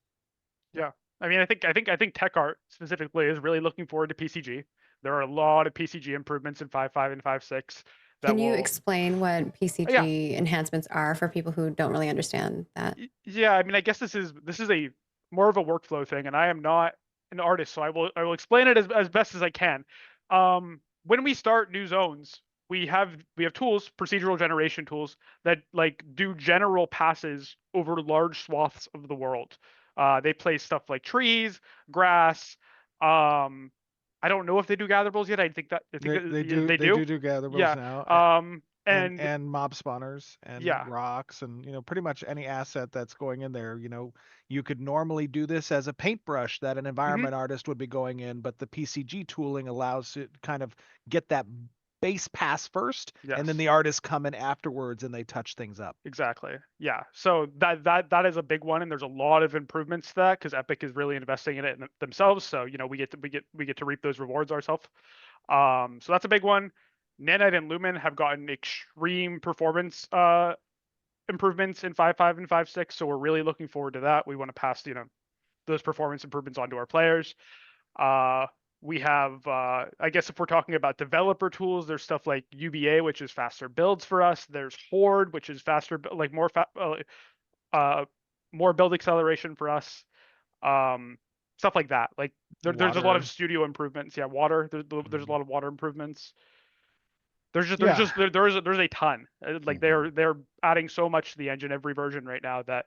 [SPEAKER 11] Yeah, I mean, I think Tech Art specifically is really looking forward to PCG. There are a lot of PCG improvements in 5.5 and 5.6.
[SPEAKER 1] Can you explain what PCG enhancements are for people who don't really understand that?
[SPEAKER 11] Yeah, I mean, I guess this is a more of a workflow thing, and I am not an artist, so I will explain it as best as I can. When we start new zones, we have tools, procedural generation tools that like do general passes over large swaths of the world. They place stuff like trees, grass. I don't know if they do gatherables yet. I think
[SPEAKER 2] They do gatherables now. And mob spawners and rocks and, you know, pretty much any asset that's going in there. You know, you could normally do this as a paintbrush that an environment artist would be going in, but the PCG tooling allows it to kind of get that base pass first, and then the artists come in afterwards and they touch things up.
[SPEAKER 11] Exactly. Yeah. So that is a big one, and there's a lot of improvements to that because Epic is really investing in it themselves. So, you know, we get to reap those rewards ourselves. So that's a big one. Nanite and Lumen have gotten extreme performance improvements in 5.5 and 5.6, so we're really looking forward to that. We want to pass, you know, those performance improvements on to our players. We have, I guess if we're talking about developer tools, there's stuff like UBA, which is faster builds for us. There's Horde, which is faster, like more build acceleration for us. Stuff like that. Like there's a lot of studio improvements. Yeah, water. There's a lot of water improvements. There's a ton. Like they're adding so much to the engine every version right now that,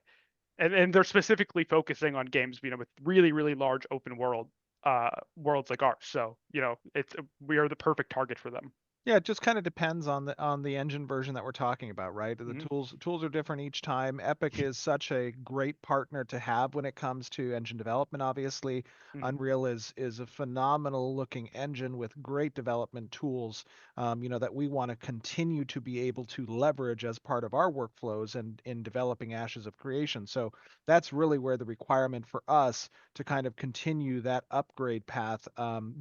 [SPEAKER 11] and they're specifically focusing on games, you know, with really, really large open worlds like ours. So, you know, we are the perfect target for them.
[SPEAKER 2] Yeah, it just kind of depends on the engine version that we're talking about, right? The tools are different each time. Epic is such a great partner to have when it comes to engine development. Obviously, Unreal is a phenomenal looking engine with great development tools, you know, that we want to continue to be able to leverage as part of our workflows and in developing Ashes of Creation. So that's really where the requirement for us to kind of continue that upgrade path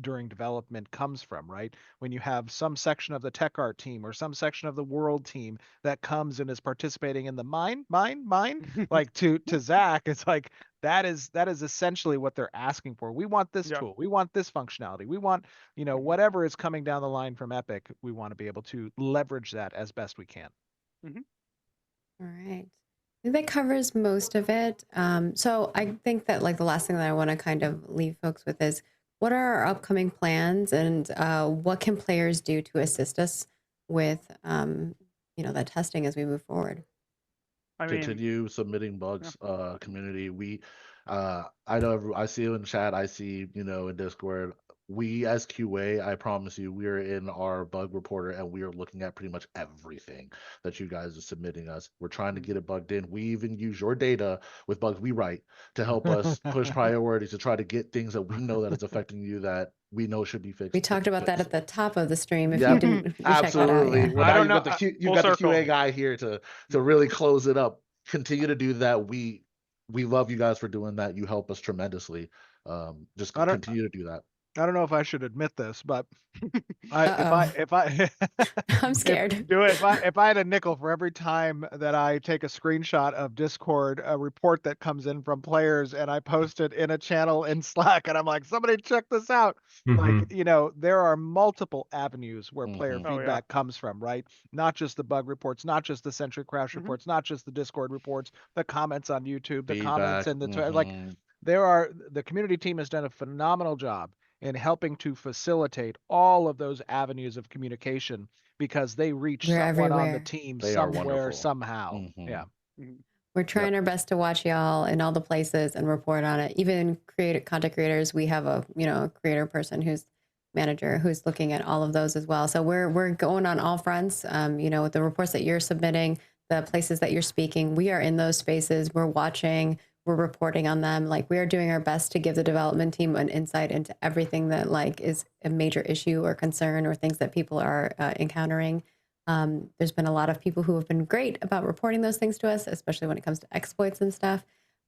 [SPEAKER 2] during development comes from, right? When you have some section of the Tech Art team or some section of the World team that comes and is participating in the mine, like to Zach, it's like that is essentially what they're asking for. We want this tool, we want this functionality, we want, you know, whatever is coming down the line from Epic, we want to be able to leverage that as best we can.
[SPEAKER 1] All right. I think that covers most of it. So I think that like the last thing that I want to kind of leave folks with is what are our upcoming plans and what can players do to assist us with, you know, that testing as we move forward?
[SPEAKER 12] Continue submitting bugs, community. I know I see you in chat. I see, you know, in Discord. We as QA, I promise you, we are in our bug reporter and we are looking at pretty much everything that you guys are submitting us. We're trying to get it bugged in. We even use your data with bugs we write to help us push priorities to try to get things that we know that is affecting you that we know should be fixed.
[SPEAKER 1] We talked about that at the top of the stream. If you didn't check that out,
[SPEAKER 12] Well, I don't know. You got the QA guy here to really close it up. Continue to do that. We love you guys for doing that. You help us tremendously. Just continue to do that.
[SPEAKER 2] I don't know if I should admit this, but if I
[SPEAKER 1] I'm scared.
[SPEAKER 2] If I had a nickel for every time that I take a screenshot of Discord, a report that comes in from players, and I post it in a channel in Slack, and I'm like, somebody check this out. Like, you know, there are multiple avenues where player feedback comes from, right? Not just the bug reports, not just the Century Crash reports, not just the Discord reports, the comments on YouTube, the comments in the like. The community team has done a phenomenal job in helping to facilitate all of those avenues of communication because they reach someone on the team somewhere, somehow. Yeah.
[SPEAKER 1] We're trying our best to watch y'all in all the places and report on it. Even content creators, we have a, you know, a creator person who's manager who's looking at all of those as well. So we're going on all fronts, you know, with the reports that you're submitting, the places that you're speaking, we are in those spaces. We're watching, we're reporting on them. Like, we are doing our best to give the development team an insight into everything that like is a major issue or concern or things that people are encountering. There's been a lot of people who have been great about reporting those things to us, especially when it comes to exploits and stuff.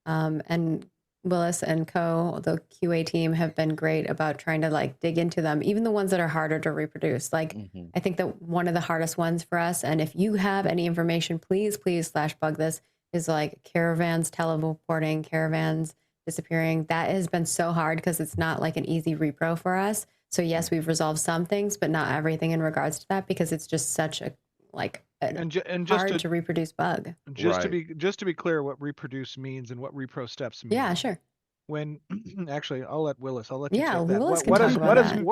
[SPEAKER 1] And Willis and co, the QA team, have been great about trying to like dig into them, even the ones that are harder to reproduce. Like, I think that one of the hardest ones for us, and if you have any information, please /bug this, is like caravans teleporting, caravans disappearing. That has been so hard because it's not like an easy repro for us. So yes, we've resolved some things, but not everything in regards to that, because it's just such a like
[SPEAKER 2] And just
[SPEAKER 1] hard to reproduce bug.
[SPEAKER 2] just to be clear, what reproduce means and what repro steps mean.
[SPEAKER 1] Yeah, sure.
[SPEAKER 2] When actually, I'll let you
[SPEAKER 1] Yeah,
[SPEAKER 2] take that.
[SPEAKER 1] Willis can talk about that.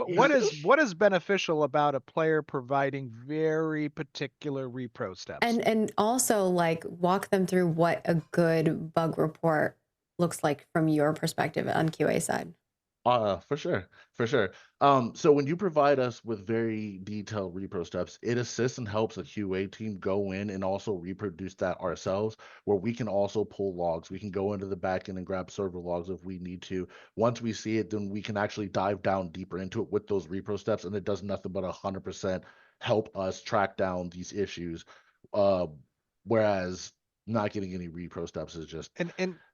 [SPEAKER 2] What is beneficial about a player providing very particular repro steps?
[SPEAKER 1] And also like walk them through what a good bug report looks like from your perspective on QA side.
[SPEAKER 12] For sure. So when you provide us with very detailed repro steps, it assists and helps the QA team go in and also reproduce that ourselves, where we can also pull logs. We can go into the backend and grab server logs if we need to. Once we see it, then we can actually dive down deeper into it with those repro steps, and it does nothing but 100% help us track down these issues. Whereas not getting any repro steps is just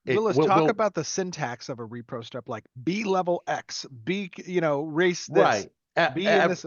[SPEAKER 2] Willis, talk about the syntax of a repro step, like B level X, B, race this,
[SPEAKER 12] right,
[SPEAKER 2] B in this,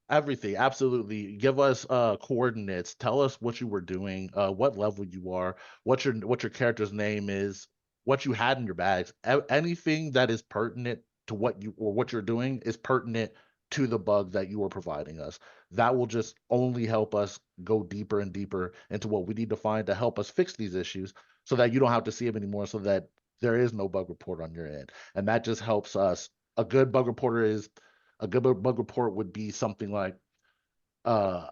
[SPEAKER 12] everything. Absolutely. Give us coordinates. Tell us what you were doing, what level you are, what your character's name is, what you had in your bags. Anything that is pertinent to what you're doing is pertinent to the bug that you are providing us. That will just only help us go deeper and deeper into what we need to find to help us fix these issues, so that you don't have to see them anymore, so that there is no bug report on your end. And that just helps us. A good bug report would be something like, I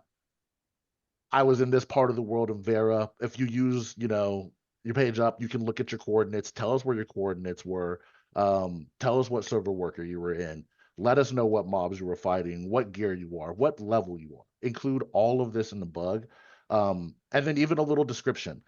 [SPEAKER 12] was in this part of the world of Vera. If you use, your page up, you can look at your coordinates, tell us where your coordinates were, tell us what server worker you were in, let us know what mobs you were fighting, what gear you are, what level you are. Include all of this in the bug. And then even a little description.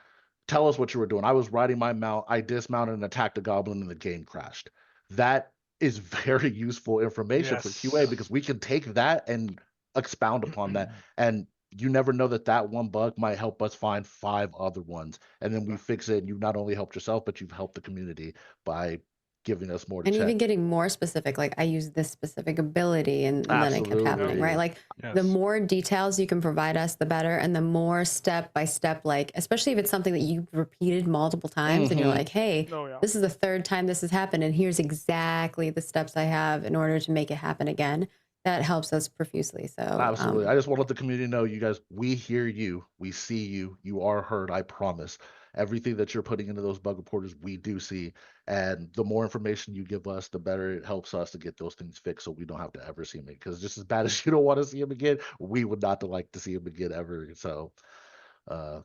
[SPEAKER 12] Tell us what you were doing. I was riding my mount, I dismounted and attacked a goblin and the game crashed. That is very useful information for QA, because we can take that and expound upon that. And you never know that one bug might help us find 5 other ones. And then we fix it. And you've not only helped yourself, but you've helped the community by giving us more to
[SPEAKER 1] and
[SPEAKER 12] check.
[SPEAKER 1] Even getting more specific, like I use this specific ability and then it kept happening, right? Like the more details you can provide us, the better. And the more step by step, like, especially if it's something that you've repeated multiple times and you're like, hey, this is the 3rd time this has happened. And here's exactly the steps I have in order to make it happen again. That helps us profusely. So
[SPEAKER 12] absolutely. I just want to let the community know, you guys, we hear you, we see you, you are heard. I promise. Everything that you're putting into those bug reporters, we do see. And the more information you give us, the better it helps us to get those things fixed, so we don't have to ever see them again. Because just as bad as you don't want to see them again, we would not like to see them again ever. So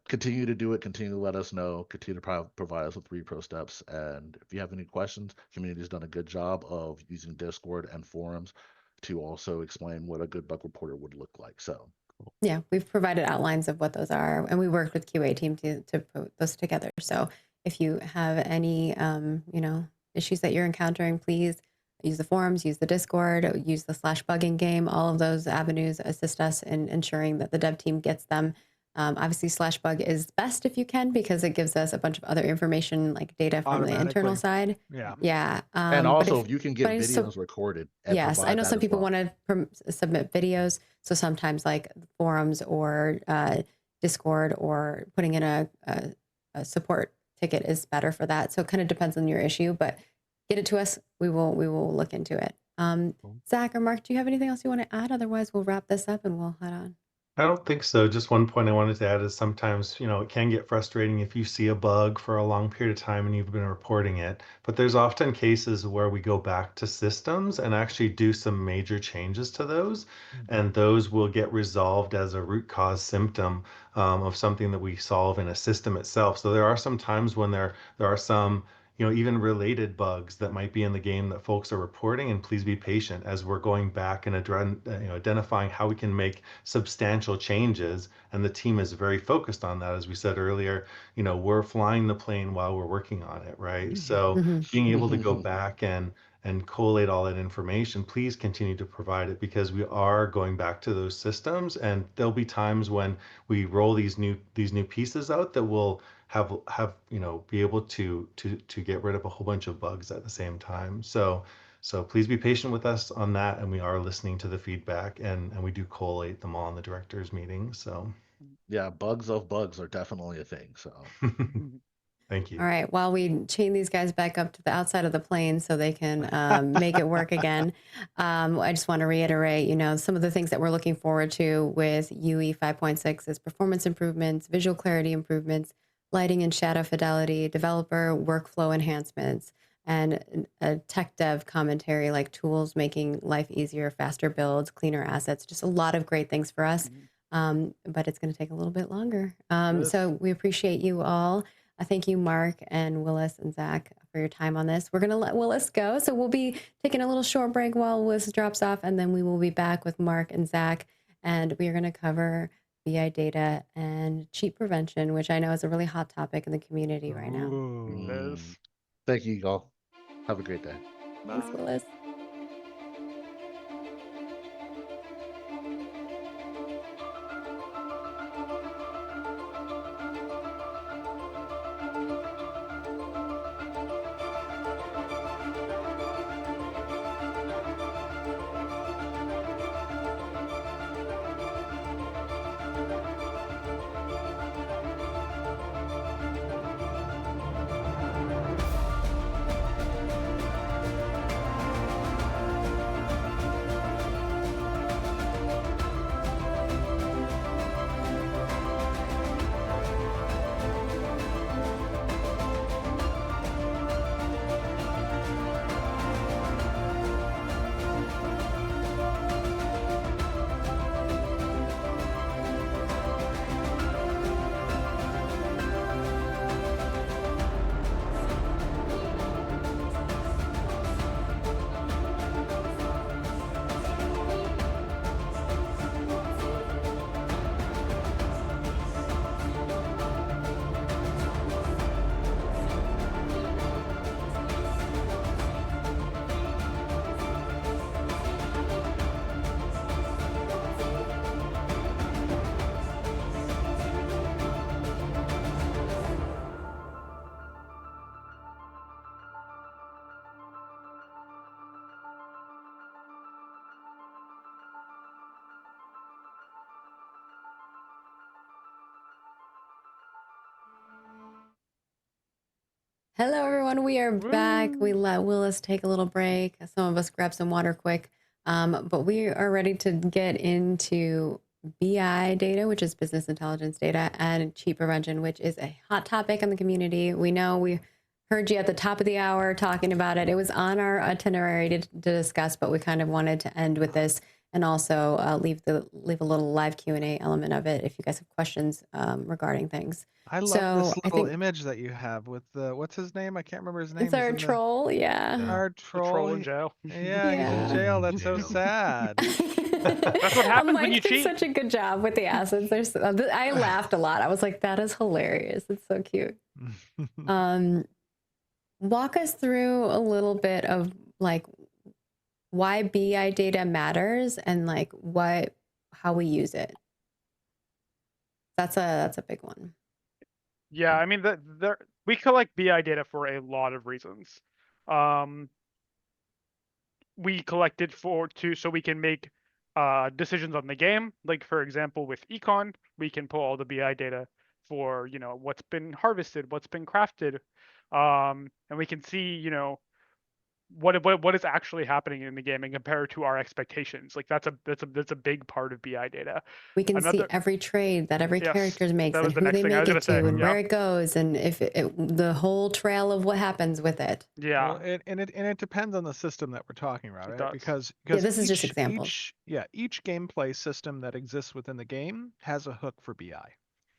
[SPEAKER 12] continue to do it, continue to let us know, continue to provide us with repro steps. And if you have any questions, community has done a good job of using Discord and forums to also explain what a good bug reporter would look like. So
[SPEAKER 1] yeah, we've provided outlines of what those are, and we worked with QA team to put those together. So if you have any, issues that you're encountering, please use the forums, use the Discord, use the /bugging game. All of those avenues assist us in ensuring that the dev team gets them. Obviously, /bug is best if you can, because it gives us a bunch of other information, like data from the internal side. Yeah.
[SPEAKER 12] And also, if you can get videos recorded.
[SPEAKER 1] Yes, I know some people want to submit videos. So sometimes like forums or Discord or putting in a support ticket is better for that. So it kind of depends on your issue, but get it to us. We will look into it. Zach or Mark, do you have anything else you want to add? Otherwise, we'll wrap this up and we'll head on.
[SPEAKER 10] I don't think so. Just one point I wanted to add is sometimes, it can get frustrating if you see a bug for a long period of time and you've been reporting it. But there's often cases where we go back to systems and actually do some major changes to those. And those will get resolved as a root cause symptom of something that we solve in a system itself. So there are some times when there are some even related bugs that might be in the game that folks are reporting. And please be patient as we're going back and identifying how we can make substantial changes. And the team is very focused on that. As we said earlier, we're flying the plane while we're working on it, right? So being able to go back and collate all that information, please continue to provide it, because we are going back to those systems, and there'll be times when we roll these new pieces out that will have be able to get rid of a whole bunch of bugs at the same time. So please be patient with us on that, and we are listening to the feedback, and we do collate them all in the directors meeting. So
[SPEAKER 12] Yeah, bugs are definitely a thing. So
[SPEAKER 10] thank you.
[SPEAKER 1] All right, while we chain these guys back up to the outside of the plane so they can make it work again, I just want to reiterate, some of the things that we're looking forward to with UE 5.6 is performance improvements, visual clarity improvements, lighting and shadow fidelity, developer workflow enhancements, and a tech dev commentary like tools making life easier, faster builds, cleaner assets, just a lot of great things for us. But it's going to take a little bit longer. So we appreciate you all. Thank you, Mark and Willis and Zach, for your time on this. We're going to let Willis go. So we'll be taking a little short break while Willis drops off, and then we will be back with Mark and Zach, and we are going to cover BI data and cheat prevention, which I know is a really hot topic in the community right now.
[SPEAKER 12] Thank you, y'all. Have a great day.
[SPEAKER 1] Thanks, Willis. Hello, everyone. We are back. We let Willis take a little break. Some of us grab some water quick. But we are ready to get into BI data, which is business intelligence data, and cheat prevention, which is a hot topic in the community. We know we heard you at the top of the hour talking about it. It was on our itinerary to discuss, but we kind of wanted to end with this and also leave a little live Q&A element of it if you guys have questions regarding things.
[SPEAKER 2] I love this little image that you have with the, what's his name? I can't remember his name.
[SPEAKER 1] It's our troll, yeah.
[SPEAKER 2] Our troll.
[SPEAKER 11] Troll in jail.
[SPEAKER 2] Yeah, he's in jail. That's so sad.
[SPEAKER 11] That's what happens when you cheat.
[SPEAKER 1] Such a good job with the assets. I laughed a lot. I was like, that is hilarious. It's so cute. Walk us through a little bit of like why BI data matters and like how we use it. That's a big one.
[SPEAKER 11] Yeah, I mean, we collect BI data for a lot of reasons. We collect it so we can make decisions on the game. Like, for example, with Econ, we can pull all the BI data for, what's been harvested, what's been crafted. And we can see, what is actually happening in the game and compare it to our expectations. Like that's a big part of BI data.
[SPEAKER 1] We can see every trade that every character makes and who they make it to and where it goes and if the whole trail of what happens with it.
[SPEAKER 11] Yeah.
[SPEAKER 2] Well, and it depends on the system that we're talking about, right? Because
[SPEAKER 1] this is just examples.
[SPEAKER 2] Each gameplay system that exists within the game has a hook for BI.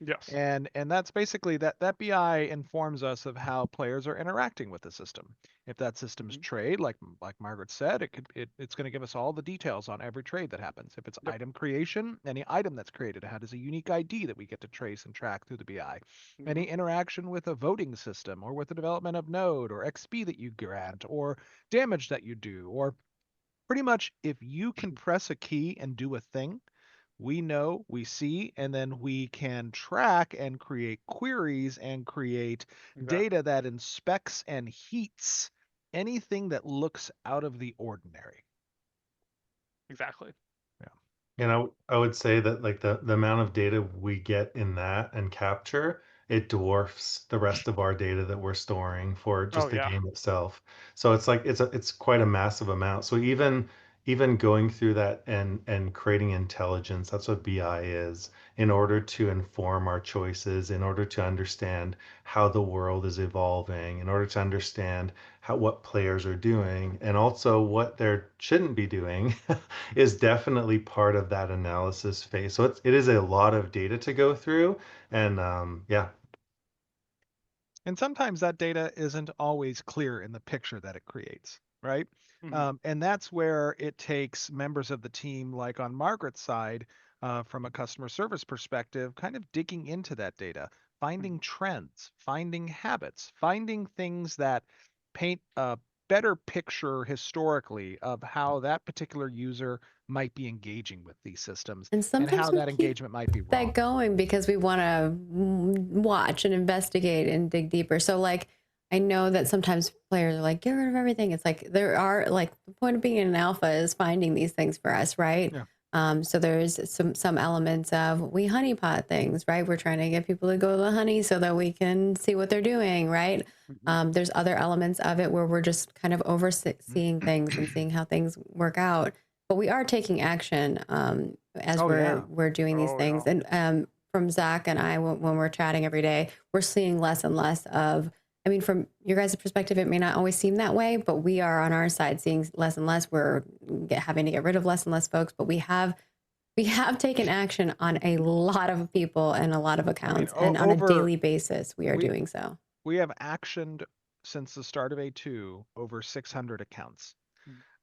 [SPEAKER 11] Yes.
[SPEAKER 2] And that's basically that BI informs us of how players are interacting with the system. If that system's trade, like Margaret said, it's going to give us all the details on every trade that happens. If it's
[SPEAKER 11] Yep.
[SPEAKER 2] item creation, any item that's created has a unique ID that we get to trace and track through the BI. Any interaction with a voting system or with the development of node or XP that you grant or damage that you do, or pretty much if you can press a key and do a thing, we know, we see, and then we can track and create queries and create data that inspects and heats anything that looks out of the ordinary.
[SPEAKER 11] Exactly.
[SPEAKER 10] And I would say that like the amount of data we get in that and capture, it dwarfs the rest of our data that we're storing for just
[SPEAKER 11] Oh,
[SPEAKER 10] the
[SPEAKER 11] yeah.
[SPEAKER 10] game itself. So it's like it's quite a massive amount. So even going through that and creating intelligence, that's what BI is, in order to inform our choices, in order to understand how the world is evolving, in order to understand what players are doing, and also what they shouldn't be doing, is definitely part of that analysis phase. So it is a lot of data to go through, and yeah.
[SPEAKER 2] And sometimes that data isn't always clear in the picture that it creates, right? And that's where it takes members of the team, like on Margaret's side, from a customer service perspective, kind of digging into that data, finding trends, finding habits, finding things that paint a better picture historically of how that particular user might be engaging with these systems
[SPEAKER 1] And
[SPEAKER 2] and
[SPEAKER 1] sometimes
[SPEAKER 2] how
[SPEAKER 1] we
[SPEAKER 2] that
[SPEAKER 1] keep
[SPEAKER 2] engagement might be wrong.
[SPEAKER 1] that going because we want to watch and investigate and dig deeper. So like, I know that sometimes players are like, get rid of everything. It's like, there are like, the point of being in an alpha is finding these things for us, right?
[SPEAKER 2] Yeah.
[SPEAKER 1] So there's some elements of we honeypot things, right? We're trying to get people to go to the honey so that we can see what they're doing, right? There's other elements of it where we're just kind of overseeing things and seeing how things work out. But we are taking action as
[SPEAKER 2] Oh, yeah.
[SPEAKER 1] we're doing these things. And from Zach and I, when we're chatting every day, we're seeing less and less of. I mean, from your guys' perspective, it may not always seem that way, but we are on our side seeing less and less. We're having to get rid of less and less folks, but we have taken action on a lot of people and a lot of accounts, and on a daily basis, we are doing so.
[SPEAKER 2] We have actioned since the start of A2 over 600 accounts.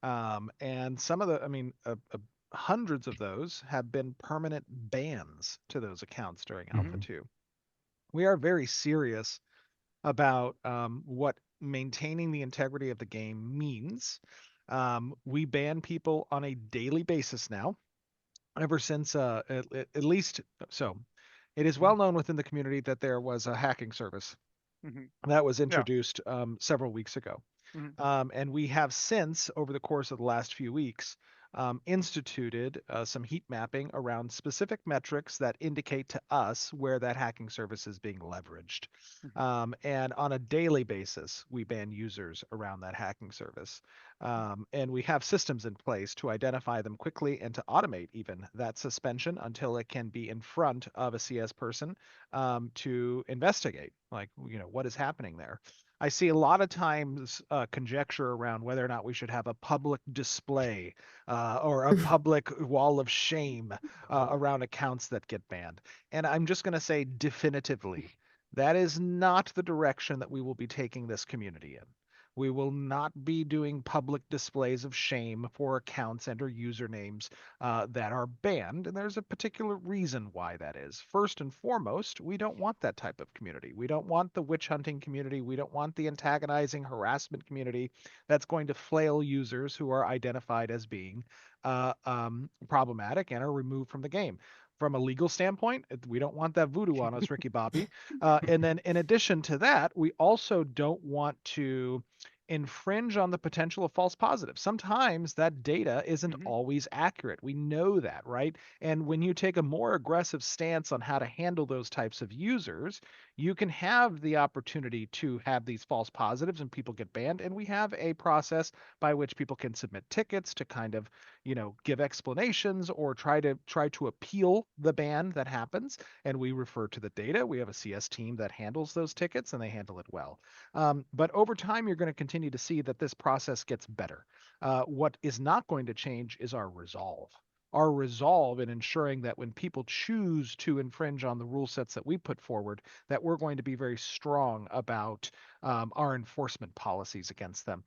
[SPEAKER 2] And some of the, I mean, hundreds of those have been permanent bans to those accounts during Alpha 2. We are very serious about what maintaining the integrity of the game means. We ban people on a daily basis now, ever since at least, so it is well known within the community that there was a hacking service that was introduced several weeks ago. And we have since, over the course of the last few weeks, instituted some heat mapping around specific metrics that indicate to us where that hacking service is being leveraged. And on a daily basis, we ban users around that hacking service. And we have systems in place to identify them quickly and to automate even that suspension until it can be in front of a CS person to investigate, like, what is happening there. I see a lot of times conjecture around whether or not we should have a public display or a public wall of shame around accounts that get banned. And I'm just going to say definitively, that is not the direction that we will be taking this community in. We will not be doing public displays of shame for accounts and or usernames that are banned. And there's a particular reason why that is. First and foremost, we don't want that type of community. We don't want the witch hunting community. We don't want the antagonizing harassment community that's going to flail users who are identified as being problematic and are removed from the game. From a legal standpoint, we don't want that voodoo on us, Ricky Bobby. And then in addition to that, we also don't want to infringe on the potential of false positives. Sometimes that data isn't always accurate. We know that, right? And when you take a more aggressive stance on how to handle those types of users, you can have the opportunity to have these false positives and people get banned. And we have a process by which people can submit tickets to kind of, give explanations or try to appeal the ban that happens. And we refer to the data. We have a CS team that handles those tickets and they handle it well. But over time, you're going to continue to see that this process gets better. What is not going to change is our resolve. our resolve in ensuring that when people choose to infringe on the rule sets that we put forward, that we're going to be very strong about our enforcement policies against them,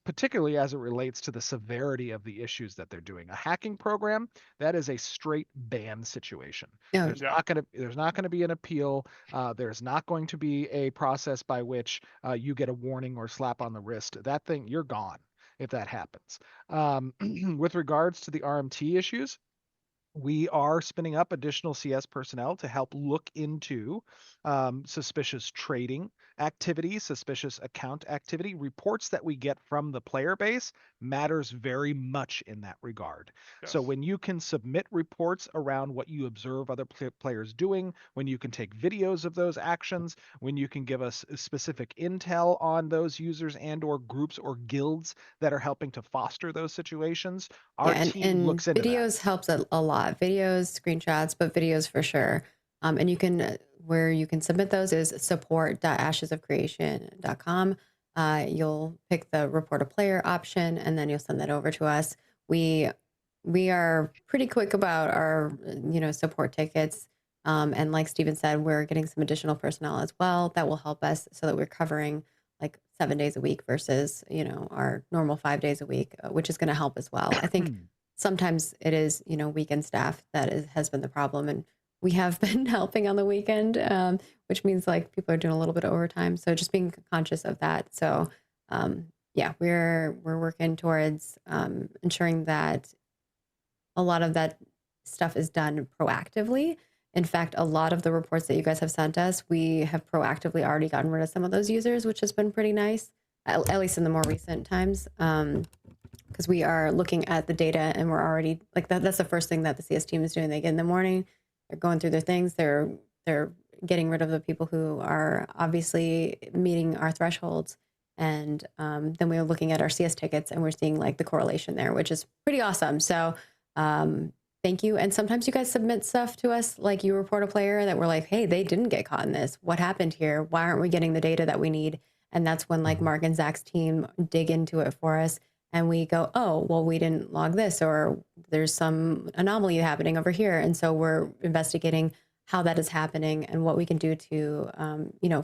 [SPEAKER 2] particularly as it relates to the severity of the issues that they're doing. A hacking program, that is a straight ban situation.
[SPEAKER 1] Yeah.
[SPEAKER 2] There's not going to be an appeal. There's not going to be a process by which you get a warning or slap on the wrist. That thing, you're gone if that happens. With regards to the RMT issues, we are spinning up additional CS personnel to help look into suspicious trading activity, suspicious account activity. Reports that we get from the player base matters very much in that regard. So when you can submit reports around what you observe other players doing, when you can take videos of those actions, when you can give us specific intel on those users and or groups or guilds that are helping to foster those situations, our team looks into
[SPEAKER 1] videos
[SPEAKER 2] that.
[SPEAKER 1] helps a lot. Videos, screenshots, but videos for sure. And you can, where you can submit those is support.ashesofcreation.com. You'll pick the report a player option, and then you'll send that over to us. We are pretty quick about our, support tickets. And like Steven said, we're getting some additional personnel as well that will help us so that we're covering like 7 days a week versus, our normal 5 days a week, which is going to help as well. I think sometimes it is, weekend staff that has been the problem. And we have been helping on the weekend, which means like people are doing a little bit of overtime. So just being conscious of that. So yeah, we're working towards ensuring that a lot of that stuff is done proactively. In fact, a lot of the reports that you guys have sent us, we have proactively already gotten rid of some of those users, which has been pretty nice, at least in the more recent times. Because we are looking at the data and we're already like that's the first thing that the CS team is doing. They get in the morning, they're going through their things, they're getting rid of the people who are obviously meeting our thresholds. And then we're looking at our CS tickets and we're seeing like the correlation there, which is pretty awesome. So thank you. And sometimes you guys submit stuff to us, like you report a player that we're like, hey, they didn't get caught in this. What happened here? Why aren't we getting the data that we need? And that's when like Mark and Zach's team dig into it for us. And we go, oh, well, we didn't log this, or there's some anomaly happening over here. And so we're investigating how that is happening and what we can do to,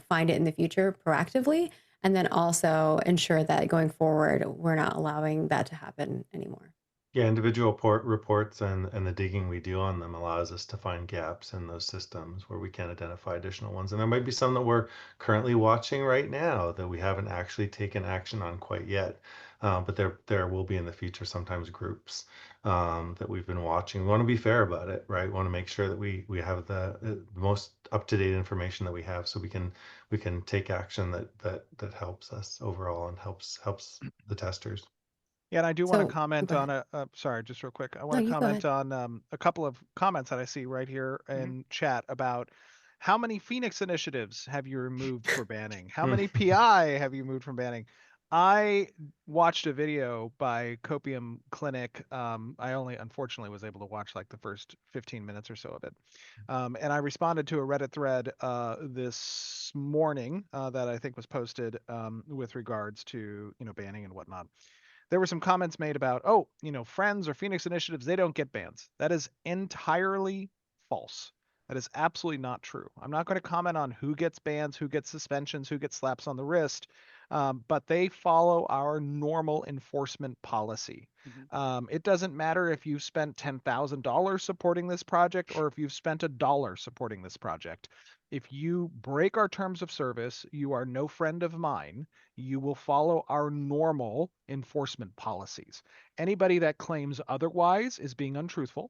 [SPEAKER 1] find it in the future proactively. And then also ensure that going forward, we're not allowing that to happen anymore.
[SPEAKER 10] Yeah, individual reports and the digging we do on them allows us to find gaps in those systems where we can identify additional ones. And there might be some that we're currently watching right now that we haven't actually taken action on quite yet. But there will be in the future sometimes groups that we've been watching. We want to be fair about it, right? We want to make sure that we have the most up-to-date information that we have, so we can take action that helps us overall and helps the testers.
[SPEAKER 2] Yeah, and I do want to
[SPEAKER 1] So,
[SPEAKER 2] comment
[SPEAKER 1] go
[SPEAKER 2] on sorry, just real quick. I want to
[SPEAKER 1] you go
[SPEAKER 2] comment
[SPEAKER 1] ahead.
[SPEAKER 2] on a couple of comments that I see right here in chat about how many Phoenix initiatives have you removed for banning? How many PI have you moved from banning? I watched a video by Copium Clinic. I only unfortunately was able to watch like the first 15 minutes or so of it. And I responded to a Reddit thread this morning that I think was posted with regards to, banning and whatnot. There were some comments made about, oh, Friends or Phoenix initiatives, they don't get bans. That is entirely false. That is absolutely not true. I'm not going to comment on who gets bans, who gets suspensions, who gets slaps on the wrist, but they follow our normal enforcement policy. It doesn't matter if you've spent $10,000 supporting this project or if you've spent $1 supporting this project. If you break our terms of service, you are no friend of mine. You will follow our normal enforcement policies. Anybody that claims otherwise is being untruthful.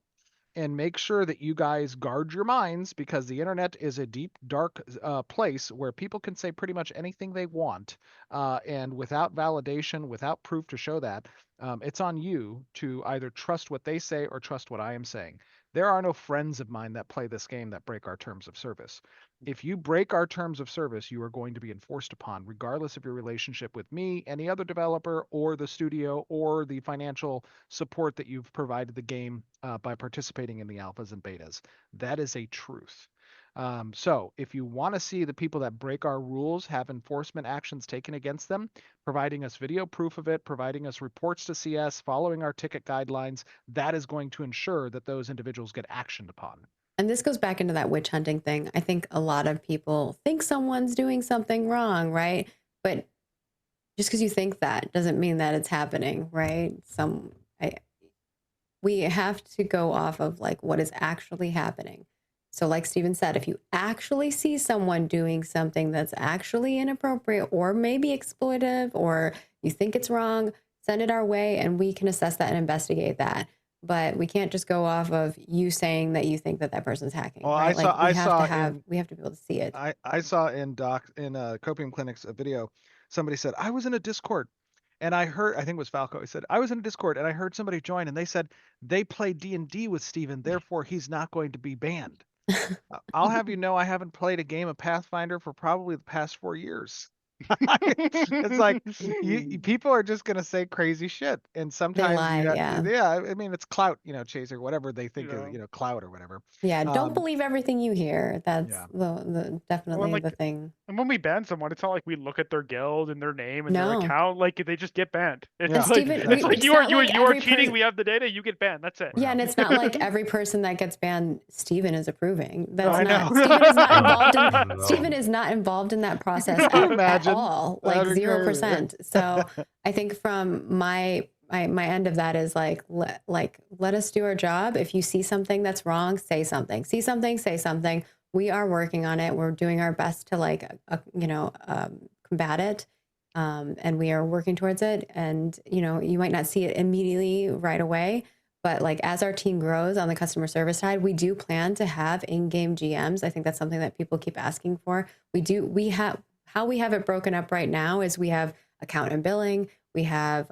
[SPEAKER 2] And make sure that you guys guard your minds, because the internet is a deep, dark place where people can say pretty much anything they want. And without validation, without proof to show that, it's on you to either trust what they say or trust what I am saying. There are no friends of mine that play this game that break our terms of service. If you break our terms of service, you are going to be enforced upon, regardless of your relationship with me, any other developer, or the studio, or the financial support that you've provided the game by participating in the alphas and betas. That is a truth. So if you want to see the people that break our rules have enforcement actions taken against them, providing us video proof of it, providing us reports to CS, following our ticket guidelines, that is going to ensure that those individuals get actioned upon.
[SPEAKER 1] And this goes back into that witch hunting thing. I think a lot of people think someone's doing something wrong, right? But just because you think that doesn't mean that it's happening, right? We have to go off of like what is actually happening. So like Steven said, if you actually see someone doing something that's actually inappropriate or maybe exploitive, or you think it's wrong, send it our way and we can assess that and investigate that. But we can't just go off of you saying that you think that that person's hacking.
[SPEAKER 2] Well,
[SPEAKER 1] right?
[SPEAKER 2] I saw
[SPEAKER 1] We have to be able to see it.
[SPEAKER 2] I saw in Copium Clinics a video. Somebody said, I was in a Discord and I heard, I think it was Falco. He said, I was in a Discord and I heard somebody join and they said they play D&D with Steven, therefore he's not going to be banned. I'll have you know, I haven't played a game of Pathfinder for probably the past 4 years. It's like people are just gonna say crazy shit, and sometimes
[SPEAKER 1] lie,
[SPEAKER 2] yeah. I mean, it's clout, chaser, whatever they think
[SPEAKER 11] Yeah.
[SPEAKER 2] is, clout or whatever.
[SPEAKER 1] Yeah, don't believe everything you hear. That's
[SPEAKER 2] Yeah.
[SPEAKER 1] the definitely
[SPEAKER 11] like,
[SPEAKER 1] the thing.
[SPEAKER 11] And when we ban someone, it's not like we look at their guild and their name and their
[SPEAKER 1] No.
[SPEAKER 11] account. Like they just get banned. It's
[SPEAKER 2] Yeah.
[SPEAKER 11] like,
[SPEAKER 1] Steven,
[SPEAKER 11] it's like
[SPEAKER 1] it's
[SPEAKER 11] you are
[SPEAKER 1] not like
[SPEAKER 11] you are
[SPEAKER 1] every
[SPEAKER 11] cheating.
[SPEAKER 1] person-
[SPEAKER 11] We have the data. You get banned. That's it.
[SPEAKER 1] Yeah, and it's not like every person that gets banned, Steven is approving. That's
[SPEAKER 11] I
[SPEAKER 1] not
[SPEAKER 11] know.
[SPEAKER 1] Steven is not involved in
[SPEAKER 10] No.
[SPEAKER 1] Steven is not involved in that process
[SPEAKER 2] Can you
[SPEAKER 1] at
[SPEAKER 2] imagine?
[SPEAKER 1] all. Like
[SPEAKER 2] That'd be crazy.
[SPEAKER 1] 0%. So I think from my end of that is like let us do our job. If you see something that's wrong, say something. See something, say something. We are working on it. We're doing our best to combat it. And we are working towards it. And, you might not see it immediately right away, but like as our team grows on the customer service side, we do plan to have in-game GMs. I think that's something that people keep asking for. How we have it broken up right now is we have account and billing, we have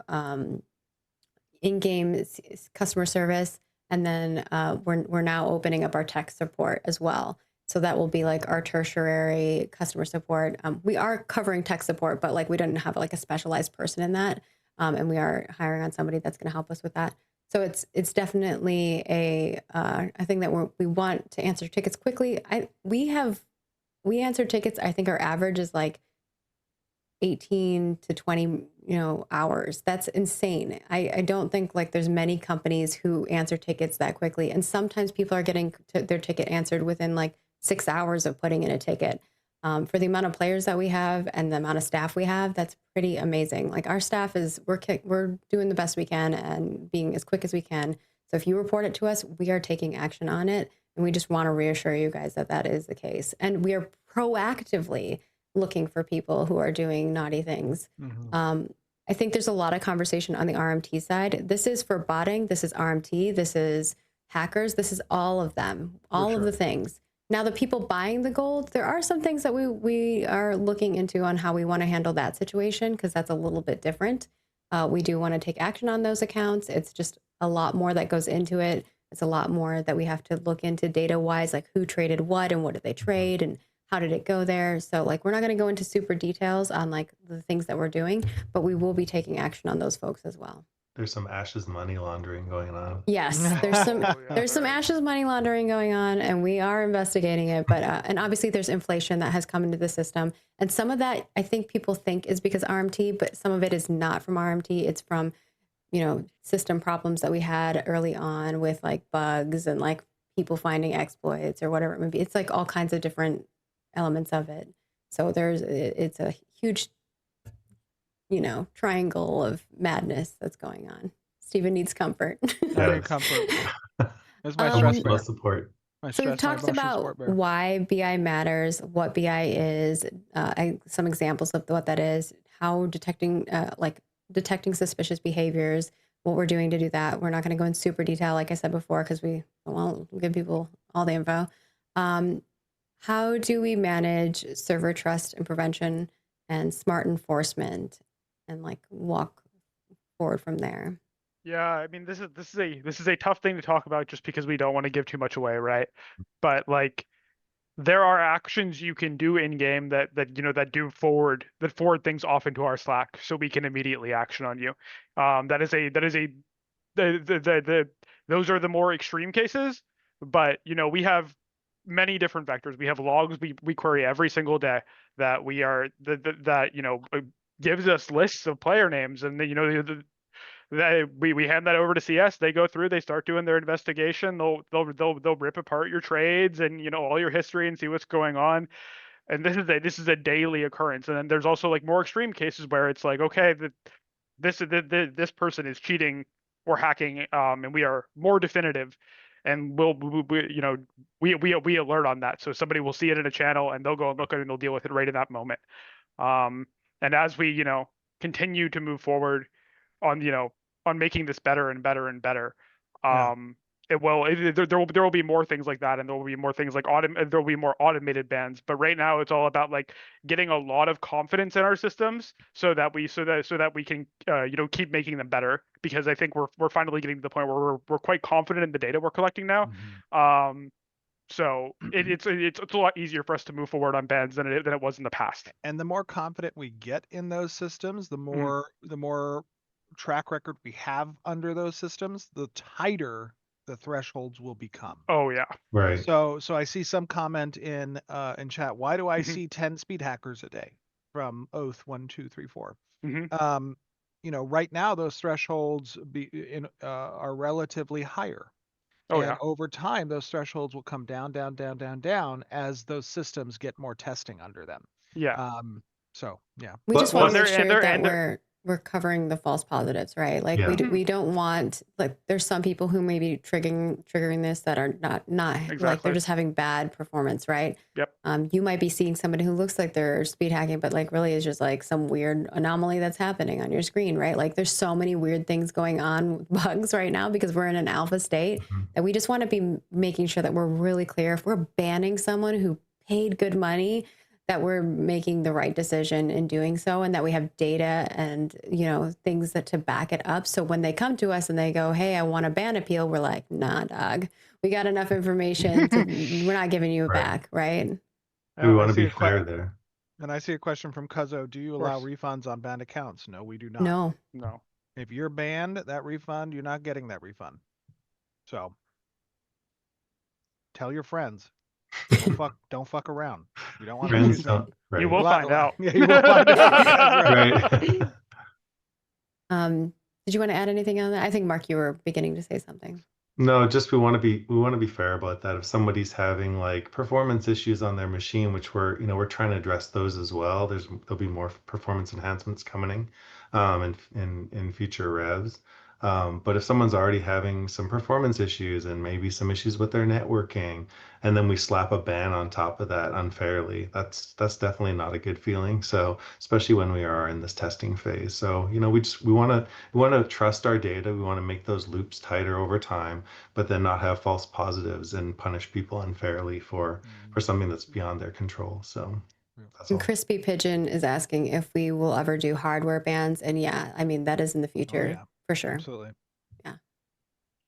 [SPEAKER 1] in-game customer service, and then we're now opening up our tech support as well. So that will be like our tertiary customer support. We are covering tech support, but like we didn't have like a specialized person in that. And we are hiring on somebody that's going to help us with that. So it's definitely I think that we want to answer tickets quickly. We answer tickets. I think our average is like 18 to 20, hours. That's insane. I don't think like there's many companies who answer tickets that quickly. And sometimes people are getting their ticket answered within like 6 hours of putting in a ticket. For the amount of players that we have and the amount of staff we have, that's pretty amazing. Like our staff we're doing the best we can and being as quick as we can. So if you report it to us, we are taking action on it. And we just want to reassure you guys that that is the case. And we are proactively looking for people who are doing naughty things.
[SPEAKER 2] Mhm.
[SPEAKER 1] I think there's a lot of conversation on the RMT side. This is for botting. This is RMT. This is hackers. This is all of them, all of the things. Now, the people buying the gold, there are some things that we are looking into on how we want to handle that situation, because that's a little bit different. We do want to take action on those accounts. It's just a lot more that goes into it. It's a lot more that we have to look into data-wise, like who traded what and what did they trade and how did it go there. So like we're not going to go into super details on like the things that we're doing, but we will be taking action on those folks as well.
[SPEAKER 10] There's some Ashes money laundering going on.
[SPEAKER 1] Yes, there's some Ashes money laundering going on, and we are investigating it. But and obviously there's inflation that has come into the system, and some of that I think people think is because RMT, but some of it is not from RMT. It's from system problems that we had early on with like bugs and like people finding exploits or whatever it may be. It's like all kinds of different elements of it. So it's a huge triangle of madness that's going on. Steven needs comfort.
[SPEAKER 2] I need comfort. That's my stress bear.
[SPEAKER 10] Most support.
[SPEAKER 1] So we've talked about why BI matters, what BI is, some examples of what that is, how detecting suspicious behaviors, what we're doing to do that. We're not going to go in super detail, like I said before, because we'll give people all the info. How do we manage server trust and prevention and smart enforcement, and like walk forward from there?
[SPEAKER 11] Yeah, I mean this is a tough thing to talk about just because we don't want to give too much away, right? But like there are actions you can do in game that forward things off into our Slack so we can immediately action on you. Those are the more extreme cases, but we have many different vectors. We have logs we query every single day that we are that gives us lists of player names, and we hand that over to CS. They go through, they start doing their investigation. They'll rip apart your trades and all your history and see what's going on. And this is a daily occurrence. And then there's also like more extreme cases where it's like, okay, this person is cheating or hacking, and we are more definitive, and we alert on that. So somebody will see it in a channel and they'll go and look at it and they'll deal with it right in that moment. And as we continue to move forward on making this better and better and better,
[SPEAKER 2] Yeah.
[SPEAKER 11] there will be more things like that, and there will be more things like there will be more automated bans. But right now it's all about like getting a lot of confidence in our systems so that we can keep making them better, because I think we're finally getting to the point where we're quite confident in the data we're collecting now. So it's a lot easier for us to move forward on bans than it was in the past.
[SPEAKER 2] And the more confident we get in those systems, the more track record we have under those systems, the tighter the thresholds will become.
[SPEAKER 11] Oh yeah.
[SPEAKER 10] Right.
[SPEAKER 2] So I see some comment in chat. Why do I see 10 speed hackers a day from Oath 1, 2, 3, 4? Right now those thresholds are relatively higher.
[SPEAKER 11] Oh
[SPEAKER 2] and
[SPEAKER 11] yeah.
[SPEAKER 2] over time, those thresholds will come down as those systems get more testing under them.
[SPEAKER 11] Yeah.
[SPEAKER 2] So yeah.
[SPEAKER 1] We
[SPEAKER 10] But-
[SPEAKER 1] just want to
[SPEAKER 11] well,
[SPEAKER 1] make
[SPEAKER 11] they're-
[SPEAKER 1] sure
[SPEAKER 11] and
[SPEAKER 1] that
[SPEAKER 11] they're-
[SPEAKER 1] we're covering the false positives, right? Like
[SPEAKER 10] Yeah.
[SPEAKER 1] we don't want, like, there's some people who may be triggering this that are not like
[SPEAKER 11] Exactly.
[SPEAKER 1] they're just having bad performance, right?
[SPEAKER 11] Yep.
[SPEAKER 1] You might be seeing somebody who looks like they're speed hacking, but like really is just like some weird anomaly that's happening on your screen, right? Like there's so many weird things going on with bugs right now because we're in an alpha state that we just want to be making sure that we're really clear. If we're banning someone who paid good money, that we're making the right decision in doing so, and that we have data and things that to back it up. So when they come to us and they go, "Hey, I want a ban appeal," we're like, "Nah, dog, we got enough information. We're not giving you it
[SPEAKER 10] Right.
[SPEAKER 1] back, right?"
[SPEAKER 10] We
[SPEAKER 2] I
[SPEAKER 10] want to
[SPEAKER 2] see
[SPEAKER 10] be
[SPEAKER 2] a que-
[SPEAKER 10] fair there.
[SPEAKER 2] And I see a question from Cuzzo. Do you allow
[SPEAKER 11] course.
[SPEAKER 2] refunds on banned accounts? No, we do not.
[SPEAKER 1] No.
[SPEAKER 11] No.
[SPEAKER 2] If you're banned, that refund, you're not getting that refund. So tell your friends. Don't fuck around. You don't want to
[SPEAKER 10] Friends
[SPEAKER 2] use
[SPEAKER 10] don't. Right.
[SPEAKER 11] You will find out.
[SPEAKER 2] Yeah, you will find out. That's
[SPEAKER 10] Right.
[SPEAKER 1] Did you want to add anything on that? I think, Mark, you were beginning to say something.
[SPEAKER 10] No, just we want to be fair about that. If somebody's having like performance issues on their machine, which we're trying to address those as well. There'll be more performance enhancements coming in future revs. But if someone's already having some performance issues and maybe some issues with their networking, and then we slap a ban on top of that unfairly, that's definitely not a good feeling. So especially when we are in this testing phase. So we want to trust our data. We want to make those loops tighter over time, but then not have false positives and punish people unfairly for something that's beyond their control. So that's all.
[SPEAKER 1] And Crispy Pigeon is asking if we will ever do hardware bans, and yeah, I mean that is in the future for sure.
[SPEAKER 2] Absolutely.
[SPEAKER 10] Yeah,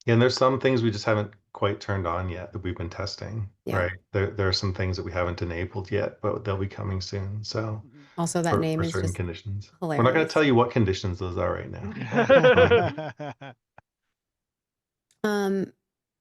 [SPEAKER 10] and there's some things we just haven't quite turned on yet that we've been testing,
[SPEAKER 1] Yeah.
[SPEAKER 10] right? There are some things that we haven't enabled yet, but they'll be coming soon. So
[SPEAKER 1] Also, that name
[SPEAKER 10] for
[SPEAKER 1] is
[SPEAKER 10] certain
[SPEAKER 1] just
[SPEAKER 10] conditions.
[SPEAKER 1] hilarious.
[SPEAKER 10] We're not going to tell you what conditions those are right now.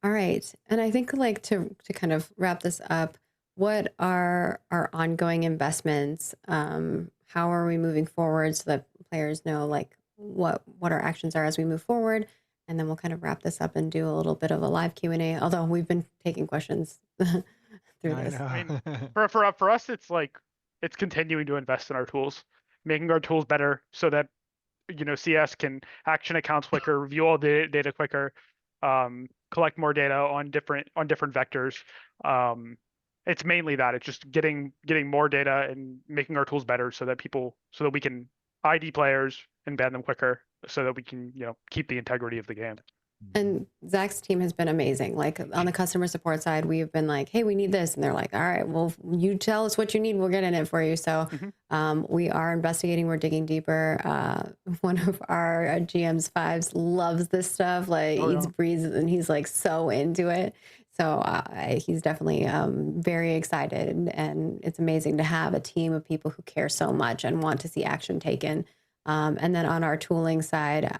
[SPEAKER 1] All right, and I think like to kind of wrap this up, what are our ongoing investments? How are we moving forward so that players know like what our actions are as we move forward? And then we'll kind of wrap this up and do a little bit of a live Q&A, although we've been taking questions through
[SPEAKER 2] I
[SPEAKER 1] this.
[SPEAKER 2] know.
[SPEAKER 11] For us, it's continuing to invest in our tools, making our tools better so that CS can action accounts quicker, review all the data quicker, collect more data on different vectors. It's mainly that. It's just getting more data and making our tools better so that we can ID players and ban them quicker, so that we can keep the integrity of the game.
[SPEAKER 1] And Zach's team has been amazing. Like on the customer support side, we've been like, "Hey, we need this," and they're like, "All right, well, you tell us what you need, we'll get in it for you." So we are investigating. We're digging deeper. One of our GM's fives loves this stuff. Like eats, breathes, and he's like so into it. So he's definitely very excited, and it's amazing to have a team of people who care so much and want to see action taken. And then on our tooling side,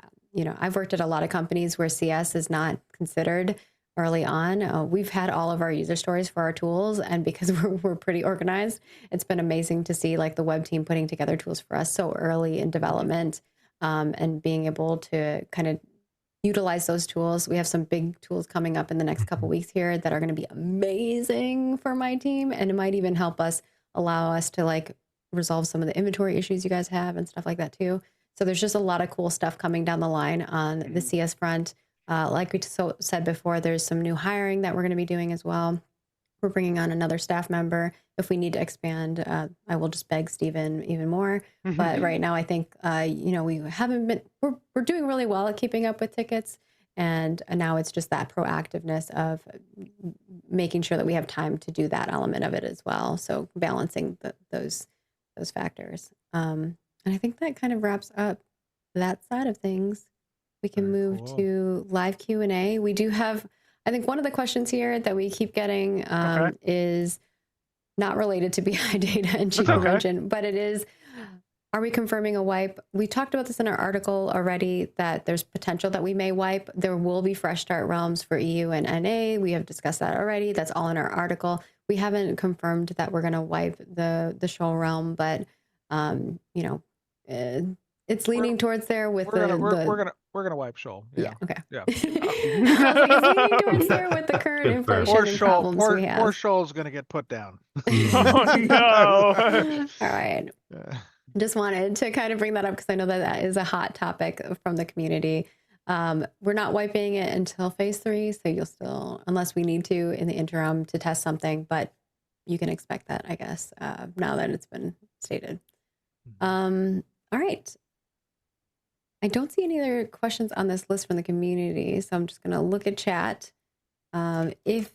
[SPEAKER 1] I've worked at a lot of companies where CS is not considered early on. We've had all of our user stories for our tools, and because we're pretty organized, it's been amazing to see like the web team putting together tools for us so early in development, and being able to kind of utilize those tools. We have some big tools coming up in the next couple weeks here that are going to be amazing for my team, and it might even help us allow us to like resolve some of the inventory issues you guys have and stuff like that too. So there's just a lot of cool stuff coming down the line on the CS front. Like we said before, there's some new hiring that we're going to be doing as well. We're bringing on another staff member. If we need to expand, I will just beg Steven even more. But right now, I think, we haven't been, we're doing really well at keeping up with tickets. And now it's just that proactiveness of making sure that we have time to do that element of it as well. So balancing those factors. And I think that kind of wraps up that side of things. We can
[SPEAKER 2] Very
[SPEAKER 1] move
[SPEAKER 2] cool.
[SPEAKER 1] to live Q&A. We do have, I think one of the questions here that we keep getting is not related to BI data and Geo
[SPEAKER 11] okay.
[SPEAKER 1] Engine, but it is, are we confirming a wipe? We talked about this in our article already, that there's potential that we may wipe. There will be fresh start realms for EU and NA. We have discussed that already. That's all in our article. We haven't confirmed that we're going to wipe the shoal realm, but it's leaning towards there with
[SPEAKER 2] We're gonna wipe Shoal. Yeah.
[SPEAKER 1] Okay.
[SPEAKER 2] Yeah.
[SPEAKER 1] I was like, it's leaning towards there with the current inflation and problems we have.
[SPEAKER 2] Poor Shoal's gonna get put down.
[SPEAKER 11] Oh no.
[SPEAKER 1] All right. Just wanted to kind of bring that up because I know that is a hot topic from the community. We're not wiping it until phase 3, so you'll still, unless we need to in the interim to test something, but you can expect that, I guess, now that it's been stated. All right. I don't see any other questions on this list from the community, so I'm just going to look at chat. If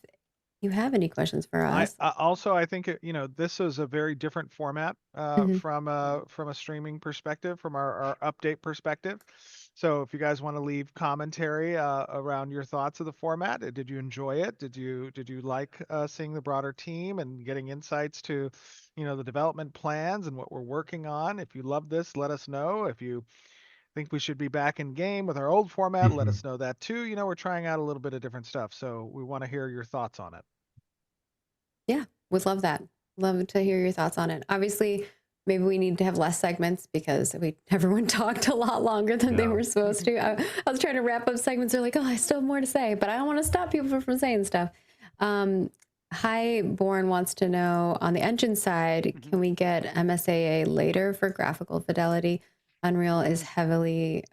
[SPEAKER 1] you have any questions for us.
[SPEAKER 2] I think this is a very different format from a streaming perspective, from our update perspective. So if you guys want to leave commentary around your thoughts of the format, did you enjoy it? Did you like seeing the broader team and getting insights to the development plans and what we're working on? If you love this, let us know. If you think we should be back in game with our old format, let us know that too. We're trying out a little bit of different stuff, so we want to hear your thoughts on it.
[SPEAKER 1] Yeah, would love that. Love to hear your thoughts on it. Obviously, maybe we need to have less segments because everyone talked a lot longer than they were supposed to. I was trying to wrap up segments. They're like, oh, I still have more to say, but I don't want to stop people from saying stuff. Highborn wants to know, on the engine side, can we get MSAA later for graphical fidelity? Unreal is heavily,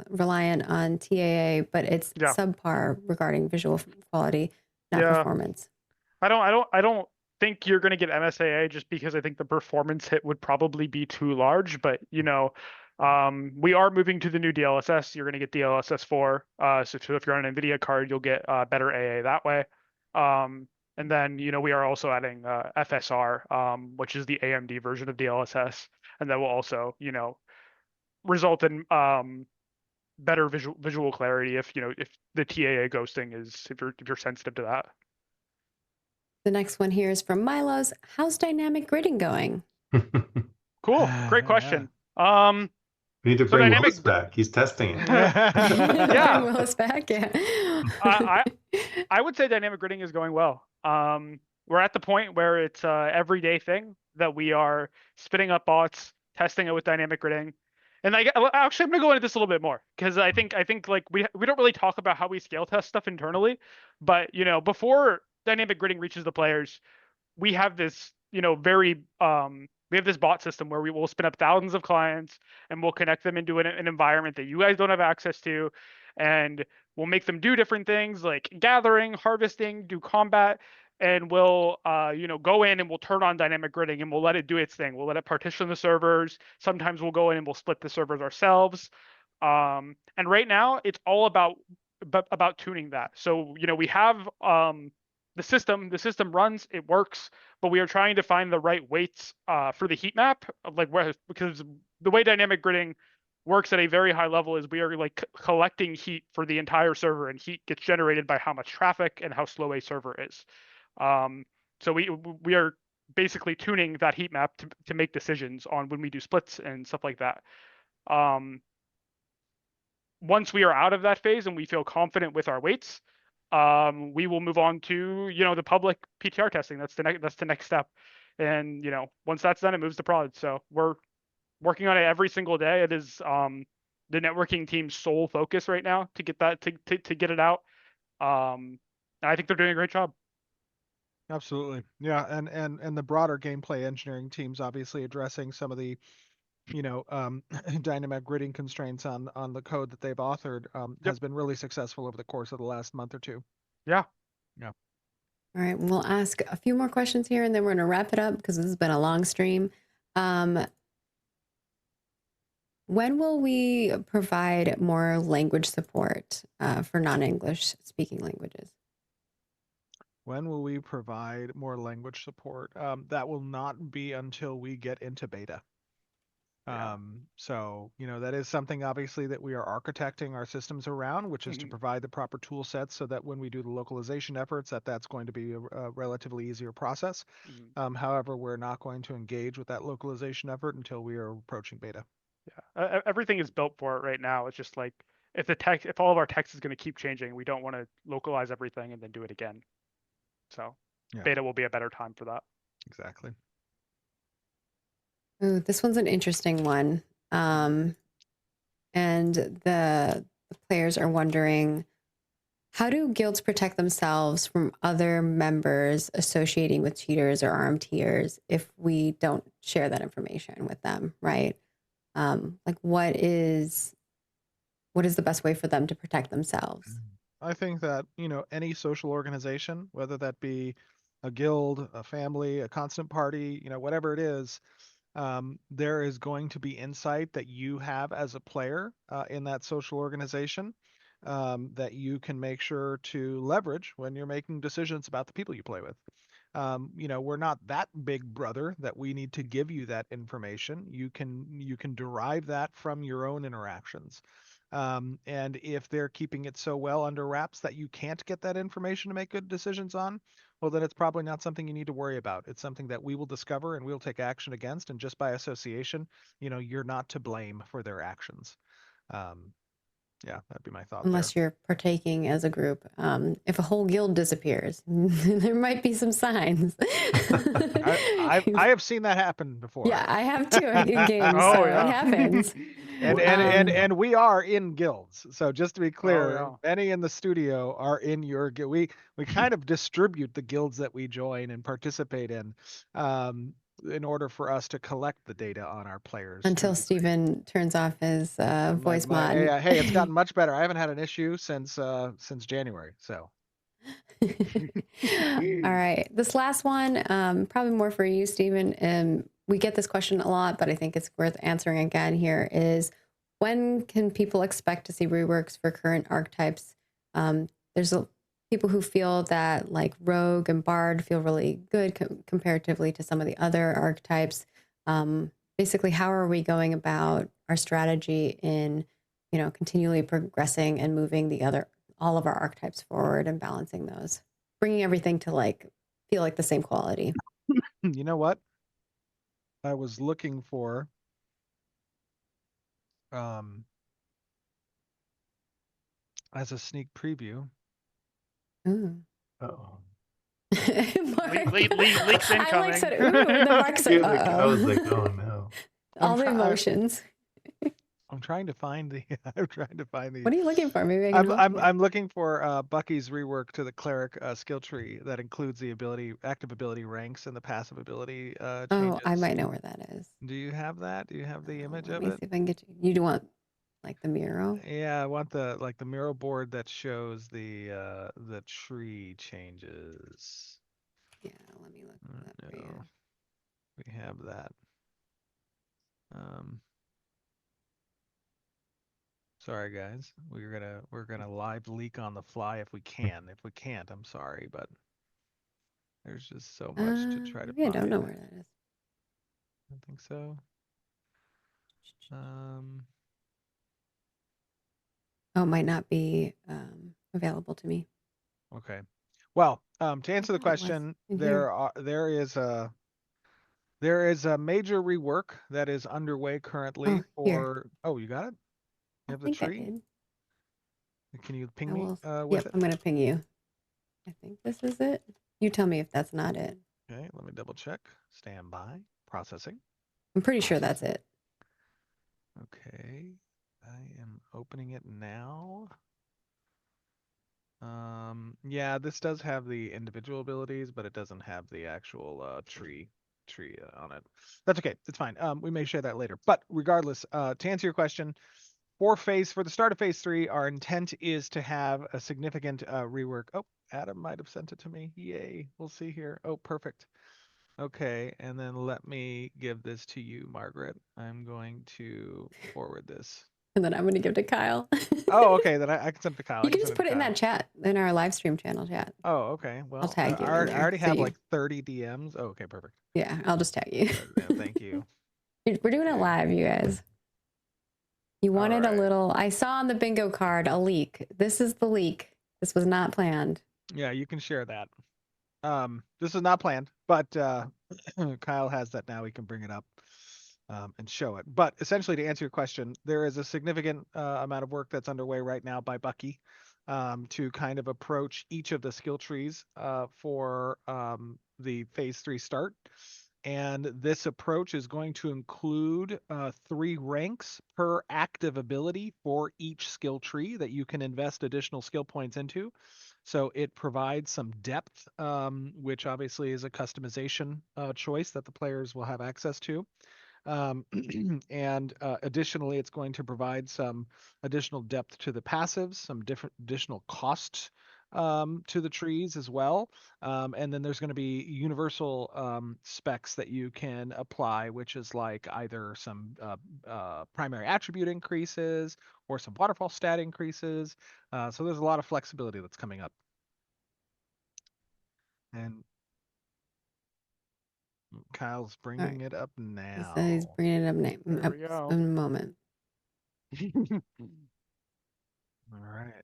[SPEAKER 1] reliant on TAA, but it's subpar regarding visual quality, not performance.
[SPEAKER 11] I don't think you're going to get MSAA just because I think the performance hit would probably be too large, but we are moving to the new DLSS. You're going to get DLSS 4. So if you're on an NVIDIA card, you'll get better AA that way. And then, we are also adding FSR, which is the AMD version of DLSS. And that will also, result in better visual clarity if the TAA ghosting if you're sensitive to that.
[SPEAKER 1] The next one here is from Milo's. How's dynamic gridding going?
[SPEAKER 11] Cool. Great question.
[SPEAKER 10] We need to bring Willis back. He's testing it.
[SPEAKER 11] Yeah.
[SPEAKER 1] Bring Willis back. Yeah.
[SPEAKER 11] I would say dynamic gridding is going well. We're at the point where it's an everyday thing that we are spinning up bots, testing it with dynamic gridding. And actually, I'm gonna go into this a little bit more because I think like we don't really talk about how we scale test stuff internally, but before dynamic gridding reaches the players, we have this we have this bot system where we will spin up thousands of clients and we'll connect them into an environment that you guys don't have access to, and we'll make them do different things like gathering, harvesting, do combat. And we'll, go in and we'll turn on dynamic gridding and we'll let it do its thing. We'll let it partition the servers. Sometimes we'll go in and we'll split the servers ourselves. And right now it's all about tuning that. So, we have the system runs, it works, but we are trying to find the right weights for the heat map, because the way dynamic gridding works at a very high level is we are collecting heat for the entire server, and heat gets generated by how much traffic and how slow a server is. So we are basically tuning that heat map to make decisions on when we do splits and stuff like that. Once we are out of that phase and we feel confident with our weights, we will move on to, the public PTR testing. That's the next step. And, once that's done, it moves to prod. So we're working on it every single day. It is the networking team's sole focus right now to get that to get it out. And I think they're doing a great job.
[SPEAKER 2] Absolutely. Yeah, and the broader gameplay engineering team's obviously addressing some of the, dynamic gridding constraints on the code that they've authored, has been really successful over the course of the last month or two.
[SPEAKER 11] Yeah.
[SPEAKER 2] Yeah.
[SPEAKER 1] All right, we'll ask a few more questions here, and then we're going to wrap it up because this has been a long stream. When will we provide more language support for non-English speaking languages?
[SPEAKER 2] When will we provide more language support? That will not be until we get into beta. So, that is something obviously that we are architecting our systems around, which is to provide the proper tool sets so that when we do the localization efforts, that's going to be a relatively easier process. However, we're not going to engage with that localization effort until we are approaching beta.
[SPEAKER 11] Yeah, everything is built for it right now. It's just like if all of our text is going to keep changing, we don't want to localize everything and then do it again. So beta will be a better time for that.
[SPEAKER 2] Exactly.
[SPEAKER 1] Ooh, this one's an interesting one. And the players are wondering, how do guilds protect themselves from other members associating with cheaters or RMTers if we don't share that information with them, right? Like what is the best way for them to protect themselves?
[SPEAKER 2] I think that, any social organization, whether that be a guild, a family, a constant party, whatever it is, there is going to be insight that you have as a player in that social organization that you can make sure to leverage when you're making decisions about the people you play with. We're not that big brother that we need to give you that information. You can derive that from your own interactions. And if they're keeping it so well under wraps that you can't get that information to make good decisions on, well, then it's probably not something you need to worry about. It's something that we will discover and we'll take action against. And just by association, you're not to blame for their actions. Yeah, that'd be my thought.
[SPEAKER 1] Unless you're partaking as a group. If a whole guild disappears, there might be some signs.
[SPEAKER 2] I have seen that happen before.
[SPEAKER 1] Yeah, I have too in games. So it happens.
[SPEAKER 2] And we are in guilds. So just to be clear,
[SPEAKER 11] yeah.
[SPEAKER 2] many in the studio are in your guild. We kind of distribute the guilds that we join and participate in order for us to collect the data on our players.
[SPEAKER 1] Until Steven turns off his voice mod.
[SPEAKER 2] Hey, it's gotten much better. I haven't had an issue since January. So.
[SPEAKER 1] All right, this last one, probably more for you, Steven. We get this question a lot, but I think it's worth answering again here is, when can people expect to see reworks for current archetypes? There's people who feel that like Rogue and Bard feel really good comparatively to some of the other archetypes. Basically, how are we going about our strategy in, continually progressing and moving all of our archetypes forward and balancing those, bringing everything to feel like the same quality?
[SPEAKER 2] You know what? I was looking for as a sneak preview.
[SPEAKER 1] Ooh.
[SPEAKER 10] Uh-oh.
[SPEAKER 11] Leaks incoming.
[SPEAKER 1] I said, ooh, the Mark said,
[SPEAKER 10] I was like,
[SPEAKER 1] uh-oh.
[SPEAKER 10] oh no.
[SPEAKER 1] All the emotions.
[SPEAKER 2] I'm trying to find the.
[SPEAKER 1] What are you looking for? Maybe I can help you.
[SPEAKER 2] I'm looking for Bucky's rework to the cleric skill tree that includes the active ability ranks and the passive ability changes.
[SPEAKER 1] Oh, I might know where that is.
[SPEAKER 2] Do you have that? Do you have the image
[SPEAKER 1] Let
[SPEAKER 2] of
[SPEAKER 1] me
[SPEAKER 2] it?
[SPEAKER 1] see if I can get you. You do want the Miro?
[SPEAKER 2] Yeah, I want the Miro board that shows the tree changes.
[SPEAKER 1] Yeah, let me look for that for you.
[SPEAKER 2] We have that. Sorry guys, we're gonna live leak on the fly if we can. If we can't, I'm sorry, but there's just so much to try to
[SPEAKER 1] Maybe I
[SPEAKER 2] find.
[SPEAKER 1] don't know where that is.
[SPEAKER 2] I don't think so.
[SPEAKER 1] Oh, it might not be available to me.
[SPEAKER 2] Okay. Well, to answer the
[SPEAKER 1] thought it was
[SPEAKER 2] question,
[SPEAKER 1] in here.
[SPEAKER 2] there is a major rework that is underway currently
[SPEAKER 1] Oh, here.
[SPEAKER 2] for. Oh, you got it? You
[SPEAKER 1] I
[SPEAKER 2] have the
[SPEAKER 1] think I
[SPEAKER 2] tree?
[SPEAKER 1] did.
[SPEAKER 2] Can you ping
[SPEAKER 1] I
[SPEAKER 2] me
[SPEAKER 1] will-
[SPEAKER 2] with
[SPEAKER 1] Yep,
[SPEAKER 2] it?
[SPEAKER 1] I'm going to ping you. I think this is it. You tell me if that's not it.
[SPEAKER 2] Okay, let me double check. Stand by. Processing.
[SPEAKER 1] I'm pretty sure that's
[SPEAKER 2] Processing.
[SPEAKER 1] it.
[SPEAKER 2] Okay, I am opening it now. Yeah, this does have the individual abilities, but it doesn't have the actual tree on it. That's okay. It's fine. We may share that later. But regardless, to answer your question, for the start of phase 3, our intent is to have a significant rework. Oh, Adam might have sent it to me. Yay. We'll see here. Oh, perfect. Okay, and then let me give this to you, Margaret. I'm going to forward this.
[SPEAKER 1] And then I'm going to give to Kyle.
[SPEAKER 2] Oh, okay. Then I can send it to Kyle.
[SPEAKER 1] You
[SPEAKER 2] I
[SPEAKER 1] can
[SPEAKER 2] send
[SPEAKER 1] just put it in
[SPEAKER 2] to
[SPEAKER 1] that chat, in our live stream channel chat.
[SPEAKER 2] Oh, okay. Well,
[SPEAKER 1] tag you in
[SPEAKER 2] I
[SPEAKER 1] there,
[SPEAKER 2] already
[SPEAKER 1] so
[SPEAKER 2] have
[SPEAKER 1] you-
[SPEAKER 2] like 30 DMs. Oh, okay, perfect.
[SPEAKER 1] Yeah, I'll just tag you.
[SPEAKER 2] Yeah, thank you.
[SPEAKER 1] We're doing it live, you guys. You wanted a
[SPEAKER 2] right.
[SPEAKER 1] little, I saw on the bingo card a leak. This is the leak. This was not planned.
[SPEAKER 2] Yeah, you can share that. This is not planned, but Kyle has that now. He can bring it up and show it. But essentially, to answer your question, there is a significant amount of work that's underway right now by Bucky to kind of approach each of the skill trees for the phase 3 start. And this approach is going to include 3 ranks per active ability for each skill tree that you can invest additional skill points into. So it provides some depth, which obviously is a customization choice that the players will have access to. And additionally, it's going to provide some additional depth to the passives, some different additional costs to the trees as well. And then there's going to be universal specs that you can apply, which is like either some primary attribute increases or some waterfall stat increases. So there's a lot of flexibility that's coming up. And Kyle's bringing it up
[SPEAKER 1] He
[SPEAKER 2] now.
[SPEAKER 1] said he's bringing it up,
[SPEAKER 2] There we go.
[SPEAKER 1] in a moment.
[SPEAKER 2] All right.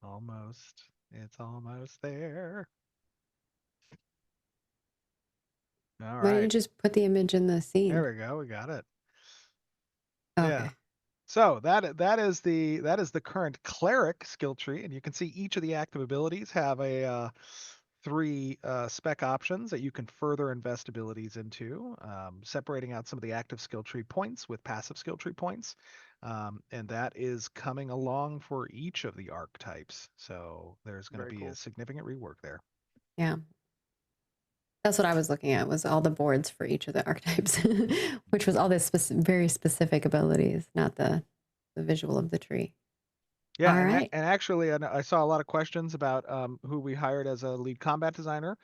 [SPEAKER 2] Almost. It's almost there. All
[SPEAKER 1] Why don't you
[SPEAKER 2] right.
[SPEAKER 1] just put the image in the scene?
[SPEAKER 2] There we go. We got it.
[SPEAKER 1] Okay.
[SPEAKER 2] Yeah. So that is the current cleric skill tree, and you can see each of the active abilities have a 3 spec options that you can further invest abilities into, separating out some of the active skill tree points with passive skill tree points. And that is coming along for each of the archetypes. So there's going to
[SPEAKER 11] Very
[SPEAKER 2] be
[SPEAKER 11] cool.
[SPEAKER 2] a significant rework there.
[SPEAKER 1] Yeah. That's what I was looking at, was all the boards for each of the archetypes, which was all this very specific abilities, not the visual of the tree.
[SPEAKER 2] Yeah,
[SPEAKER 1] All
[SPEAKER 2] and,
[SPEAKER 1] right.
[SPEAKER 2] and actually, I saw a lot of questions about who we hired as a lead combat designer.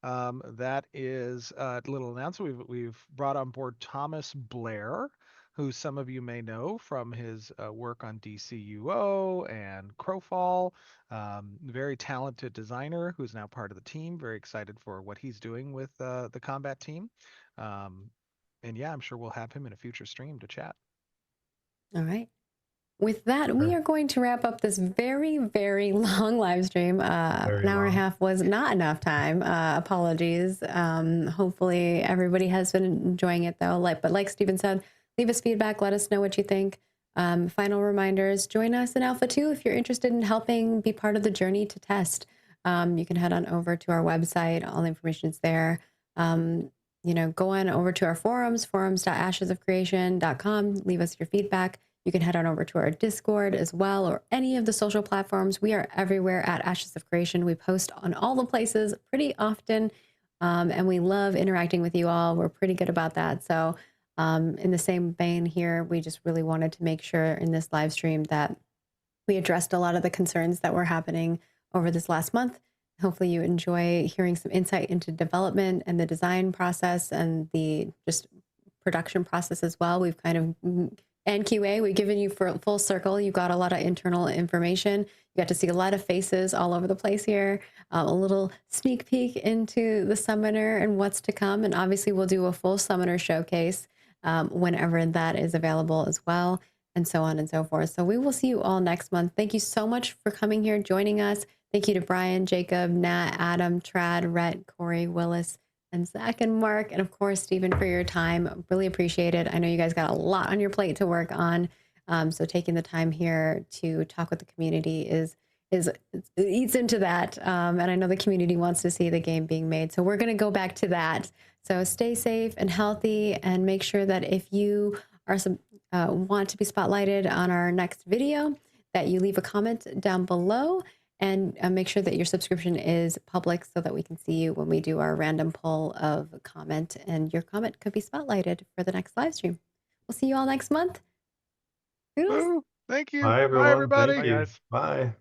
[SPEAKER 2] That is a little announcement. We've brought on board Thomas Blair, who some of you may know from his work on DCUO and Crowfall. Very talented designer who's now part of the team. Very excited for what he's doing with the combat team. And yeah, I'm sure we'll have him in a future stream to chat.
[SPEAKER 1] All right. With that, we are going to wrap up this very, very long live stream. An hour and a half was not enough time. Apologies. Hopefully everybody has been enjoying it though. But like Stephen said, leave us feedback. Let us know what you think. Final reminders, join us in Alpha 2 if you're interested in helping be part of the journey to test. You can head on over to our website. All the information is there. Go on over to our forums.ashesofcreation.com. Leave us your feedback. You can head on over to our Discord as well, or any of the social platforms. We are everywhere at Ashes of Creation. We post on all the places pretty often, and we love interacting with you all. We're pretty good about that. So in the same vein here, we just really wanted to make sure in this live stream that we addressed a lot of the concerns that were happening over this last month. Hopefully you enjoy hearing some insight into development and the design process and the just production process as well. We've kind of, and QA, we've given you for full circle. You got a lot of internal information. You got to see a lot of faces all over the place here. A little sneak peek into the summoner and what's to come. And obviously we'll do a full summoner showcase whenever that is available as well, and so on and so forth. So we will see you all next month. Thank you so much for coming here, joining us. Thank you to Brian, Jacob, Nat, Adam, Trad, Rhett, Corey, Willis, and Zach and Mark, and of course, Stephen, for your time. Really appreciate it. I know you guys got a lot on your plate to work on. So taking the time here to talk with the community is eats into that. And I know the community wants to see the game being made. So we're going to go back to that. So stay safe and healthy, and make sure that if you are want to be spotlighted on our next video, that you leave a comment down below, and make sure that your subscription is public so that we can see you when we do our random poll of comment, and your comment could be spotlighted for the next live stream. We'll see you all next month. Toodles.
[SPEAKER 2] Woo, thank you.
[SPEAKER 10] Bye, everyone.
[SPEAKER 2] Bye, everybody.
[SPEAKER 10] Thank
[SPEAKER 11] Bye,
[SPEAKER 10] you.
[SPEAKER 11] guys.
[SPEAKER 10] Bye.